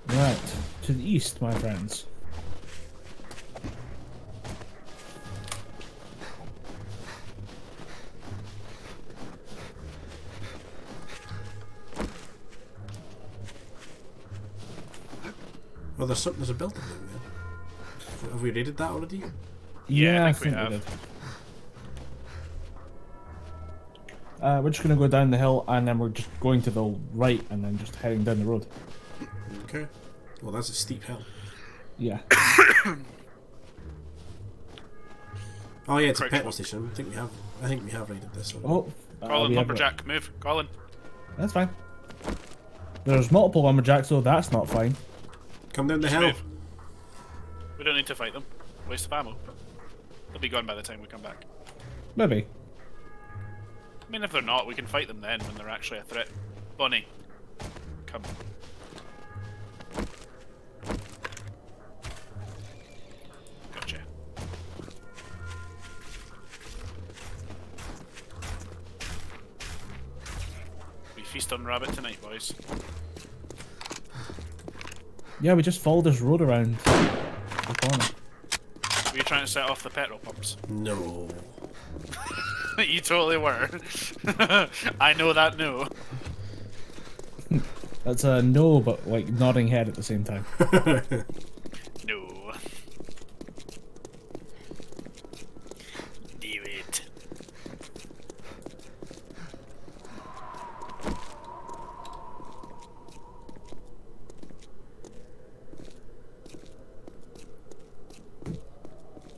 Right, to the east, my friends. Oh, there's a building down there. Have we raided that already? Yeah, I I think we we have. did. We're just gonna go down the hill and then we're just going to the right and then just heading down the road. Okay. Well, that's a steep hill. Yeah. Oh yeah, it's a Crouch petrol walk. station. I think we have raided this one. Oh, Colin, we have- lumberjack, move. Colin. That's fine. There's multiple lumberjacks, so that's not fine. Come down the Just hill. move. We don't need to fight them. Waste of ammo. They'll be gone by the time we come back. Maybe. I mean, if they're not, we can fight them then when they're actually a threat. Bonnie, come. Gotcha. We feast on rabbit tonight, boys. Yeah, we just followed this road around the corner. Were you trying to set off the petrol pumps? No. You totally were. I know that no. That's a no, but like nodding head at the same time. No. Do it.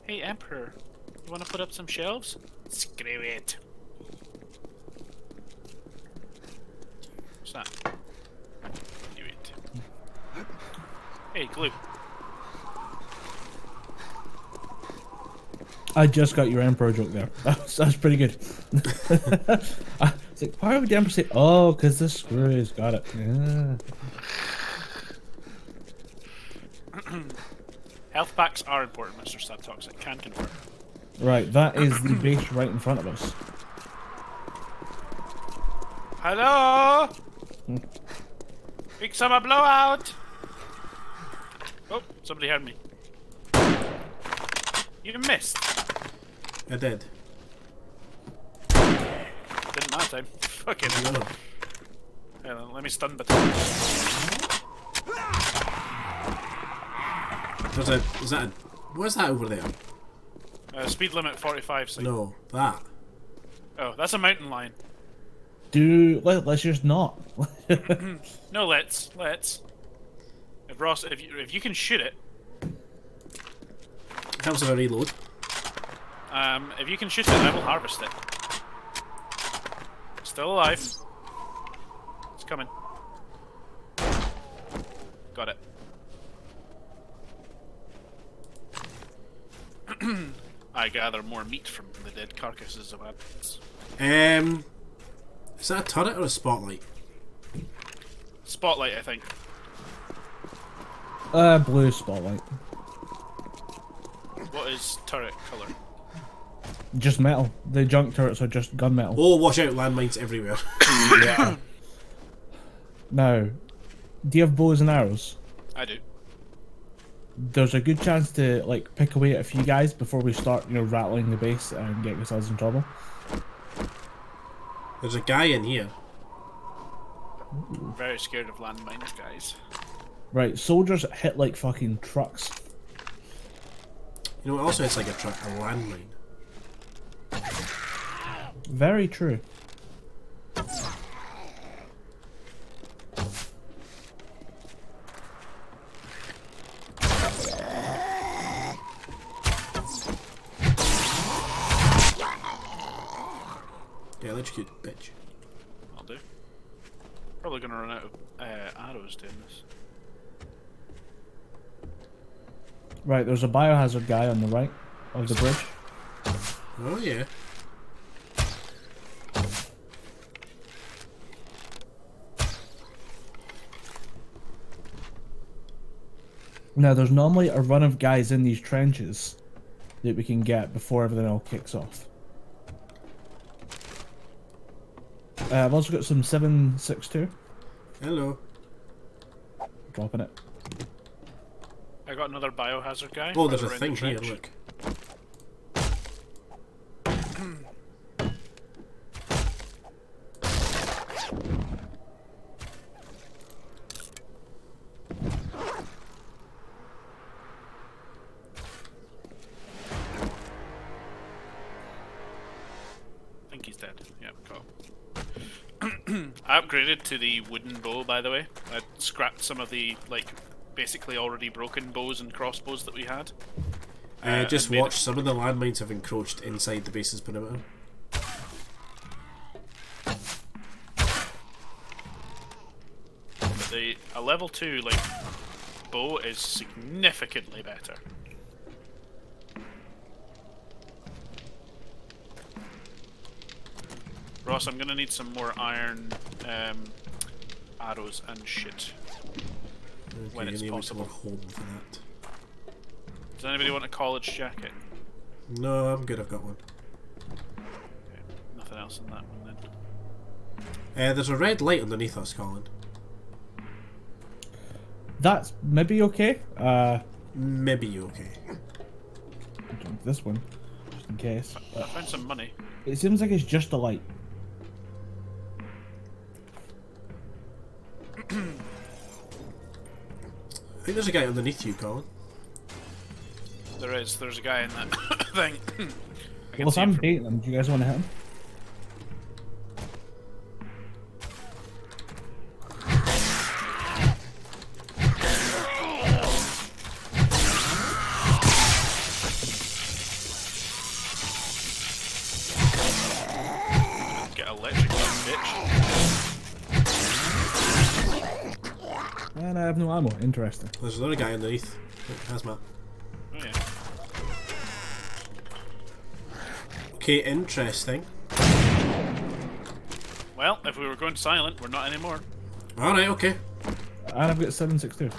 Hey, Emperor. You want to put up some shelves? Screw it. What's that? Do it. Hey, glue. I just got your Emperor joke there. That's pretty good. It's like, why would the Emperor say, oh, because the screws got it. Yeah. Health packs are important, Mr. Subtoxic. Can confirm. Right, that is the base right in front of us. Hello? Big summer blowout! Oh, somebody heard me. You missed. I did. Didn't that time. Fucking No. hell. Let me stun button. What's that over there? Speed limit 45. So. No, that. Oh, that's a mountain lion. Let's just not. No, let's. If Ross, if you can shoot it, Helps if I reload. if you can shoot it, I will harvest it. Still alive. It's coming. Got it. I gather more meat from the dead carcasses of abbots. Is that a turret or a spotlight? Spotlight, I think. Blue spotlight. What is turret colour? Just metal. The junk turrets are just gunmetal. Oh, watch out, landmines everywhere. Yeah. Now, do you have bows and arrows? I do. There's a good chance to like pick away at a few guys before we start, rattling the base and getting ourselves in trouble. There's a guy in here. Very scared of landmines, guys. Right, soldiers hit like fucking trucks. You know what also it's like a truck? A landmine. Very true. Yeah, electrocute, bitch. I'll do. Probably gonna run out of arrows doing this. Right, there's a biohazard guy on the right of the bridge. Oh yeah. Now, there's normally a run of guys in these trenches that we can get before everything all kicks off. I've also got some 7.62. Hello. Dropping it. I got another biohazard guy. Oh, there's a further in thing the here, trench. look. I think he's dead. Yeah, cool. I upgraded to the wooden bow, by the way. I scrapped some of the, basically already broken bows and crossbows that we had. Just and made watch. Some of the landmines have encroached inside the base's perimeter. But a level 2 like bow is significantly better. Ross, I'm gonna need some more iron arrows and shit when it's possible. Home for that. Does anybody want a college jacket? No, I'm good. I've got one. Okay, nothing else in that one then. There's a red light underneath us, Colin. That's maybe okay. Maybe okay. I'll jump this one, just in case. I found some money. It seems like it's just a light. I think there's a guy underneath you, Colin. There is. There's a guy in that thing. I can Well, if see him I'm from- baiting him, do you guys want to hit him? Get electric, bitch. And I have no ammo. Interesting. There's another guy underneath. Hazmat. Oh yeah. Okay, interesting. Well, if we were going silent, we're not anymore. Alright, okay. And I've got 762.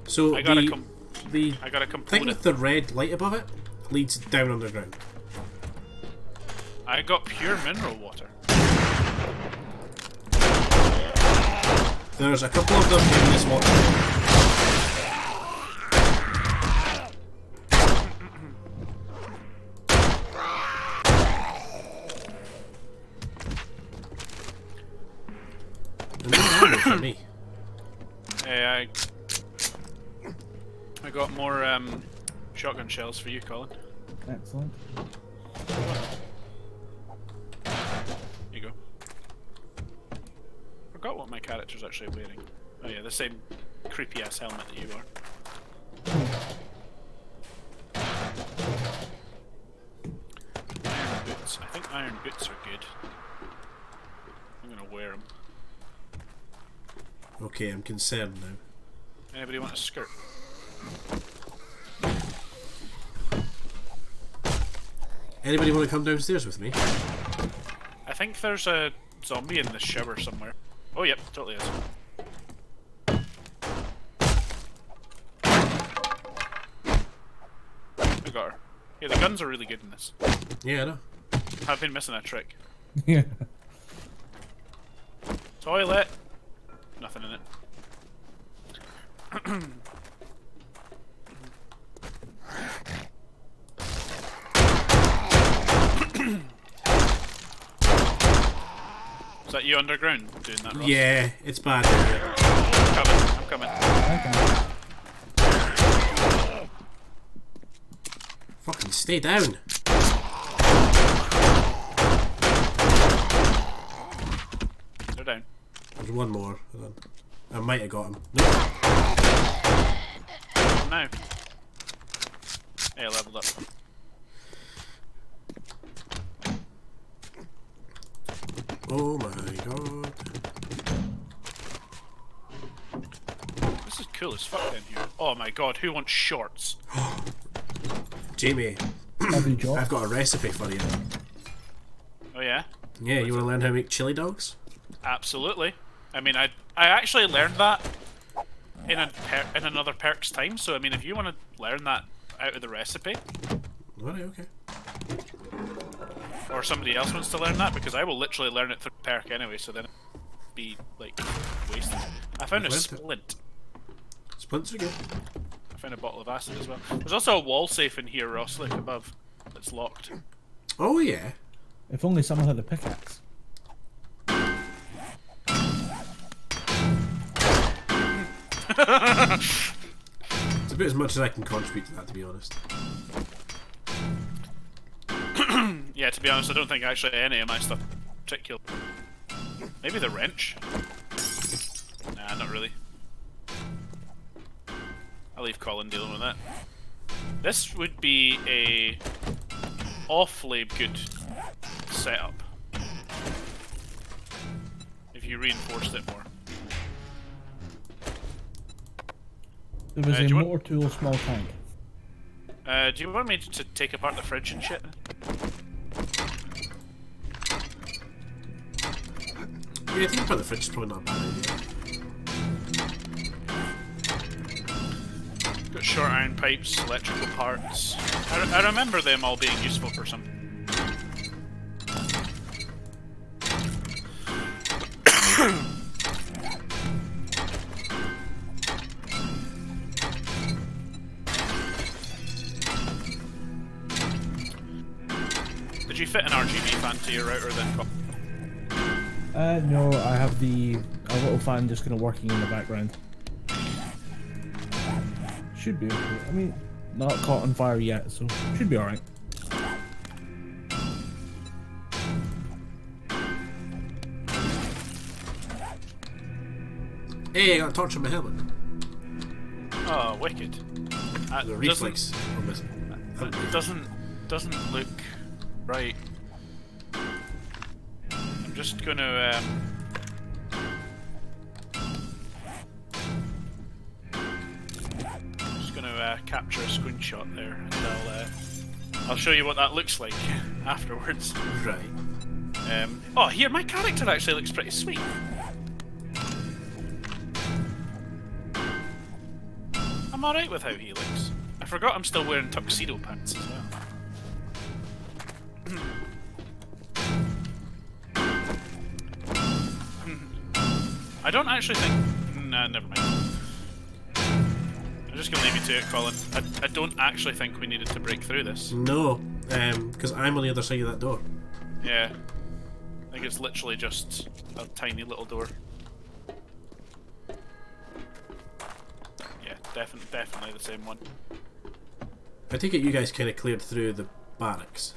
So I got a the component. thing with the red light above it leads down underground. I got pure mineral water. There's a couple of them in this water. And no ammo for me. Hey, I got more shotgun shells for you, Colin. Excellent. Here you go. Forgot what my character's actually wearing. Oh yeah, the same creepy ass helmet that you are. Iron boots. I think iron boots are good. I'm gonna wear them. Okay, I'm concerned now. Anybody want a skirt? Anybody want to come downstairs with me? I think there's a zombie in the shower somewhere. Oh yep, totally is. I got her. Yeah, the guns are really good in this. Yeah, I know. I've been missing a trick. Yeah. Toilet! Nothing in it. Is that you underground doing that, Ross? Yeah, it's bad. I'm coming. Fucking stay down. They're down. There's one more. Hold on. I might have got him. Nope. Now. Hey, I leveled up. Oh my god. This is cool as fuck down here. Oh my god, who wants shorts? Jamie, Every job. I've got a recipe for you. Oh yeah? Yeah, you want to learn how to make chili dogs? Absolutely. I mean, I actually learned that in another perk's time. So I mean, if you want to learn that out of the recipe, Alright, okay. or somebody else wants to learn that, because I will literally learn it through perk anyway. So then it'd be like wasted. I found a I've learned it. splint. Splints are good. I found a bottle of acid as well. There's also a wall safe in here, Ross, like above, that's locked. Oh yeah. If only someone had a pickaxe. It's a bit as much as I can contribute to that, to be honest. Yeah, to be honest, I don't think actually any of my stuff particular. Maybe the wrench. Nah, not really. I'll leave Colin dealing with that. This would be a awfully good setup if you reinforced it more. There was do a you want- motor tool small tank. Do you want me to take apart the fridge and shit? Yeah, I think about the fridge is probably not a bad idea. Got short iron pipes, electrical parts. I remember them all being useful for something. Did you fit an RGB fan to your router then, Colin? No, I have a little fan just kind of working in the background. Should be okay. I mean, not caught on fire yet, so should be alright. Hey, I got a torch on my helmet. Oh, wicked. The reflex on this. It doesn't look right. I'm just gonna capture a screenshot there, and I'll show you what that looks like afterwards. Right. Oh, here, my character actually looks pretty sweet. I'm alright with how he looks. I forgot I'm still wearing tuxedo pants as well. I don't actually think... Nah, never mind. I'm just gonna leave you to it, Colin. I don't actually think we needed to break through this. No, because I'm on the other side of that door. Yeah. I think it's literally just a tiny little door. Yeah, definitely the same one. I take it you guys kind of cleared through the barracks.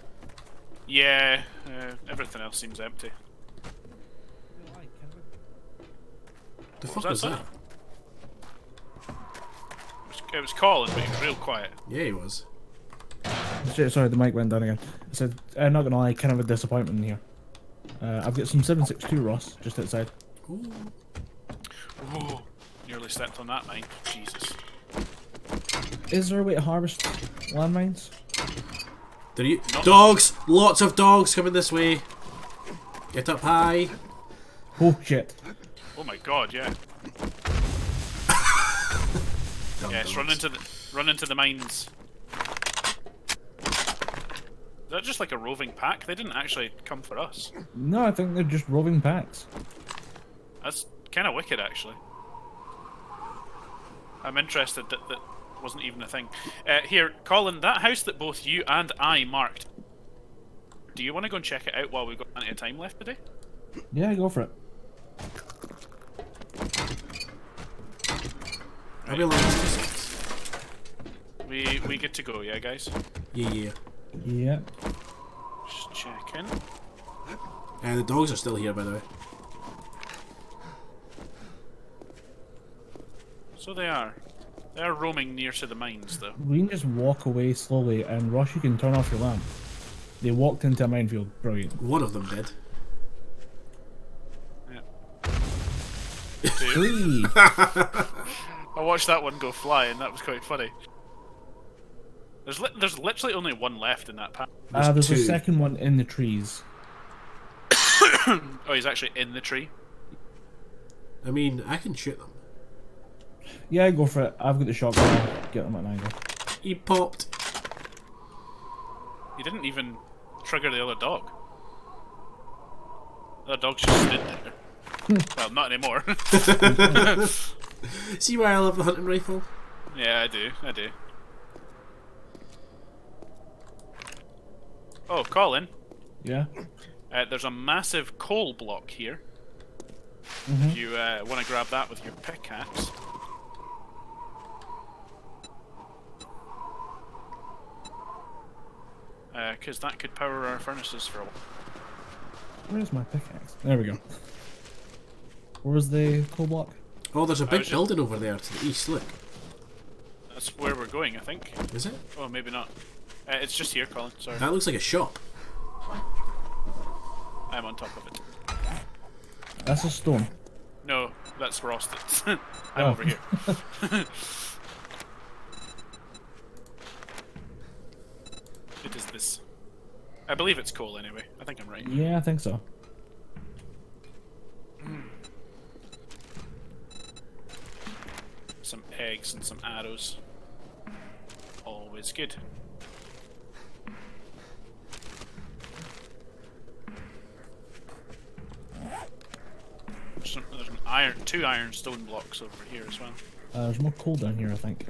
Yeah, everything else seems empty. The What fuck was was that, that? It was Colin, but he was real quiet. Yeah, he was. Shit, sorry, the mic went down again. I said, I'm not gonna lie, kind of a disappointment here. I've got some 7.62 Ross just outside. Ooh. Ooh, nearly stepped on that mine. Jesus. Is there a way to harvest landmines? Dogs! Lots of dogs coming this way. Get up high. Oh shit. Oh my god, yeah. Yes, run into the mines. Is that just like a roving pack? They didn't actually come for us. No, I think they're just roving packs. That's kind of wicked, actually. I'm interested that that wasn't even a thing. Here, Colin, that house that both you and I marked. Do you want to go and check it out while we've got plenty of time left today? Yeah, go for it. I'll be like, We get to go, yeah, guys? yeah. Yeah. Just checking. The dogs are still here, by the way. So they are. They are roaming near to the mines, though. We can just walk away slowly, and Ross, you can turn off your lamp. They walked into a minefield. Brilliant. One of them did. Yeah. Three. I watched that one go flying. That was quite funny. There's literally only one left in that pack. There's two. a second one in the trees. Oh, he's actually in the tree. I mean, I can shoot them. Yeah, go for it. I've got the shotgun. Get them at an angle. He popped. He didn't even trigger the other dog. The other dog's just stood there. Well, not anymore. See why I love the hunting rifle? Yeah, I do. I do. Oh, Colin. Yeah? There's a massive coal block here. Mm-hmm. If you want to grab that with your pickaxe. Because that could power our furnaces for a while. Where's my pickaxe? There we go. Where was the coal block? Oh, there's a big was just- building over there to the east, look. That's where we're going, I think. Is it? Oh, maybe not. It's just here, Colin. Sorry. That looks like a shop. I'm on top of it. That's a stone. No, that's frosted. I'm Oh. over here. It is this. I believe it's coal anyway. I think I'm right. Yeah, I think so. Some eggs and some arrows. Always good. There's two iron stone blocks over here as well. There's more coal down here, I think.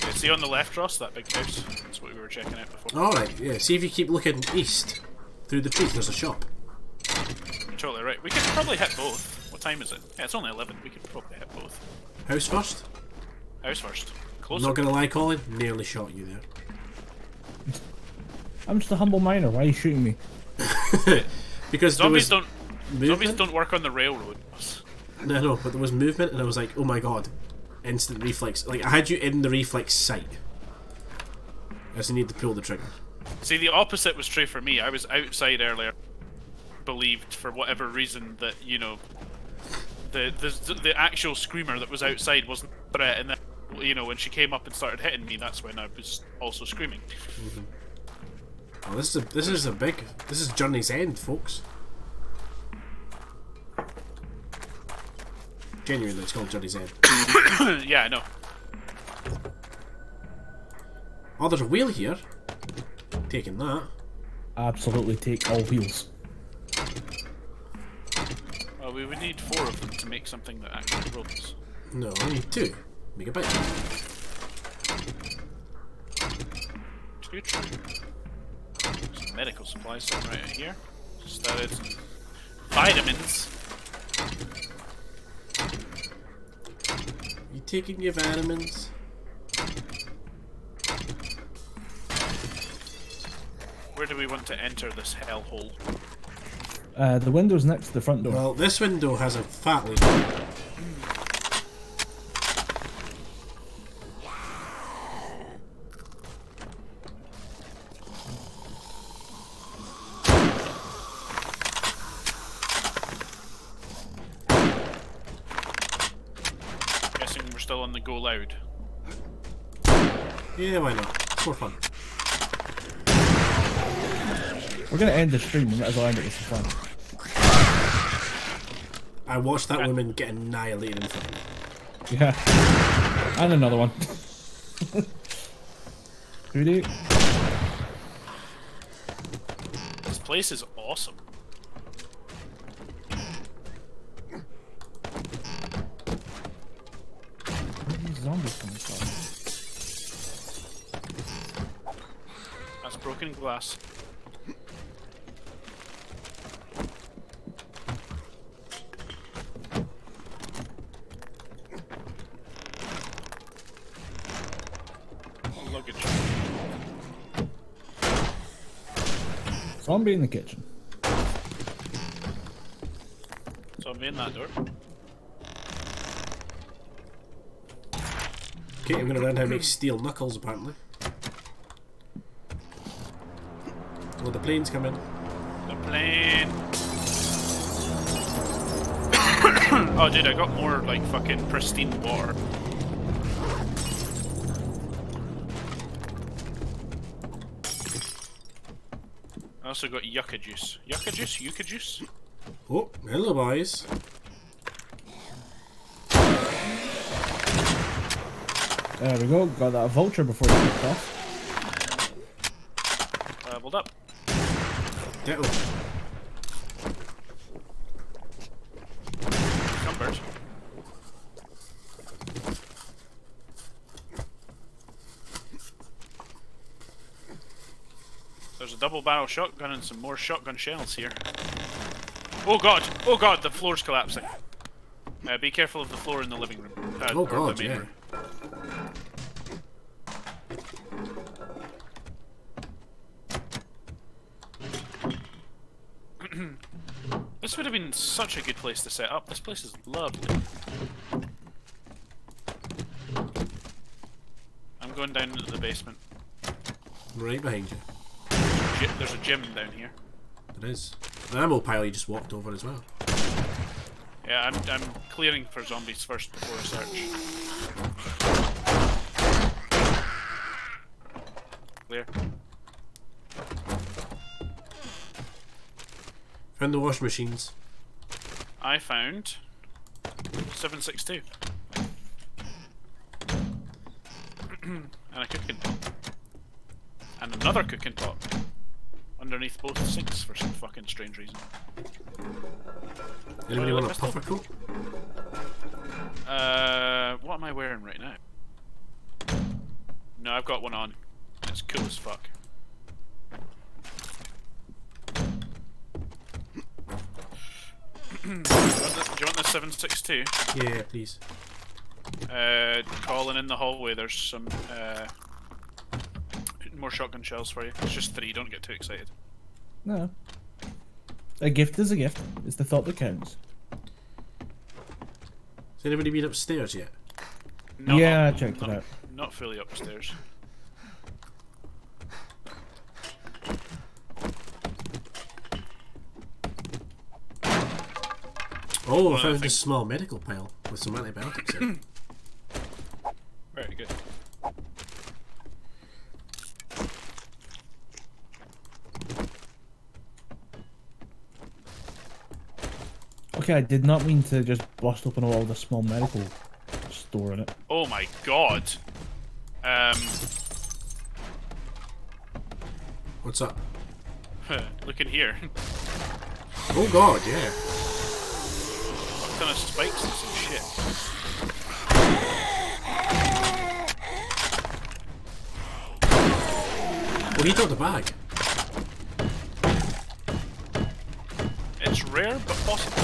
Yeah, see on the left, Ross, that big house? That's what we were checking out before. Alright, yeah. See if you keep looking east through the trees, there's a shop. You're totally right. We could probably hit both. What time is it? Yeah, it's only 11. We could probably hit both. House first? House first. I'm Closer. not gonna lie, Colin, nearly shot you there. I'm just a humble miner. Why are you shooting me? Because Zombies there don't. was movement. Zombies don't work on the railroad. No, but there was movement, and I was like, oh my god, instant reflex. Like, I had you in the reflex sight. I just need to pull the trigger. See, the opposite was true for me. I was outside earlier, believed for whatever reason that, you know, the actual screamer that was outside wasn't a threat, and then, you know, when she came up and started hitting me, that's when I was also screaming. Oh, this is Journey's End, folks. Genuinely, it's called Journey's End. Yeah, I know. Oh, there's a wheel here. Taking that. Absolutely take all wheels. Well, we would need 4 of them to make something that actually runs. No, I need 2. Make a bite. 2 true. Some medical supplies sitting right out here. Started some vitamins. You taking your vitamins? Where do we want to enter this hellhole? The window's next to the front door. Well, this window has a fat lead. Guessing we're still on the go loud. Yeah, why not? It's more fun. We're gonna end the stream and might as well end it with some fun. I watched that woman get annihilated in front of me. Yeah. And another one. Who This place is awesome. Where are these zombies coming from? That's broken glass. Luggage. Zombie in the kitchen. Zombie in that door. Okay, I'm gonna learn how to make steel knuckles, apparently. Will the planes come in? The plane. Oh, dude, I got more like fucking pristine water. I also got yucca juice. Yucca juice? Yucca juice? Oh, hello, boys. There we go. Got that vulture before you kicked off. Leveled up. Ditto. Cumbered. There's a double barrel shotgun and some more shotgun shells here. Oh god! Oh god, the floor's collapsing. Be careful of the floor in the living room. Oh or god, the main yeah. room. This would have been such a good place to set up. This place is lovely. going down into the basement. Right behind you. There's a gym down here. There is. The ammo pile you just walked over as well. Yeah, I'm clearing for zombies first before I search. Clear. Found the washing machines. I found 762. And a cooking pot. And another cooking pot. Underneath both sinks for some fucking strange reason. Anybody want a puffer coat? What am I wearing right now? No, I've got one on. It's cool as fuck. Do you want the 762? Yeah, please. Colin, in the hallway there's some more shotgun shells for you. It's just 3, don't get too excited. No. A gift is a gift. It's the thought that counts. Has anybody been upstairs yet? No, Yeah, I checked it out. Not fully upstairs. Oh, I found a small medical pile with some antibiotics in it. Very good. Okay, I did not mean to just bust open all the small medical store in it. Oh my god. What's up? Look in here. Oh god, yeah. What kind of spikes and some shit? Oh, he got the bag. It's rare, but possible.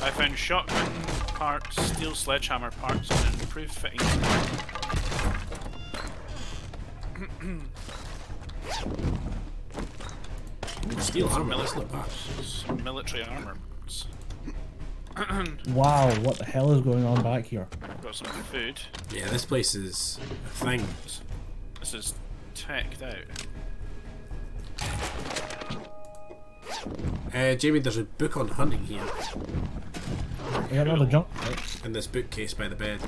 I found shotgun parts, steel sledgehammer parts, and improved fittings. Steel armor, that's not bad. Some military armor. Wow, what the hell is going on back here? Got some food. Yeah, this place is a thing. This is teched out. Jamie, there's a book on hunting here. I got another junk. In this bookcase by the bed.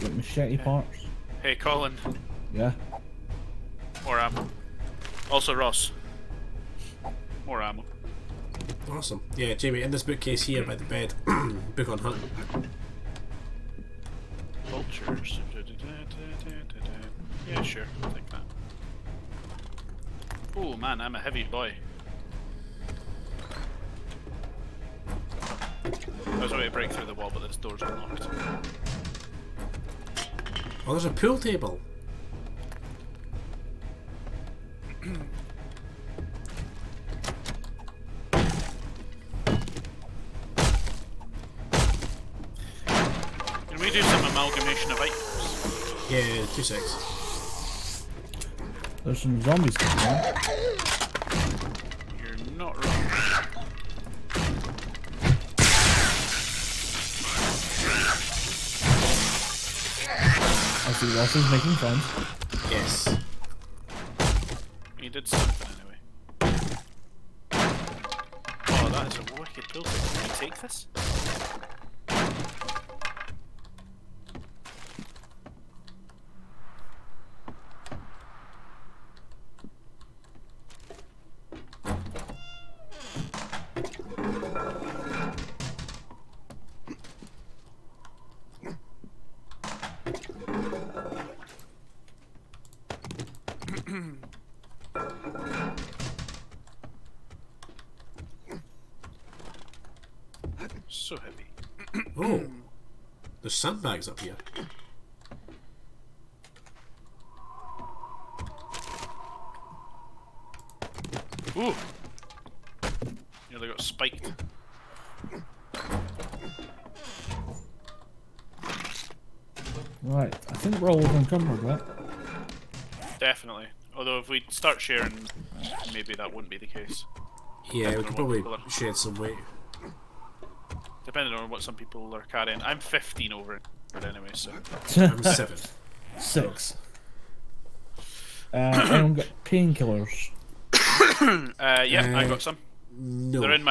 Got machete parts. Hey, Colin. Yeah. More ammo. Also, Ross. More ammo. Awesome. Yeah, Jamie, in this bookcase here by the bed. Book on hunting. Vultures. Yeah, sure. I'll take that. Oh man, I'm a heavy boy. I was about to break through the wall, but this door's unlocked. Oh, there's a pool table. Can we do some amalgamation of items? Yeah, 2 secs. There's some zombies coming in. You're not wrong. I see Ross is making friends. Yes. You did something anyway. Oh, that is a wicked building. Can we take this? So heavy. Oh. There's sandbags up here. Ooh! Nearly got spiked. Right, I think we're all encumbered, right? Definitely. Although if we start sharing, maybe that wouldn't be the case. Yeah, we Depending could on what probably people are- shed some weight. Depending on what some people are carrying. I'm 15 over it anyway, so... I'm 7. 6. Anyone got painkillers? Yeah, I got some. No. They're in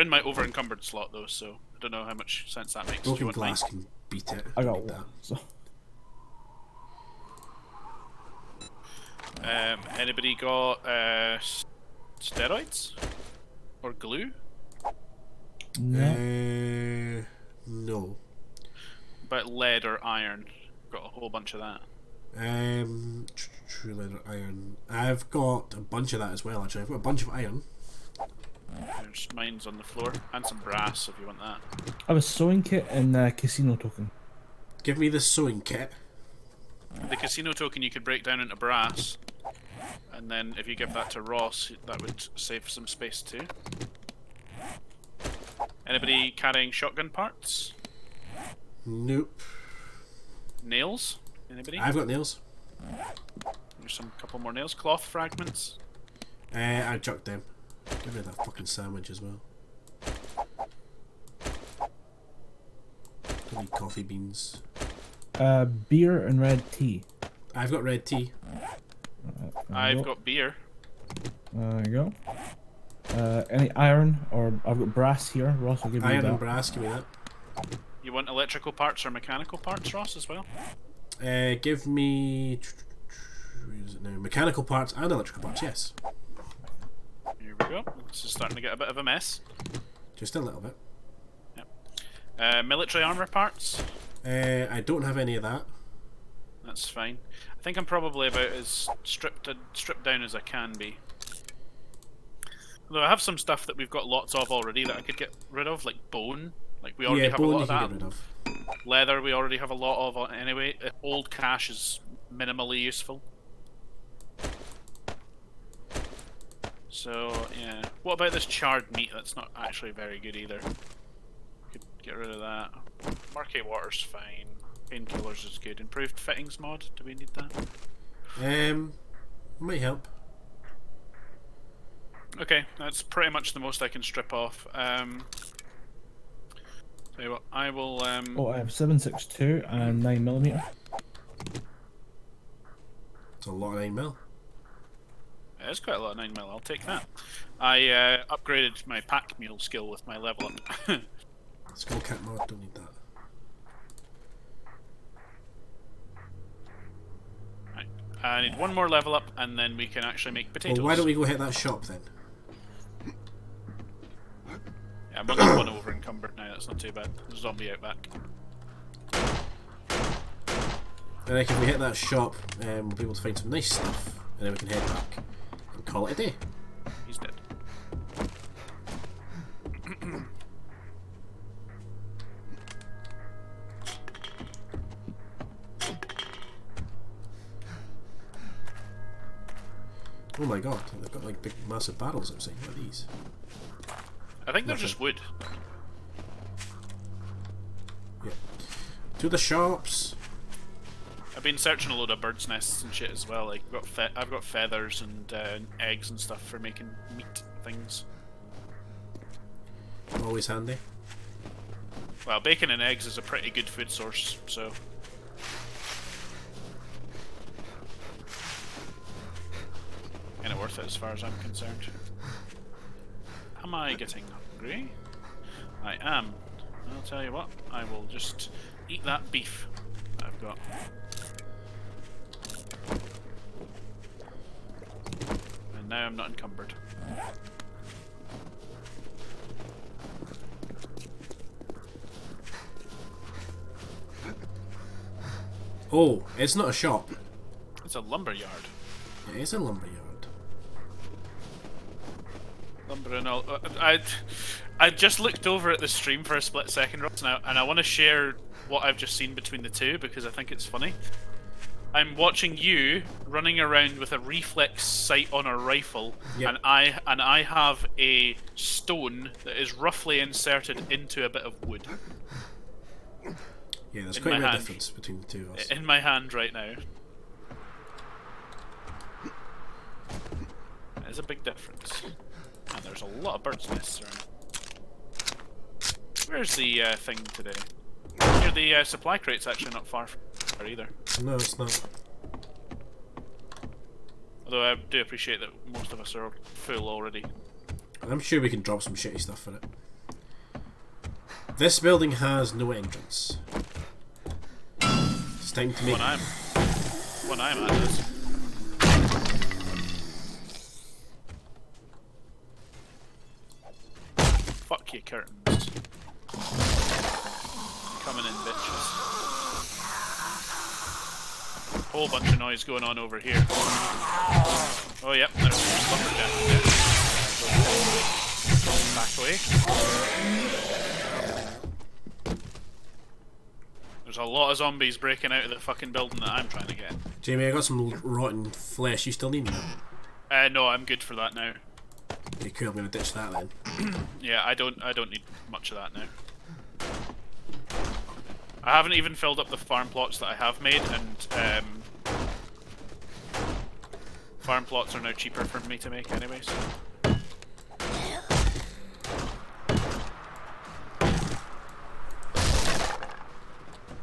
my over encumbered slot though, so I don't know how much sense that makes. Do you Broken want glass mine? can beat it. I got Need one. So. Anybody got steroids or glue? No. No. About lead or iron? Got a whole bunch of that. True leather iron. I've got a bunch of that as well. Actually, I've got a bunch of iron. There's mine's on the floor and some brass if you want that. I have a sewing kit and a casino token. Give me the sewing kit. The casino token you could break down into brass, and then if you give that to Ross, that would save some space too. Anybody carrying shotgun parts? Nope. Nails? Anybody? I've got nails. There's some couple more nails. Cloth fragments? I chucked them. Give me that fucking sandwich as well. Don't need coffee beans. Beer and red tea. I've got red tea. I've got beer. There you go. Any iron or I've got brass here. Ross will give you Iron that. and brass, give me that. You want electrical parts or mechanical parts, Ross, as well? Give me... Where is it now? Mechanical parts and electrical parts, yes. Here we go. This is starting to get a bit of a mess. Just a little bit. Yep. Military armor parts? I don't have any of that. That's fine. I think I'm probably about as stripped down as I can be. Although I have some stuff that we've got lots of already that I could get rid of, like bone. Like we already Yeah, have a bone lot you of can that. get rid of. Leather we already have a lot of anyway. Old cash is minimally useful. So yeah. What about this charred meat? That's not actually very good either. Could get rid of that. Murky water's fine. Painkillers is good. Improved fittings mod. Do we need that? Might help. Okay, that's pretty much the most I can strip off. Tell you what, I will. Oh, I have 7.62 and 9mm. It's a lot of 9mm. It's quite a lot of 9mm. I'll take that. I upgraded my pack mule skill with my level up. Skull cat mod, don't need that. Right. I need one more level up, and then we can actually make potatoes. Well, why don't we go hit that shop then? Yeah, I'm only one over encumbered now. That's not too bad. There's a zombie out back. I reckon if we hit that shop, we'll be able to find some nice stuff, and then we can head back and call it a day. He's dead. Oh my god, they've got like big massive barrels outside. What are these? I think they're Nothing. just wood. Yeah. To the shops. I've been searching a load of birds' nests and shit as well. Like I've got feathers and eggs and stuff for making meat things. Always handy. Well, bacon and eggs is a pretty good food source, so. Kinda worth it as far as I'm concerned. Am I getting hungry? I am. I'll tell you what, I will just eat that beef that I've got. And now I'm not encumbered. Oh, it's not a shop. It's a lumber yard. It is a lumberyard. Lumber and all. I just looked over at the stream for a split second, Ross, and I want to share what I've just seen between the two because I think it's funny. I'm watching you running around with a reflex sight on a rifle, Yep. and I have a stone that is roughly inserted into a bit of wood. Yeah, there's In quite a my bit of hand. difference between the two of us. In my hand right now. There's a big difference. And there's a lot of birds' nests around. Where's the thing today? Here, the supply crate's actually not far from here either. No, it's not. Although I do appreciate that most of us are full already. I'm sure we can drop some shitty stuff for it. This building has no entrance. It's time to make... When I'm at this. Fuck you, curtains. Coming in, bitches. Whole bunch of noise going on over here. Oh, yep, there's lumberjack there. Back away. There's a lot of zombies breaking out of the fucking building that I'm trying to get. Jamie, I got some rotten flesh. You still need that? No, I'm good for that now. Okay, cool. I'm gonna ditch that then. Yeah, I don't need much of that now. I haven't even filled up the farm plots that I have made, and farm plots are now cheaper for me to make anyway, so.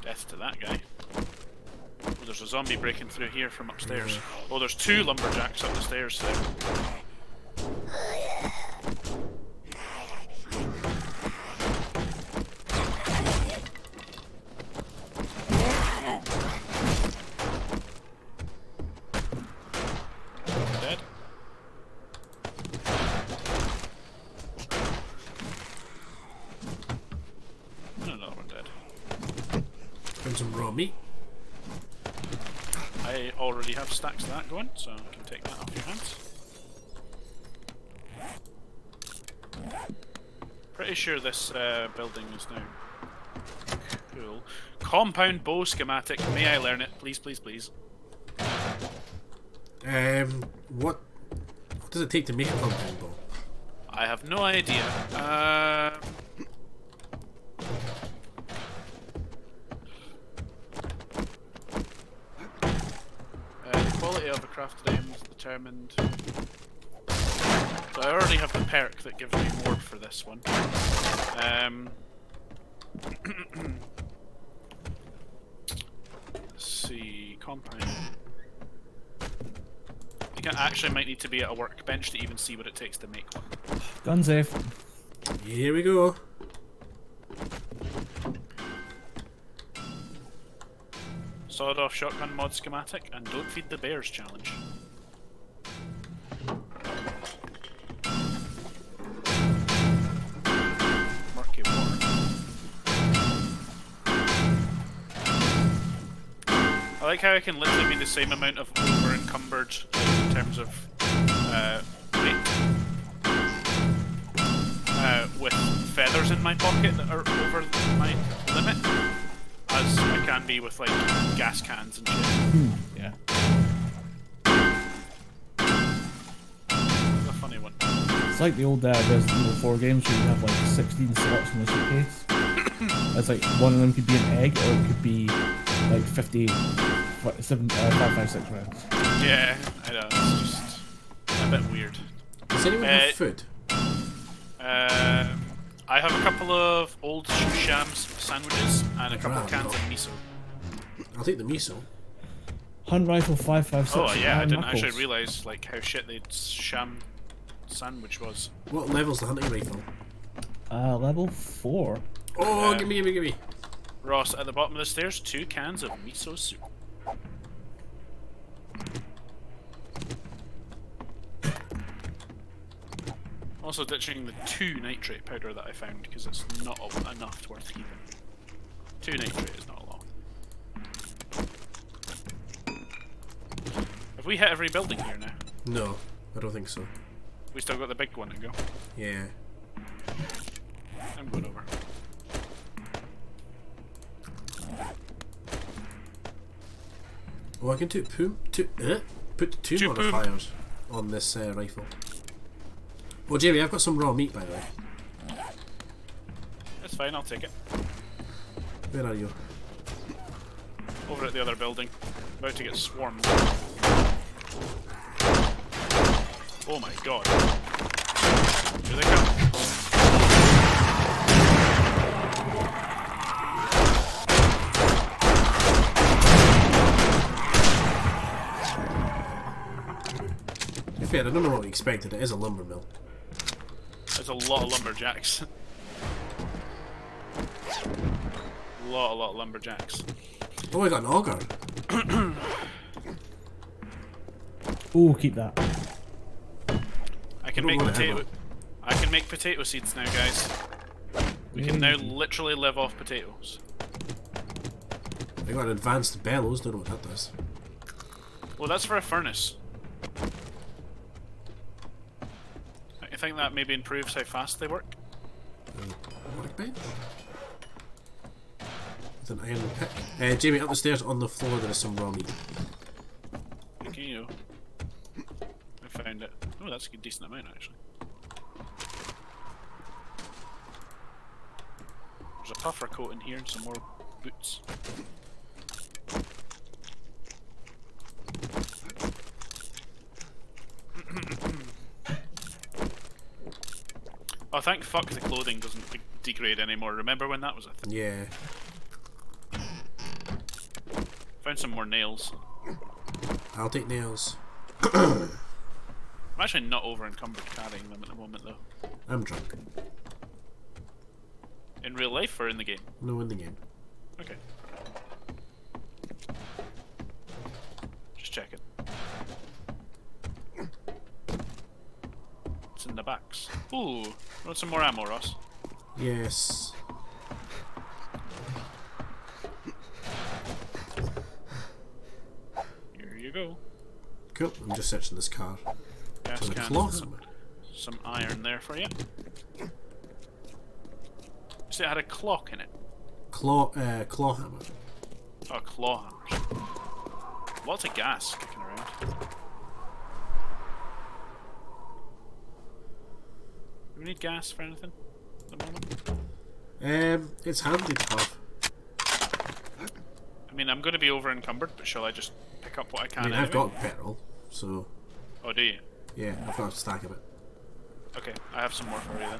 Death to that guy. Oh, there's a zombie breaking through here from upstairs. Oh, there's two lumberjacks up the stairs there. Dead. And another one dead. Found some raw meat. I already have stacks of that going, so I can take that off your hands. Pretty sure this building is now cool. Compound bow schematic. May I learn it, please, please, please? What does it take to make a compound bow? I have no idea. The quality of a crafted item is determined. So I already have the perk that gives me more for this one. Let's see, compound. I think I actually might need to be at a workbench to even see what it takes to make one. Gun safe. Here we go. Sawed off shotgun mod schematic and don't feed the bears challenge. Murky water. I like how I can literally be the same amount of over encumbered in terms of weight with feathers in my pocket that are over my limit as I can be with like gas cans and shit. Yeah. That's a funny one. It's like the old Resident Evil 4 games where you have like 16 slots in the suitcase. It's like one of them could be an egg or it could be like 556 rounds. Yeah, I know, it's just a bit weird. Does anyone have food? I have a couple of old Shams sandwiches and a couple of Grand. cans of miso. I'll take the miso. Hunt rifle 556. Oh yeah, I didn't knuckles. actually realise like how shit the Sham sandwich was. What level's the hunting rifle? Level 4. Oh, give me. Ross, at the bottom of the stairs, 2 cans of miso soup. Also ditching the 2 nitrate powder that I found because it's not enough worth keeping. 2 nitrate is not a lot. Have we hit every building here now? No, I don't think so. We still got the big one to go. Yeah. I'm going over. Oh, I can put two Two modifiers on this rifle. Well, Jamie, I've got some raw meat, by the way. That's fine, I'll take it. Where are you? Over at the other building. About to get swarmed. Oh my god. Here they come. To be fair, I don't know what we expected. It is a lumber mill. There's a lot of lumberjacks. A lot of lumberjacks. Oh, I got an auger. Oh, keep that. I can make potato seeds now, guys. We can now literally live off potatoes. I got an advanced bellows. Don't know what that does. Well, that's for a furnace. I think that maybe improves how fast they work. Workbench? With an iron pick. Jamie, up the stairs on the floor there is some raw meat. Thank you. I found it. Oh, that's a good, decent amount actually. There's a puffer coat in here and some more boots. Oh, thank fuck the clothing doesn't degrade anymore. Remember when that was a thing? Yeah. Found some more nails. I'll take nails. I'm actually not over encumbered carrying them at the moment though. I'm drunk. In real life or in the game? No, in the game. Okay. Just checking. It's in the backs. Ooh, want some more ammo, Ross? Yes. Here you go. Cool. I'm just searching this car. Gas There's a can. claw somewhere. Some iron there for you. See, it had a clock in it. Claw hammer. Oh, claw hammers. Lots of gas kicking around. Do we need gas for anything at the moment? It's handy to have. I mean, I'm going to be over encumbered, but shall I just pick up what I can? I mean, anyway? I've got petrol, so Oh, do you? yeah, I've got a stack of it. Okay, I have some more for you then.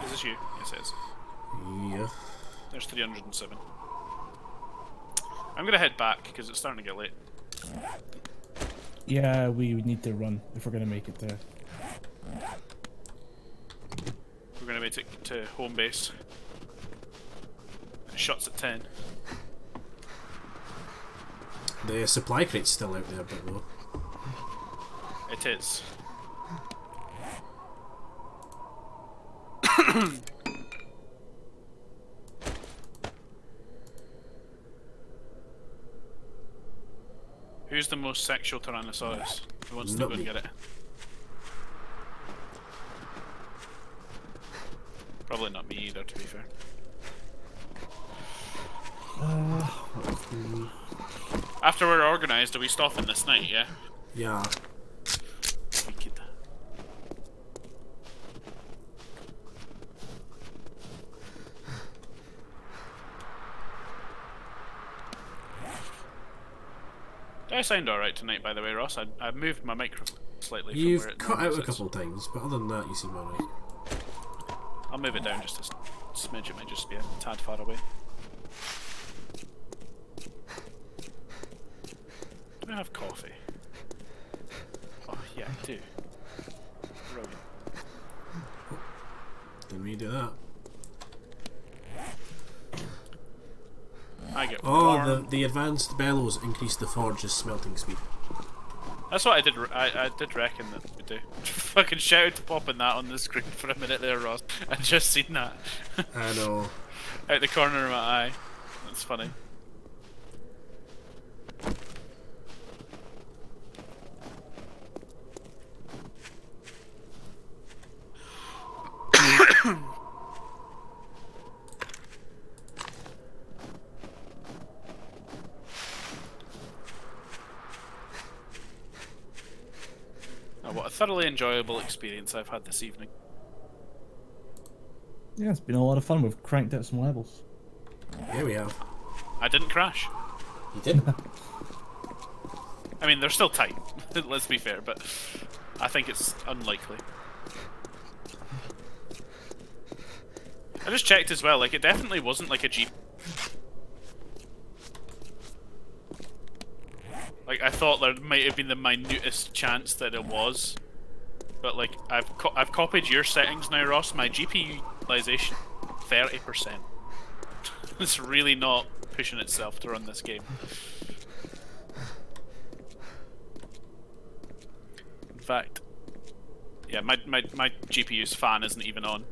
Is this you? Yes, it is. Yeah. There's 307. I'm going to head back because it's starting to get late. Yeah, we need to run if we're gonna make it there. We're going to make it to home base. It shuts at 10. The supply crate's still out there a bit though. It is. Who's the most sexual Tyrannosaurus? Who wants to Not go and me. get it? Probably not me either, to be fair. After we're organised, are we stopping this night, yeah? Yeah. Wicked. Do I sound alright tonight, by the way, Ross? I moved my microphone slightly from where You've it cut normally out a sits. couple of times, but other than that, you seem alright. I'll move it down just a smidge, it might just be a tad far away. Do I have coffee? Oh, yeah, I do. Brilliant. Didn't we do that? I get Oh, warm. the advanced bellows increase the forge's smelting speed. That's what I did. I did reckon that we do. Fucking shouted to popping that on the screen for a minute there, Ross. I just seen that I know. out the corner of my eye. That's funny. Oh, what a thoroughly enjoyable experience I've had this evening. Yeah, it's been a lot of fun. We've cranked out some levels. Here we have. I didn't crash. You didn't. I mean, they're still tight. Let's be fair, but I think it's unlikely. I just checked as well. Like, it definitely wasn't like a G. Like, I thought there might have been the minutest chance that it was, but like, I've copied your settings now, Ross. My GPU utilization 30%. It's really not pushing itself to run this game. In fact, yeah, my GPU's fan isn't even on.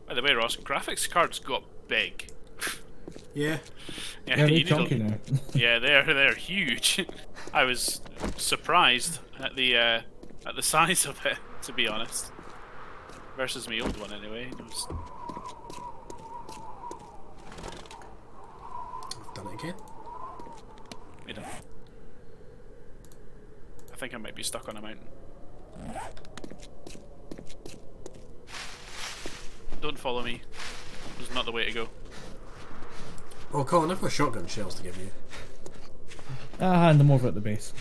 By the way, Ross, graphics cards got big. Yeah. Yeah, they're you need chunky now. yeah, they're huge. I was surprised at the size of it, to be honest. Versus my old one, anyway. It was... I've done it again. Wait a minute. I think I might be stuck on a mountain. Don't follow me. This is not the way to go. Oh, Colin, I've got shotgun shells to give you. I'll hand them over at the base.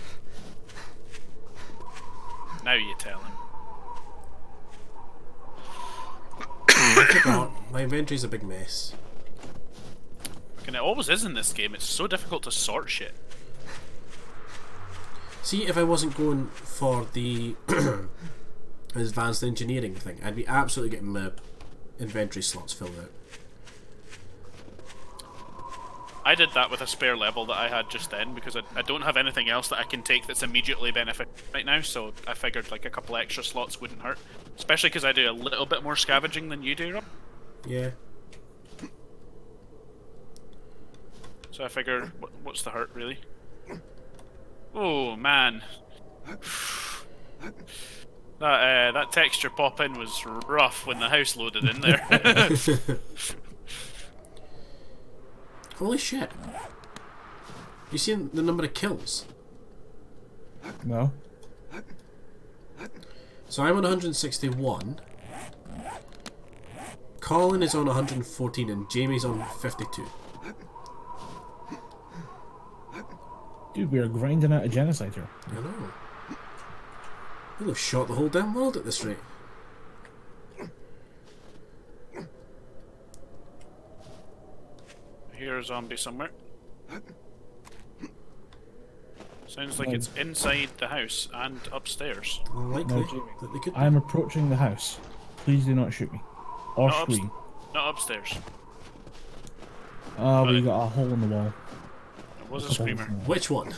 Now you tell him. I forgot. My inventory's a big mess. And it always is in this game. It's so difficult to sort shit. See, if I wasn't going for the advanced engineering thing, I'd be absolutely getting my inventory slots filled out. I did that with a spare level that I had just then because I don't have anything else that I can take that's immediately beneficial right now, so I figured like a couple extra slots wouldn't hurt. Especially because I do a little bit more scavenging than you do, Rob. Yeah. So I figured, what's the hurt, really? Oh, man. That texture pop-in was rough when the house loaded in there. Holy shit. You seen the number of kills? No. So I'm on 161. Colin is on 114 and Jamie's on 52. Dude, we are grinding out a genocide here. I know. We'll have shot the whole damn world at this rate. I hear a zombie somewhere. Sounds like it's inside the house and upstairs. Unlikely No, Jamie. that they could. I am approaching the house. Please do not shoot me. Or Not scream. Not upstairs. Oh, we got a hole in the wall. It was a Couple holes screamer. in the wall. Which one?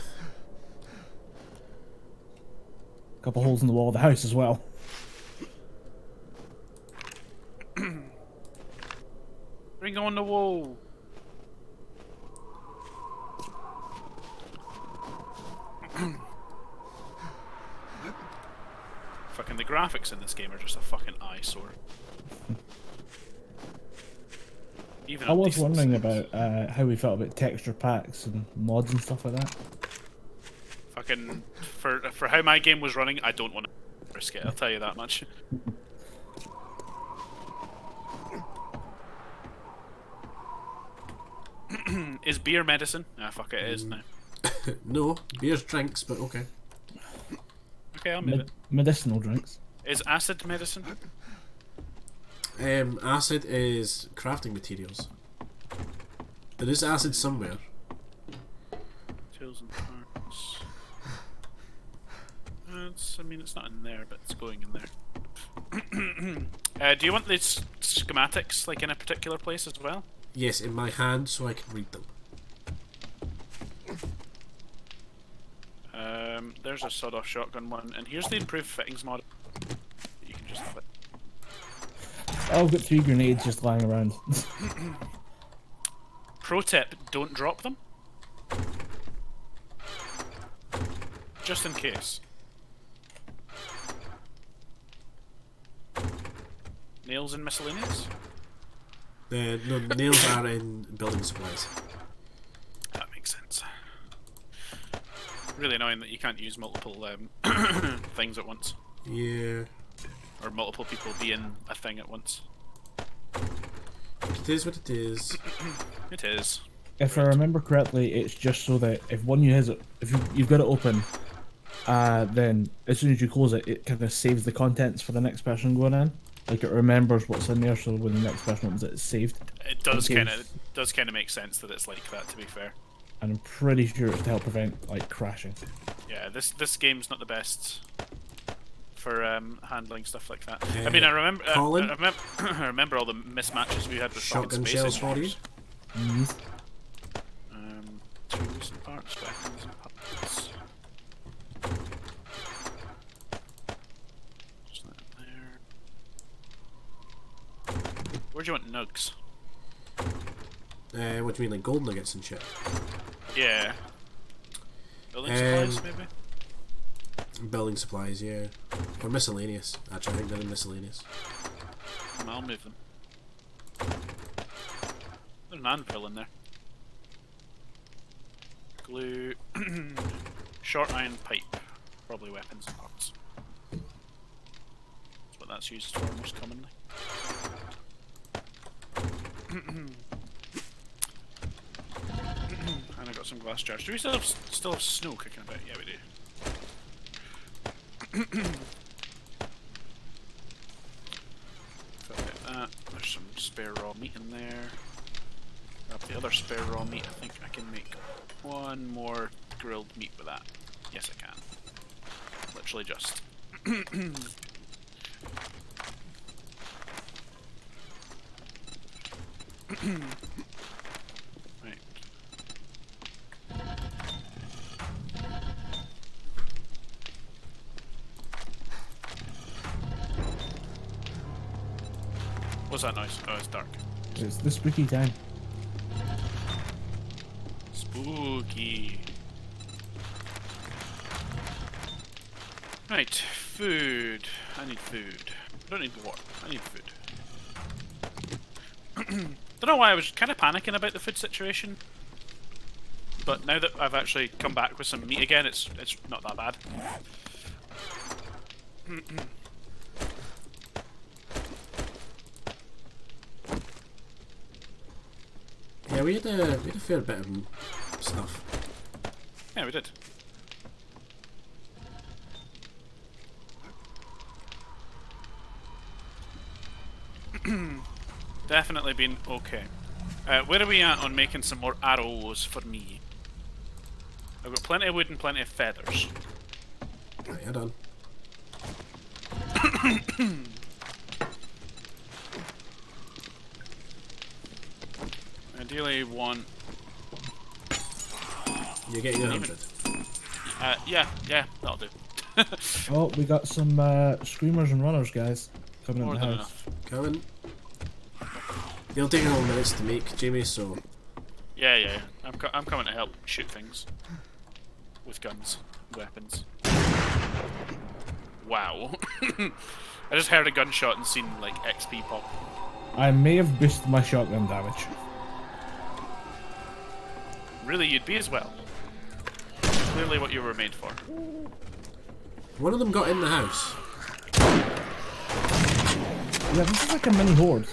Couple holes in the wall of the house as well. Bring on the wall. Fucking the graphics in this game are just a fucking eyesore. Even I on was decent wondering settings. about how we felt about texture packs and mods and stuff like that. Fucking for how my game was running, I don't want to risk it. I'll tell you that much. Is beer medicine? Ah, fuck it, it is now. No, beer's drinks, but okay. Okay, I'll move it. Medicinal drinks. Is acid medicine? Acid is crafting materials. There is acid somewhere. Tools and parts. I mean, it's not in there, but it's going in there. Do you want these schematics like in a particular place as well? Yes, in my hand, so I can read them. There's a sawed-off shotgun one, and here's the improved fittings mod. You can just have it. Oh, I've got 3 grenades just lying around. Pro tip: don't drop them. Just in case. Nails and miscellaneous? No, nails are in building supplies. That makes sense. Really annoying that you can't use multiple things at once. Yeah. Or multiple people being a thing at once. It is what it is. It is. If I remember correctly, it's just so that if one you has it, if you've got it open, then as soon as you close it, it kind of saves the contents for the next person going in. Like it remembers what's in there, so when the next person opens it, it's saved. It does kind of make sense that it's like that. To be fair. And I'm pretty sure it's to help prevent like crashing. Yeah, this game's not the best for handling stuff like that. I mean, I remember. Colin? I remember all the mismatches we had with Shotgun fucking shells space for you. engineers. Yes. Tools and parts, weapons and parts. Just that there. Where do you want nugs? What do you mean, like gold nuggets and shit? Yeah. Building supplies, maybe? Building supplies, yeah. Or miscellaneous. Actually, I think they're in miscellaneous. I'll move them. There's an anvil in there. Glue. Short iron pipe. Probably weapons and parts. That's what that's used for most commonly. And I got some glass jars. Do we still have snow kicking about? Yeah, we do. There's some spare raw meat in there. Grab the other spare raw meat. I think I can make one more grilled meat with that. Yes, I can. Literally just. Right. What's that noise? Oh, it's dark. It's the spooky time. Spooky. Right, food. I need food. I don't need water. I need food. Don't know why I was kind of panicking about the food situation, but now that I've actually come back with some meat again, it's not that bad. Yeah, we had a fair bit of stuff. Yeah, we did. Definitely been okay. Where are we at on making some more arrows for me? I've got plenty of wood and plenty of feathers. Right, head on. Ideally want... You're getting 100. yeah, that'll do. Oh, we got some screamers and runners, guys, coming More in the than house. enough. Coming. They'll take a couple minutes to make, Jamie, so... Yeah. I'm coming to help shoot things. With guns. Weapons. Wow. I just heard a gunshot and seen, like, XP pop. I may have boosted my shotgun damage. Really, you'd be as well. Clearly what you were made for. One of them got in the house. Yeah, this is like a mini horde.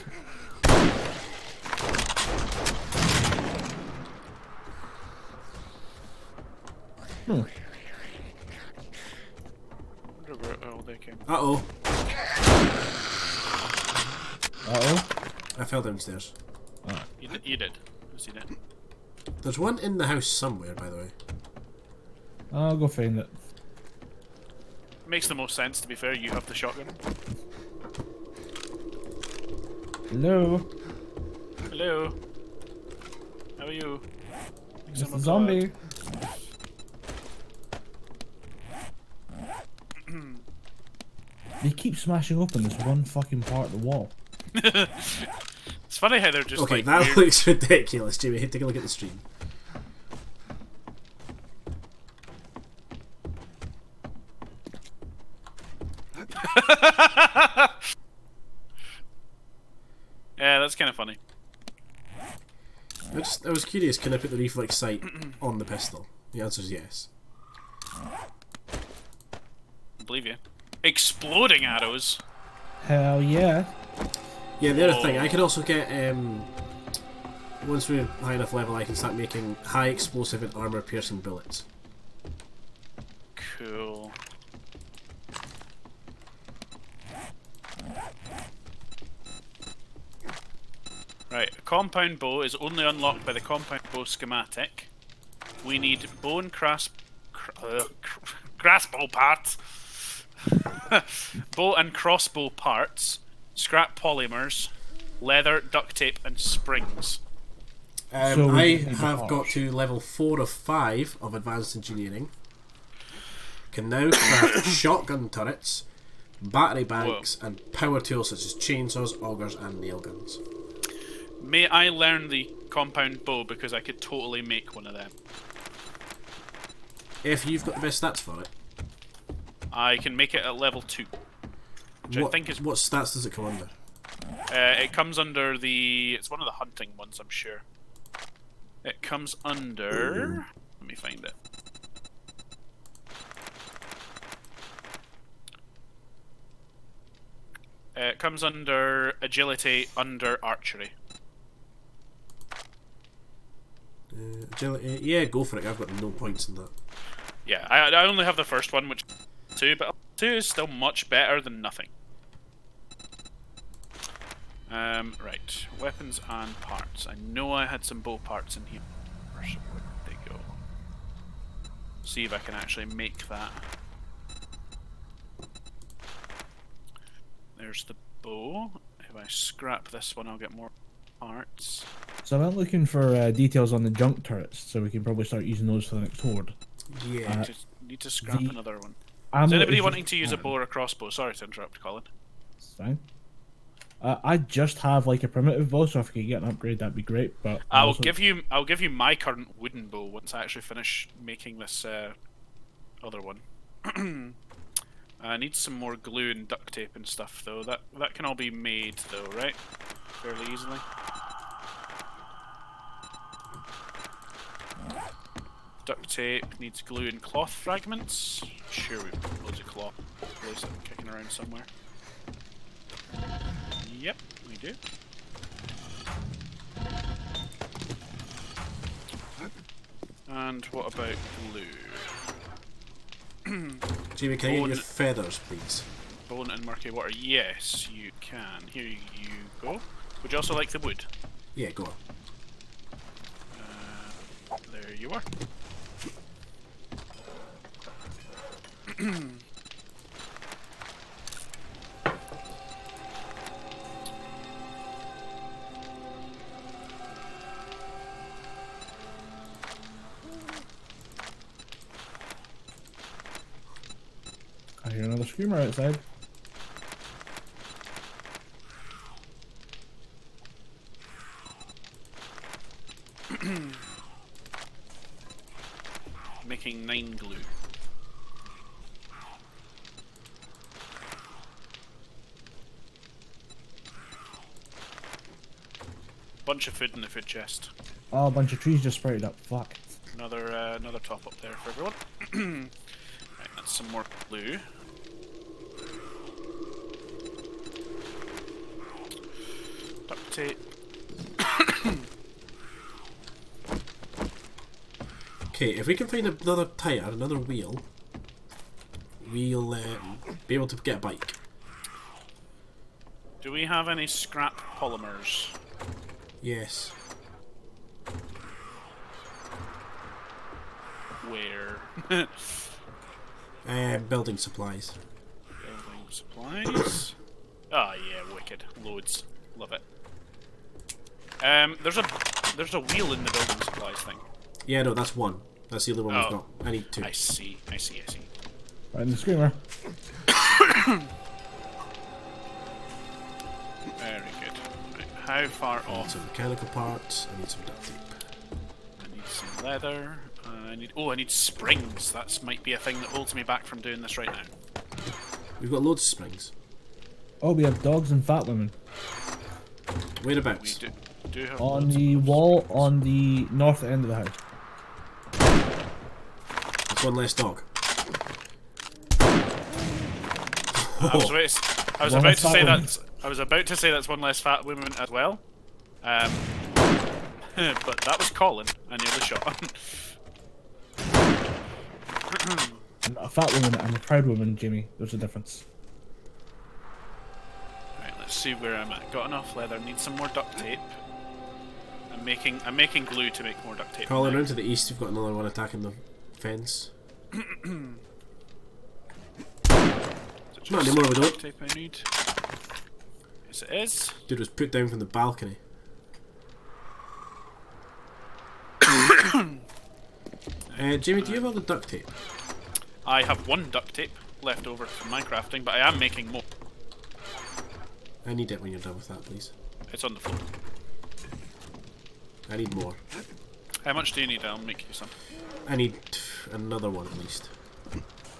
Wonder where they came. Uh-oh. Uh-oh. I fell downstairs. You did. I seen it. There's one in the house somewhere, by the way. I'll go find it. Makes the most sense, to be fair. You have the shotgun. Hello? Hello. How are you? It's a zombie. They keep smashing open this one fucking part of the wall. It's funny how they're just Okay, like that weird. looks ridiculous, Jamie. Take a look at the stream. Yeah, that's kind of funny. I was curious, can I put the reflex sight on the pistol? The answer is yes. believe you. Exploding arrows. Hell yeah. Yeah, the other thing, I can also get, once we're high enough level, I can start making high explosive and armor piercing bullets. Cool. Right, a compound bow is only unlocked by the compound bow schematic. We need bow and crossbow parts. Bow and crossbow parts, scrap polymers, leather, duct tape, and springs. So I have got to level 4 of 5 of advanced engineering. Can now craft shotgun turrets, battery banks, and power tools such as chainsaws, augers, and nail guns. May I learn the compound bow because I could totally make one of them. If you've got the best stats for it. I can make it at level 2. Which I think is... What stats does it come under? it comes under the... It's one of the hunting ones, I'm sure. It comes under... Let me find it. It comes under agility, under archery. Agility, yeah, go for it. I've got no points in that. Yeah, I only have the first one, which is 2, but 2 is still much better than nothing. Right, weapons and parts. I know I had some bow parts in here. Where did they go? See if I can actually make that. There's the bow. If I scrap this one, I'll get more parts. So I'm looking for details on the junk turrets, so we can probably start using those for the next horde. Yeah. Need to scrap another one. I'm Is anybody wanting to use a bow or a crossbow? Sorry to interrupt, Colin. It's fine. I just have like a primitive bow, so if I could get an upgrade, that'd be great. But I'll give you my current wooden bow once I actually finish making this other one. I need some more glue and duct tape and stuff, though. That can all be made, though, right? Fairly easily. Duct tape needs glue and cloth fragments. Sure, we've got loads of cloth kicking around somewhere. Yep, we do. And what about glue? Jamie, can I get your feathers, please? Bone and murky water. Yes, you can. Here you go. Would you also like the wood? Yeah, go on. There you are. I hear another screamer outside. Making 9 glue. Bunch of food in the food chest. Oh, a bunch of trees just sprouted up. Fuck. Another top up there for everyone. Right, that's some more glue. Duct tape. Okay, if we can find another tire, another wheel, we'll be able to get a bike. Do we have any scrap polymers? Yes. Where? Building supplies. Building supplies. Ah, yeah, wicked. Loads. Love it. There's a wheel in the building supplies thing. Yeah, no, that's one. That's the other one we've got. I need 2. I see. Right in the screamer. Very good. Right, how far I need off? some mechanical parts. I need some duct tape. I need some leather. I need springs. That might be a thing that holds me back from doing this right now. We've got loads of springs. Oh, we have dogs and fat women. Whereabouts? We do have On loads the of wall on the north end of the house. There's one less dog. I was One about less to say fat woman. that. I was about to say that's one less fat woman as well. But that was Colin. I nearly shot him. I'm not a fat woman, I'm a proud woman, Jamie. There's a difference. Right, let's see where I'm at. Got enough leather. Need some more duct tape. I'm making glue to make more duct tape. Colin, now. round to the east, you've got another one attacking the fence. Not anymore, we don't. Duct tape I need. Yes, it is. Dude was put down from the balcony. Jamie, do you have all the duct tape? I have one duct tape left over from my crafting, but I am making more. I need it when you're done with that, please. It's on the floor. I need more. How much do you need? I'll make you some. I need another one at least.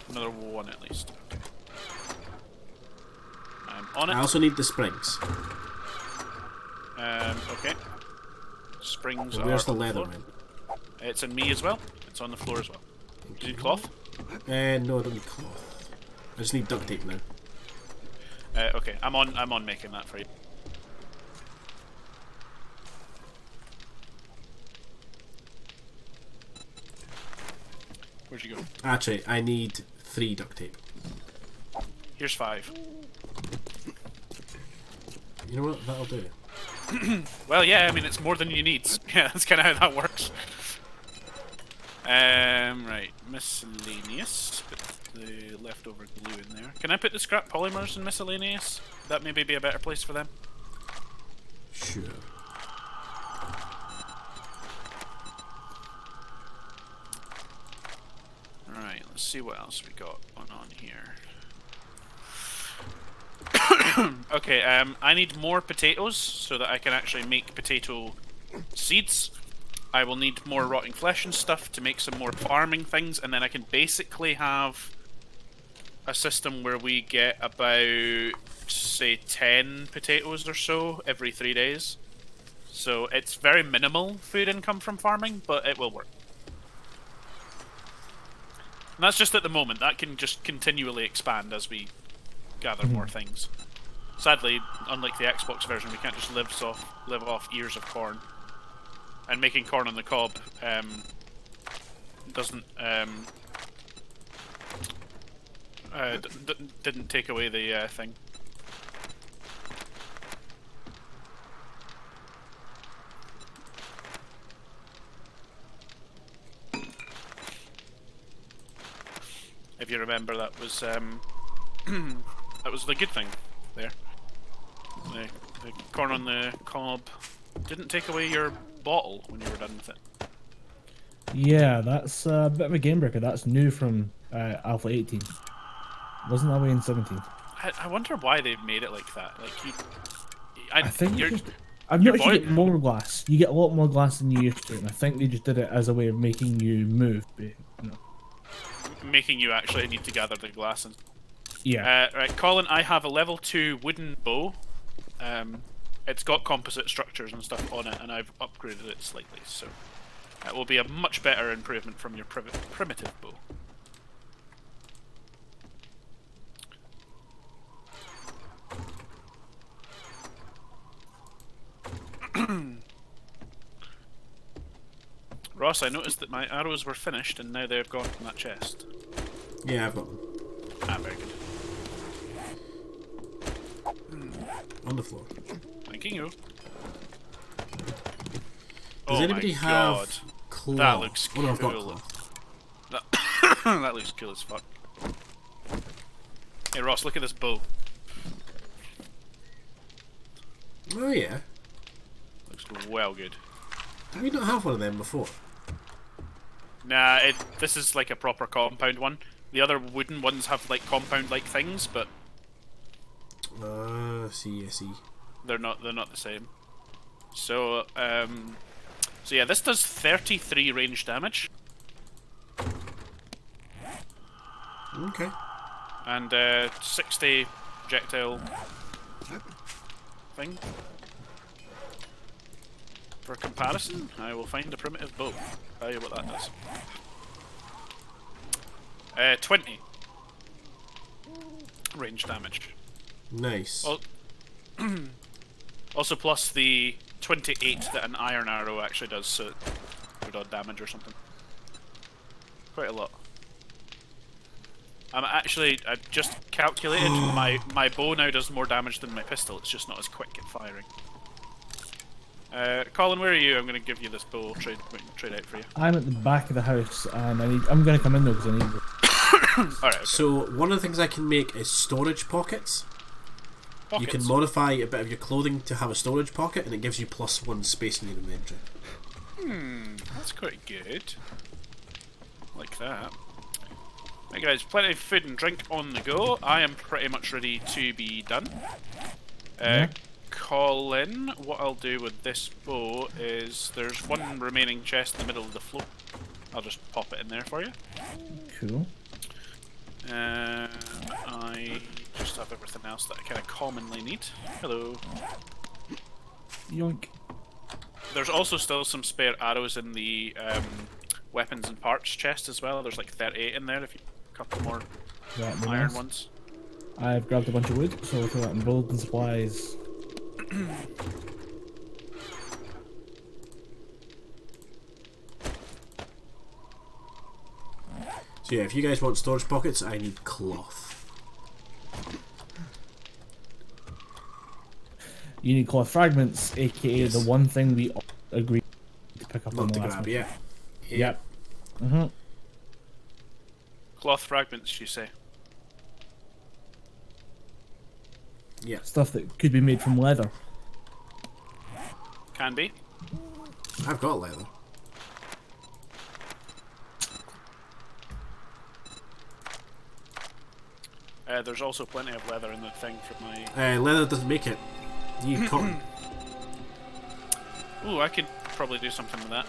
Another one at least. Okay. I'm on it. I also need the springs. Okay. Springs And are where's the on leather, floor. man? It's in me as well. It's on the floor as well. Do you need cloth? No, I don't need cloth. I just need duct tape now. Okay, I'm on making that for you. Where'd you go? Actually, I need 3 duct tape. Here's 5. You know what? That'll do. Well, yeah, I mean, it's more than you need. Yeah, that's kind of how that works. Right, miscellaneous. Put the leftover glue in there. Can I put the scrap polymers in miscellaneous? That maybe be a better place for them. Sure. Right, let's see what else we got on here. Okay, I need more potatoes so that I can actually make potato seeds. I will need more rotting flesh and stuff to make some more farming things, and then I can basically have a system where we get about, say, 10 potatoes or so every 3 days. So it's very minimal food income from farming, but it will work. And that's just at the moment. That can just continually expand as we gather more things. Sadly, unlike the Xbox version, we can't just live off ears of corn. And making corn on the cob doesn't didn't take away the thing. If you remember, that was that was the good thing there. The corn on the cob didn't take away your bottle when you were done with it. Yeah, that's a bit of a game breaker. That's new from Alpha 18. Wasn't that way in 17. I wonder why they've made it like that. Like I think you're, I've your noticed you boy- get more glass. You get a lot more glass than you used to, and I think they just did it as a way of making you move. But, you know. making you actually need to gather the glass. And Yeah. right, Colin, I have a level 2 wooden bow. It's got composite structures and stuff on it, and I've upgraded it slightly, so it will be a much better improvement from your primitive bow. Ross, I noticed that my arrows were finished, and now they've gone from that chest. Yeah, I've got them. Ah, very good. On the floor. Thank you. Does anybody have cloth? That looks Oh no, I've got cool. cloth. That looks cool as fuck. Hey Ross, look at this bow. Oh yeah. Looks well good. Did we not have one of them before? Nah, this is like a proper compound one. The other wooden ones have like compound-like things, but I see. they're not the same. So so yeah, this does 33 range damage. Okay. And 60 projectile thing. For comparison, I will find a primitive bow. Tell you what that does. 20. range damage. Nice. Also plus the 28 that an iron arrow actually does, so good odd damage or something. Quite a lot. I just calculated my bow now does more damage than my pistol. It's just not as quick at firing. Colin, where are you? I'm going to give you this bow. Trade out for you. I'm at the back of the house, and I'm going to come in though because I need. Alright. Okay. So one of the things I can make is storage pockets. You can modify a bit of your clothing to have a storage pocket, and it gives you +1 space in your inventory. That's quite good. Like that. Right guys, plenty of food and drink on the go. I am pretty much ready to be done. Colin, what I'll do with this bow is there's one remaining chest in the middle of the floor. I'll just pop it in there for you. Cool. I just have everything else that I kind of commonly need. Hello. Yoink. There's also still some spare arrows in the weapons and parts chest as well. There's like 38 in there if you a couple more iron ones. I've grabbed a bunch of wood, so we'll throw that in building supplies. So yeah, if you guys want storage pockets, I need cloth. You need cloth fragments, aka Yes. the one thing we all agreed to pick up on Not the to last grab, one. yeah. Yep. Mm-hmm. Cloth fragments, you say? Yeah. Stuff that could be made from leather. Can be. I've got leather. There's also plenty of leather in the thing for my... Leather doesn't make it. You need cotton. Ooh, I could probably do something with that.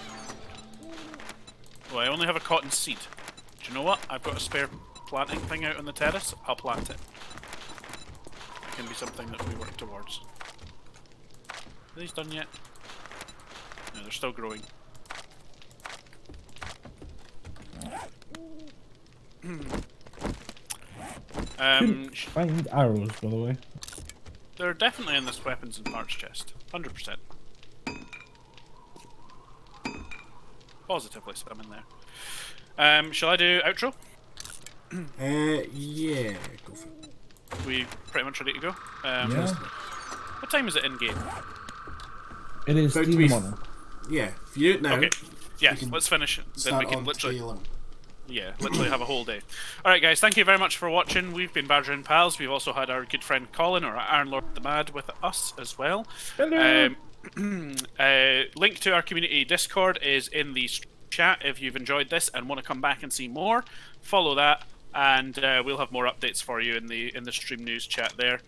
Oh, I only have a cotton seed. Do you know what? I've got a spare planting thing out on the terrace. I'll plant it. It can be something that we work towards. Are these done yet? No, they're still growing. Couldn't find arrows, by the way. They're definitely in this weapons and parts chest. 100%. Positively some in there. Shall I do outro? Yeah, go for it. We pretty much ready to go? Yeah. What time is it in game? It is About 3 to in the be- morning. Yeah, if you do it now, Okay. Yeah, can let's finish it. Then start we can on literally... KLM. Yeah, literally have a whole day. Alright guys, thank you very much for watching. We've been Badger and Pals. We've also had our good friend Colin, or Iron Lord the Mad, with us as well. Hello. Link to our community Discord is in the chat. If you've enjoyed this and want to come back and see more, follow that, and we'll have more updates for you in the stream news chat there.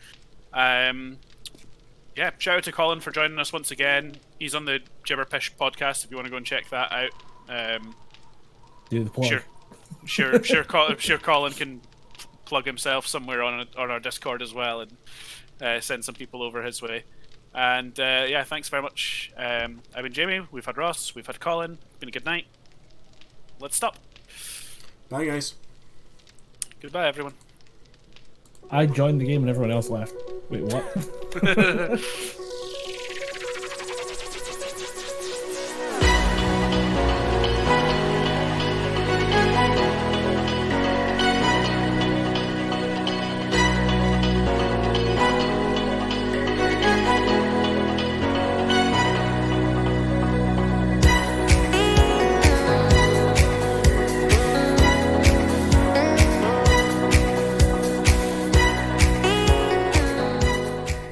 Yeah, shout out to Colin for joining us once again. He's on the Gibberpish podcast if you want to go and check that out. Do the plug. Sure, Colin can plug himself somewhere on our Discord as well, and send some people over his way. And yeah, thanks very much. I've been Jamie. We've had Ross. We've had Colin. It's been a good night. Let's stop. Bye, guys. Goodbye, everyone. I joined the game and everyone else left. Wait, what?